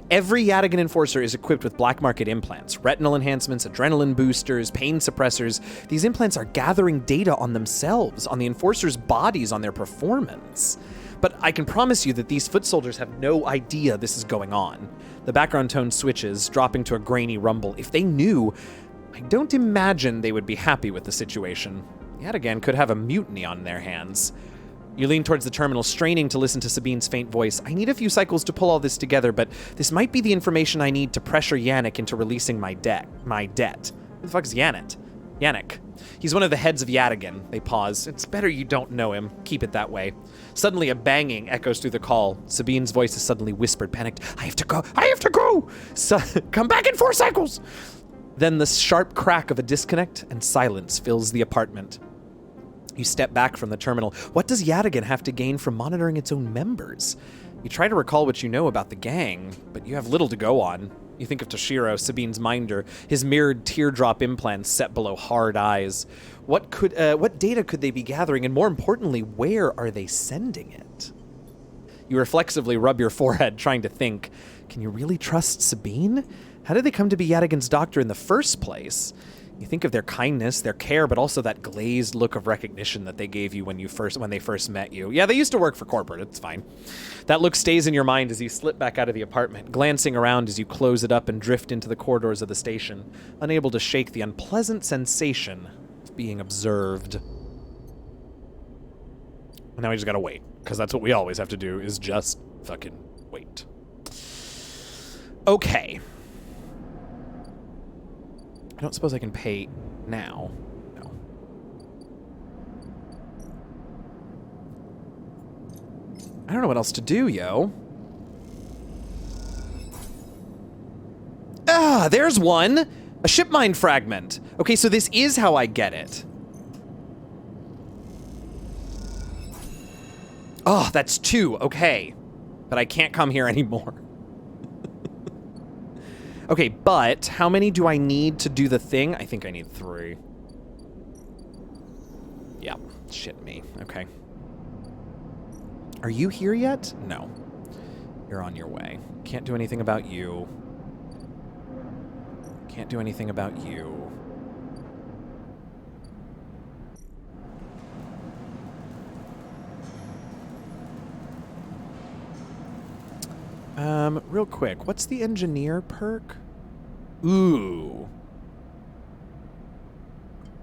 Every Yadigan enforcer is equipped with black market implants, retinal enhancements, adrenaline boosters, pain suppressors. These implants are gathering data on themselves, on the enforcers' bodies, on their performance. But I can promise you that these foot soldiers have no idea this is going on. The background tone switches, dropping to a grainy rumble. If they knew, I don't imagine they would be happy with the situation. Yadigan could have a mutiny on their hands. You lean towards the terminal, straining to listen to Sabine's faint voice. I need a few cycles to pull all this together, but this might be the information I need to pressure Yannick into releasing my debt. Who the fuck is Yannick? He's one of the heads of Yadigan. They pause. It's better you don't know him. Keep it that way. Suddenly, a banging echoes through the call. Sabine's voice is suddenly whispered, panicked. I have to go! Come back in 4 cycles! Then the sharp crack of a disconnect and silence fills the apartment. You step back from the terminal. What does Yadigan have to gain from monitoring its own members? You try to recall what you know about the gang, but you have little to go on. You think of Toshiro, Sabine's minder, his mirrored teardrop implants set below hard eyes. What data could they be gathering, and more importantly, where are they sending it? You reflexively rub your forehead, trying to think. Can you really trust Sabine? How did they come to be Yadigan's doctor in the first place? You think of their kindness, their care, but also that glazed look of recognition that they gave you when they first met you. Yeah, they used to work for corporate, it's fine. That look stays in your mind as you slip back out of the apartment, glancing around as you close it up and drift into the corridors of the station, unable to shake the unpleasant sensation of being observed. And now we just gotta wait, because that's what we always have to do, is just fucking wait. Okay. I don't suppose I can pay now. No. I don't know what else to do, yo. Ah, there's one! A ship mine fragment. Okay, so this is how I get it. Oh, that's 2. Okay. But I can't come here anymore. Okay, but how many do I need to do the thing? I think I need 3. Yeah, shit me. Okay. Are you here yet? No. You're on your way. Can't do anything about you. Can't do anything about you. Real quick, what's the engineer perk? Ooh.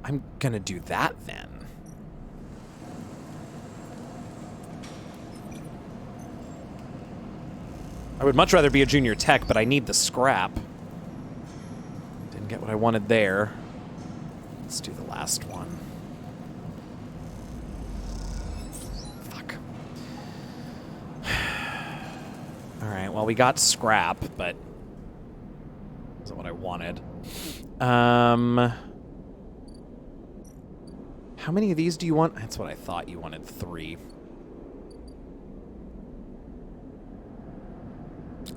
I'm gonna do that then. I would much rather be a junior tech, but I need the scrap. Didn't get what I wanted there. Let's do the last one. Fuck. Alright, well, we got scrap, but isn't what I wanted. How many of these do you want? That's what I thought you wanted. 3.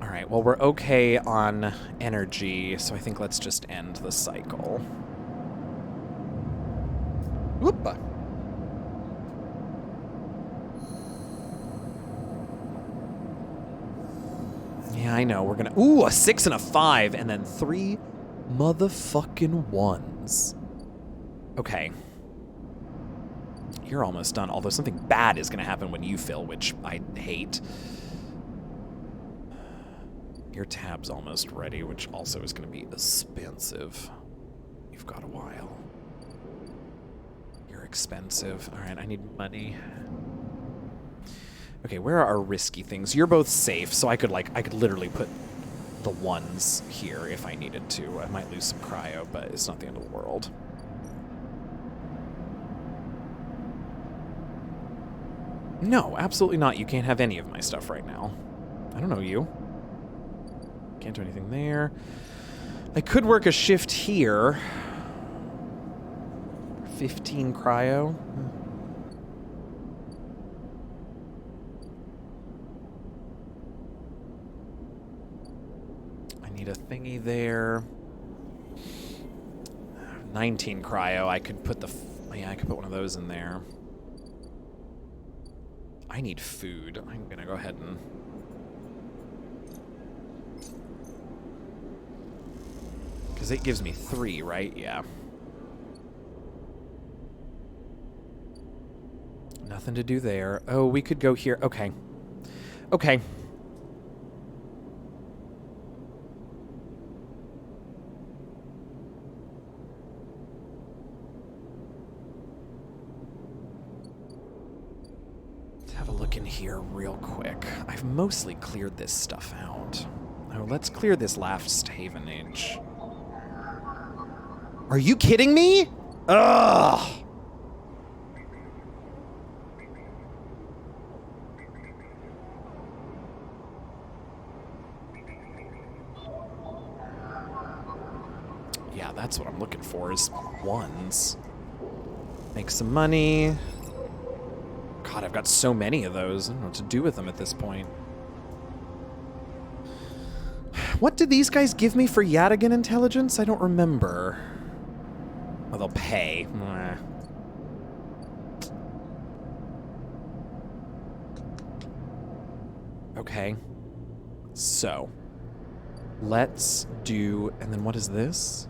Alright, well, we're okay on energy, so I think let's just end the cycle. Whoop! Yeah, I know. We're gonna... Ooh, a 6 and a 5, and then 3 motherfucking 1s. Okay. You're almost done, although something bad is gonna happen when you fill, which I hate. Your tab's almost ready, which also is gonna be expensive. You've got a while. You're expensive. Alright, I need money. Okay, where are our risky things? You're both safe, so I could literally put the 1s here if I needed to. I might lose some cryo, but it's not the end of the world. No, absolutely not. You can't have any of my stuff right now. I don't know you. Can't do anything there. I could work a shift here. 15 cryo. I need a thingy there. 19 cryo. I could put the... Yeah, I could put one of those in there. I need food. I'm gonna go ahead and... Because it gives me 3, right? Yeah. Nothing to do there. Oh, we could go here. Okay. Okay. Let's have a look in here real quick. I've mostly cleared this stuff out. Oh, let's clear this last havenage. Are you kidding me? Ugh! Yeah, that's what I'm looking for, is 1s. Make some money. God, I've got so many of those. I don't know what to do with them at this point. What did these guys give me for Yadigan intelligence? I don't remember. Oh, they'll pay. Okay. So, let's do... And then what is this?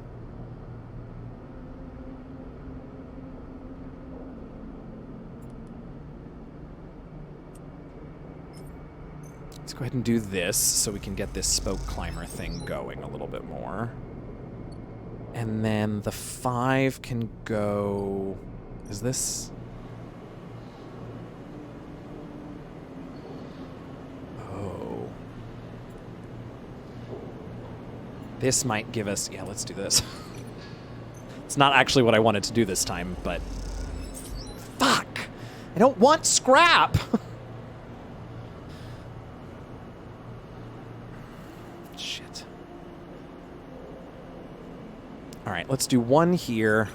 Let's go ahead and do this so we can get this spoke climber thing going a little bit more. And then the 5 can go... Is this... Oh. This might give us... Yeah, let's do this. It's not actually what I wanted to do this time, but... Fuck! I don't want scrap! Shit. Alright, let's do 1 here.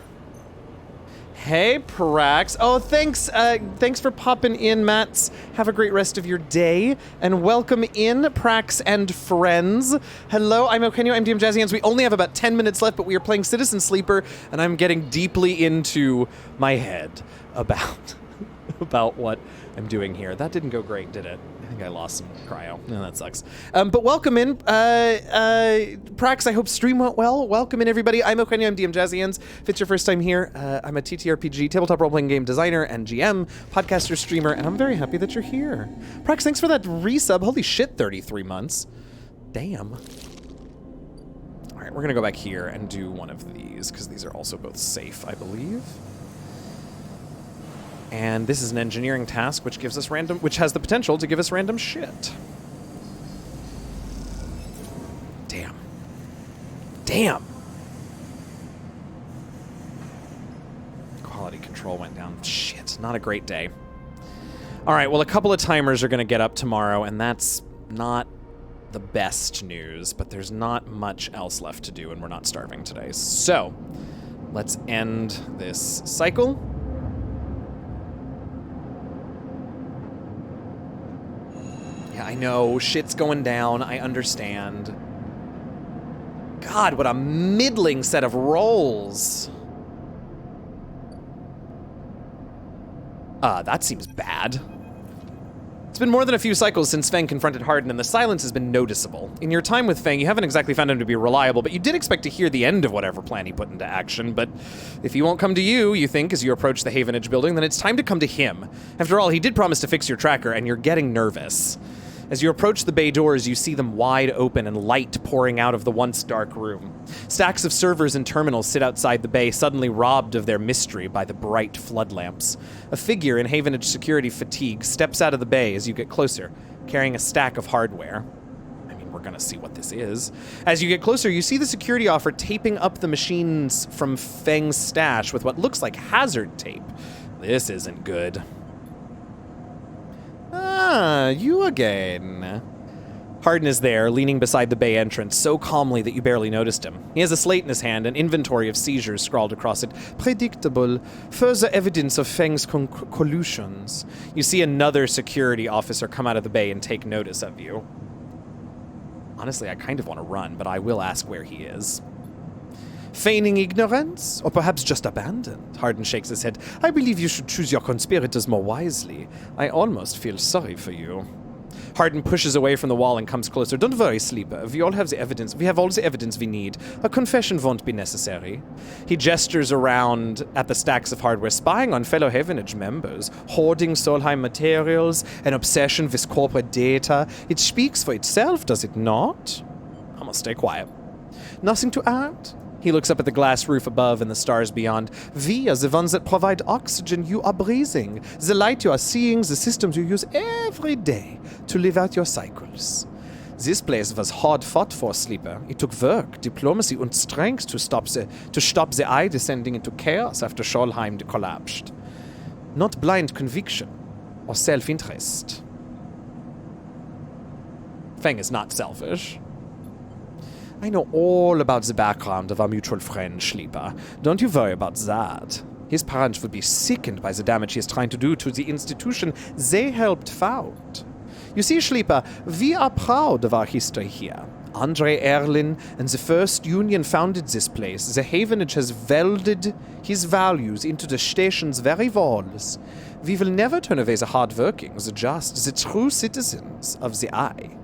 Hey, Prax. Oh, thanks. Thanks for popping in, Mats. Have a great rest of your day. And welcome in, Prax and friends. Hello, I'm Okenyo. I'm DM Jazzy Hands. We only have about 10 minutes left, but we are playing Citizen Sleeper, and I'm getting deeply into my head about about what I'm doing here. That didn't go great, did it? I think I lost some cryo. No, that sucks. But welcome in, Prax. I hope stream went well. Welcome in, everybody. I'm Eugenio. I'm DM Jazzy Ends. If it's your first time here, I'm a TTRPG, tabletop role-playing game designer and GM, podcaster, streamer, and I'm very happy that you're here. Prax, thanks for that resub. Holy shit, 33 months. Damn. All right, we're gonna go back here and do one of these because these are also both safe, I believe. And this is an engineering task which gives us random, which has the potential to give us random shit. Damn. Damn. Quality control went down. Shit, not a great day. All right, well, a couple of timers are going to get up tomorrow, and that's not the best news, but there's not much else left to do, and we're not starving today. So, let's end this cycle. Yeah, I know, shit's going down, I understand. God, what a middling set of rolls. That seems bad. It's been more than a few cycles since Feng confronted Hardin, and the silence has been noticeable. In your time with Feng, you haven't exactly found him to be reliable, but you did expect to hear the end of whatever plan he put into action. But if he won't come to you, you think, as you approach the Havenage building, then it's time to come to him. After all, he did promise to fix your tracker, and you're getting nervous. As you approach the bay doors, you see them wide open and light pouring out of the once dark room. Stacks of servers and terminals sit outside the bay, suddenly robbed of their mystery by the bright flood lamps. A figure in Havenage security fatigue steps out of the bay as you get closer, carrying a stack of hardware. I mean, we're gonna see what this is. As you get closer, you see the security officer taping up the machines from Feng's stash with what looks like hazard tape. This isn't good. Ah, you again. Hardin is there, leaning beside the bay entrance, so calmly that you barely noticed him. He has a slate in his hand, an inventory of seizures scrawled across it. Predictable. Further evidence of Feng's collusions. You see another security officer come out of the bay and take notice of you. Honestly, I kind of want to run, but I will ask where he is. Feigning ignorance? Or perhaps just abandoned? Hardin shakes his head. I believe you should choose your conspirators more wisely. I almost feel sorry for you. Hardin pushes away from the wall and comes closer. Don't worry, Sleeper. We all have the evidence. We have all the evidence we need. A confession won't be necessary. He gestures around at the stacks of hardware, spying on fellow Havenage members, hoarding Solheim materials, an obsession with corporate data. It speaks for itself, does it not? I'm gonna stay quiet. Nothing to add? He looks up at the glass roof above and the stars beyond. We are the ones that provide oxygen you are breathing, the light you are seeing, the systems you use every day to live out your cycles. This place was hard fought for, Sleeper. It took work, diplomacy, and strength to stop the eye descending into chaos after Scholheim collapsed. Not blind conviction or self-interest. Feng is not selfish. I know all about the background of our mutual friend, Sleeper. Don't you worry about that. His parents would be sickened by the damage he is trying to do to the institution they helped found. You see, Sleeper, we are proud of our history here. Andre Erlin and the First Union founded this place. The Havenage has welded his values into the station's very walls. We will never turn away the hard-working, the just, the true citizens of the Eye.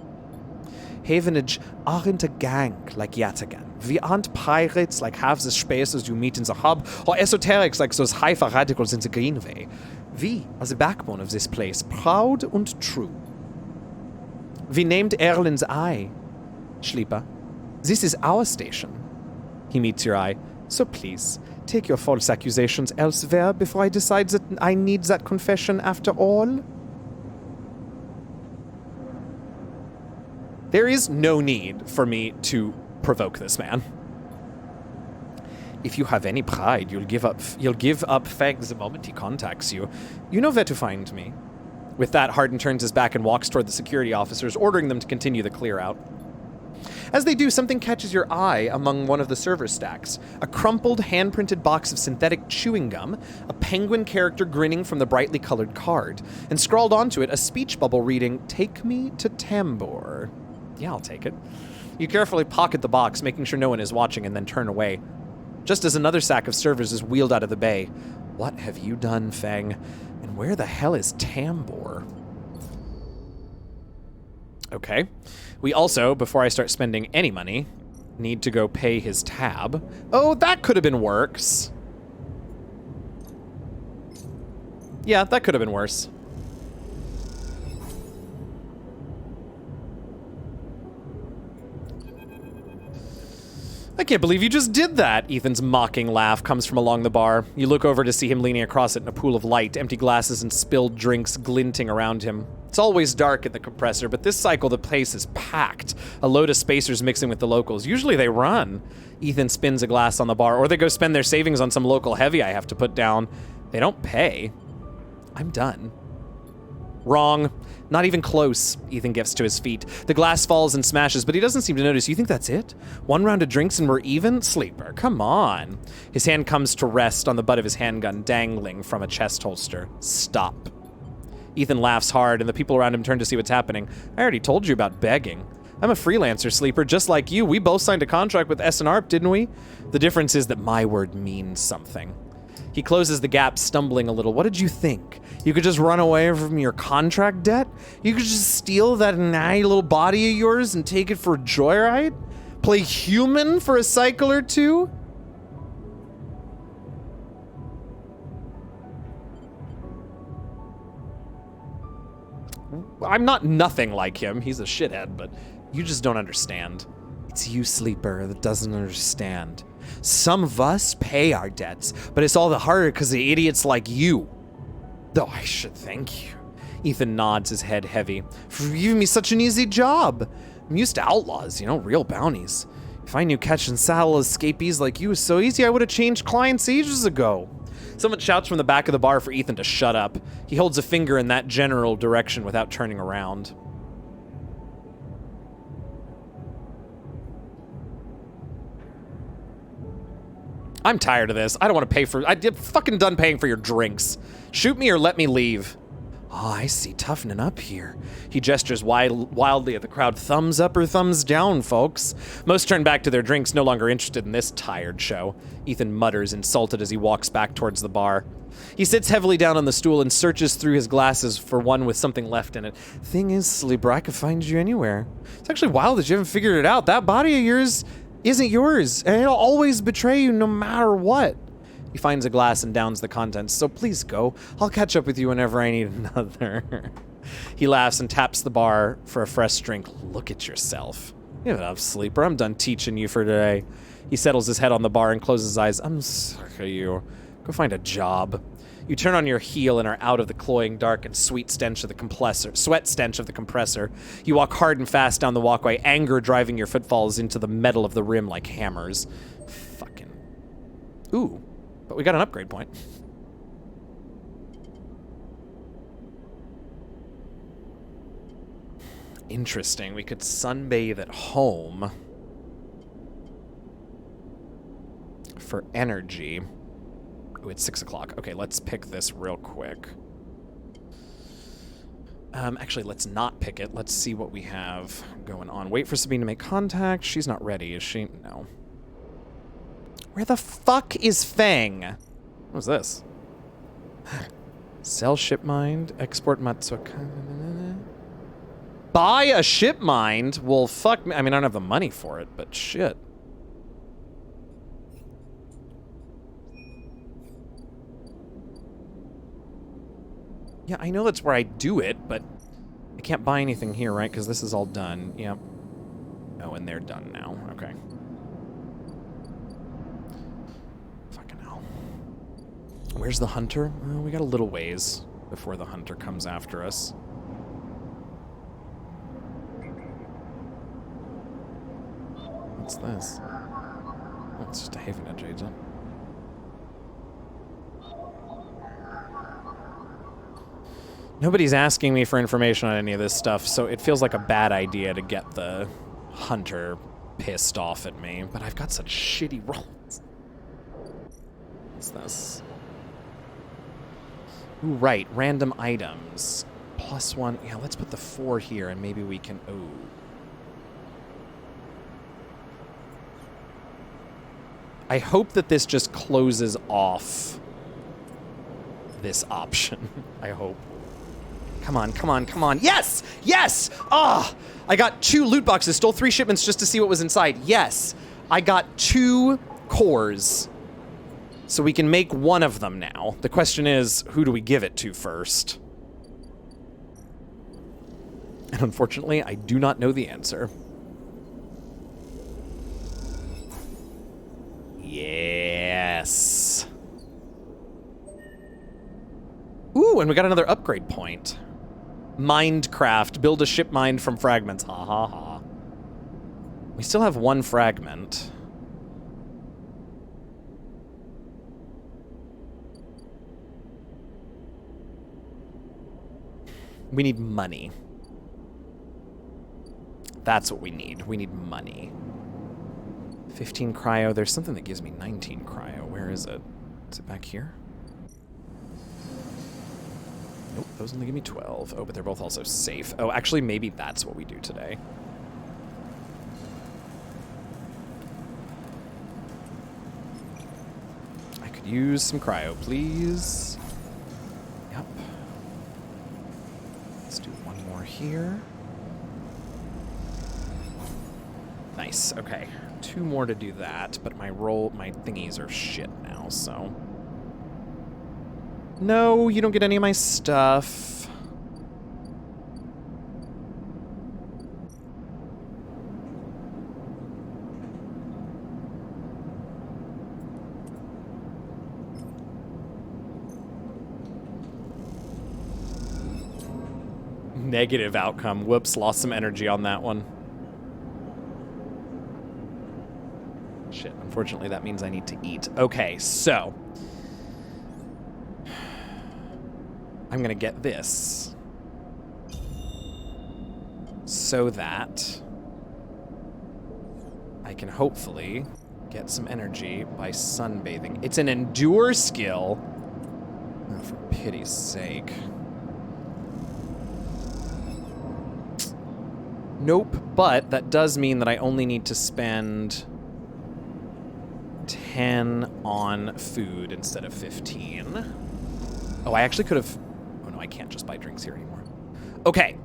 Havenage aren't a gang like Yatagan. We aren't pirates like half the spacers you meet in the hub, or esoterics like those Haifa radicals in the Greenway. We are the backbone of this place, proud and true. We named Erlin's Eye, Sleeper. This is our station. He meets your eye. So please, take your false accusations elsewhere before I decide that I need that confession after all. There is no need for me to provoke this man. If you have any pride, you'll give up Feng the moment he contacts you. You know where to find me. With that, Hardin turns his back and walks toward the security officers, ordering them to continue the clear-out. As they do, something catches your eye among one of the server stacks. A crumpled, hand-printed box of synthetic chewing gum, a penguin character grinning from the brightly colored card, and scrawled onto it a speech bubble reading, "Take me to Tambor." Yeah, I'll take it. You carefully pocket the box, making sure no one is watching, and then turn away. Just as another sack of servers is wheeled out of the bay. What have you done, Feng? And where the hell is Tambor? Okay. We also, before I start spending any money, need to go pay his tab. Oh, that could have been worse. Yeah, that could have been worse. I can't believe you just did that. Ethan's mocking laugh comes from along the bar. You look over to see him leaning across it in a pool of light, empty glasses and spilled drinks glinting around him. It's always dark in the compressor, but this cycle the place is packed. A load of spacers mixing with the locals. Usually they run. Ethan spins a glass on the bar, or they go spend their savings on some local heavy I have to put down. They don't pay. I'm done. Wrong. Not even close. Ethan gets to his feet. The glass falls and smashes, but he doesn't seem to notice. You think that's it? One round of drinks and we're even? Sleeper, come on. His hand comes to rest on the butt of his handgun, dangling from a chest holster. Stop. Ethan laughs hard, and the people around him turn to see what's happening. I already told you about begging. I'm a freelancer, Sleeper, just like you. We both signed a contract with S&ARP, didn't we? The difference is that my word means something. He closes the gap, stumbling a little. What did you think? You could just run away from your contract debt? You could just steal that natty little body of yours and take it for a joyride? Play human for a cycle or two? I'm not nothing like him. He's a shithead, but you just don't understand. It's you, Sleeper, that doesn't understand. Some of us pay our debts, but it's all the harder because of idiots like you. Though I should thank you. Ethan nods, his head heavy. For giving me such an easy job. I'm used to outlaws, you know, real bounties. If I knew catch and saddle escapees like you was so easy, I would have changed clients ages ago. Someone shouts from the back of the bar for Ethan to shut up. He holds a finger in that general direction without turning around. I'm tired of this. I don't want to pay for... I'm fucking done paying for your drinks. Shoot me or let me leave. Oh, I see. Toughening up here. He gestures wildly at the crowd. Thumbs up or thumbs down, folks. Most turn back to their drinks, no longer interested in this tired show. Ethan mutters, insulted as he walks back towards the bar. He sits heavily down on the stool and searches through his glasses for one with something left in it. Thing is, Sleeper, I could find you anywhere. It's actually wild that you haven't figured it out. That body of yours isn't yours, and it'll always betray you no matter what. He finds a glass and downs the contents. So please go. I'll catch up with you whenever I need another. He laughs and taps the bar for a fresh drink. Look at yourself. Give it up, Sleeper. I'm done teaching you for today. He settles his head on the bar and closes his eyes. I'm sick of you. Go find a job. You turn on your heel and are out of the cloying dark and sweat stench of the compressor. You walk hard and fast down the walkway, anger driving your footfalls into the metal of the rim like hammers. Fucking. Ooh, but we got an upgrade point. Interesting. We could sunbathe at home for energy. Ooh, it's 6 o'clock. Okay, let's pick this real quick. Actually, let's not pick it. Let's see what we have going on. Wait for Sabine to make contact. She's not ready, is she? No. Where the fuck is Fang? What was this? Sell ship mind. Export Matsuoka. Buy a ship mind? Well, fuck me. I mean, I don't have the money for it, but shit. Yeah, I know that's where I do it, but I can't buy anything here, right? Because this is all done. Yep. Oh, and they're done now. Okay. Fucking hell. Where's the hunter? Well, we got a little ways before the hunter comes after us. What's this? Oh, it's just a haven edge agent. Nobody's asking me for information on any of this stuff, so it feels like a bad idea to get the hunter pissed off at me. But I've got such shitty rolls. What's this? Ooh, right. Random items. +1. Yeah, let's put the 4 here, and maybe we can... Ooh. I hope that this just closes off this option. I hope. Come on, come on, come on. Yes! Yes! Ah! I got 2 loot boxes, stole 3 shipments just to see what was inside. Yes! I got 2 cores. So we can make one of them now. The question is, who do we give it to first? And unfortunately, I do not know the answer. Yes. Ooh, and we got another upgrade point. Mindcraft. Build a ship mind from fragments. Ha ha ha. We still have 1 fragment. We need money. That's what we need. We need money. 15 cryo. There's something that gives me 19 cryo. Where is it? Is it back here? Nope, those only give me 12. Oh, but they're both also safe. Oh, actually, maybe that's what we do today. I could use some cryo, please. Yep. Let's do 1 more here. Nice, okay. 2 more to do that, but my thingies are shit now, so... No, you don't get any of my stuff. Negative outcome. Whoops, lost some energy on that one. Shit, unfortunately that means I need to eat. Okay, so... I'm gonna get this. So that I can hopefully get some energy by sunbathing. It's an endure skill. Oh, for pity's sake. Nope, but that does mean that I only need to spend 10 on food instead of 15. Oh, I actually could have... Oh, no, I can't just buy drinks here anymore. Okay.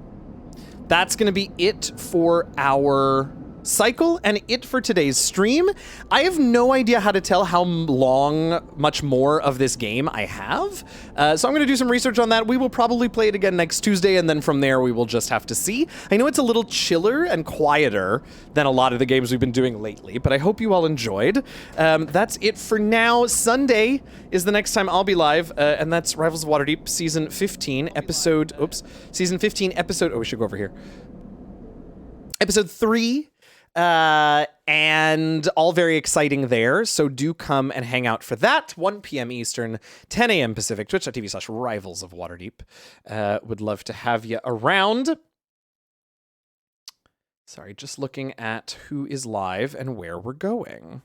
That's going to be it for our cycle and it for today's stream. I have no idea how to tell how much more of this game I have. So I'm going to do some research on that. We will probably play it again next Tuesday, and then from there we will just have to see. I know it's a little chiller and quieter than a lot of the games we've been doing lately, but I hope you all enjoyed. That's it for now. Sunday is the next time I'll be live, and that's Rivals of Waterdeep Season 15, Episode... Oops. Season 15, Episode... Oh, we should go over here. Episode 3. And all very exciting there, so do come and hang out for that. 1 p.m. Eastern, 10 a.m. Pacific, twitch.tv/Rivals of Waterdeep. Would love to have you around. Sorry, just looking at who is live and where we're going.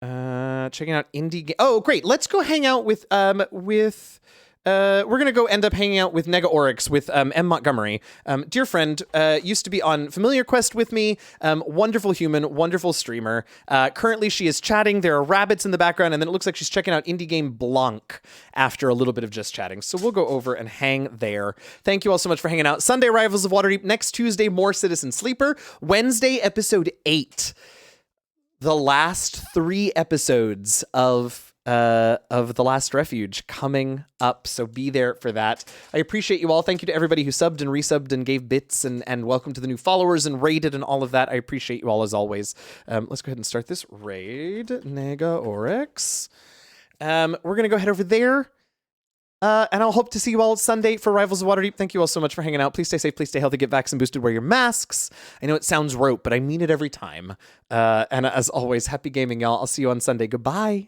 Checking out indie... Oh, great. Let's go hang out with... we're going to go end up hanging out with Nega Oryx with M. Montgomery. Dear friend, used to be on Familiar Quest with me. Wonderful human, wonderful streamer. Currently, she is chatting. There are rabbits in the background, and then it looks like she's checking out indie game Blanc after a little bit of just chatting. So we'll go over and hang there. Thank you all so much for hanging out. Sunday, Rivals of Waterdeep. Next Tuesday, more Citizen Sleeper. Wednesday, episode 8. The last 3 episodes of The Last Refuge coming up, so be there for that. I appreciate you all. Thank you to everybody who subbed and resubbed and gave bits, and welcome to the new followers and raided and all of that. I appreciate you all as always. Let's go ahead and start this raid. Nega Oryx. We're going to go head over there. And I'll hope to see you all Sunday for Rivals of Waterdeep. Thank you all so much for hanging out. Please stay safe, please stay healthy, get vaccinated, boosted, wear your masks. I know it sounds rote, but I mean it every time. And as always, happy gaming, y'all. I'll see you on Sunday. Goodbye.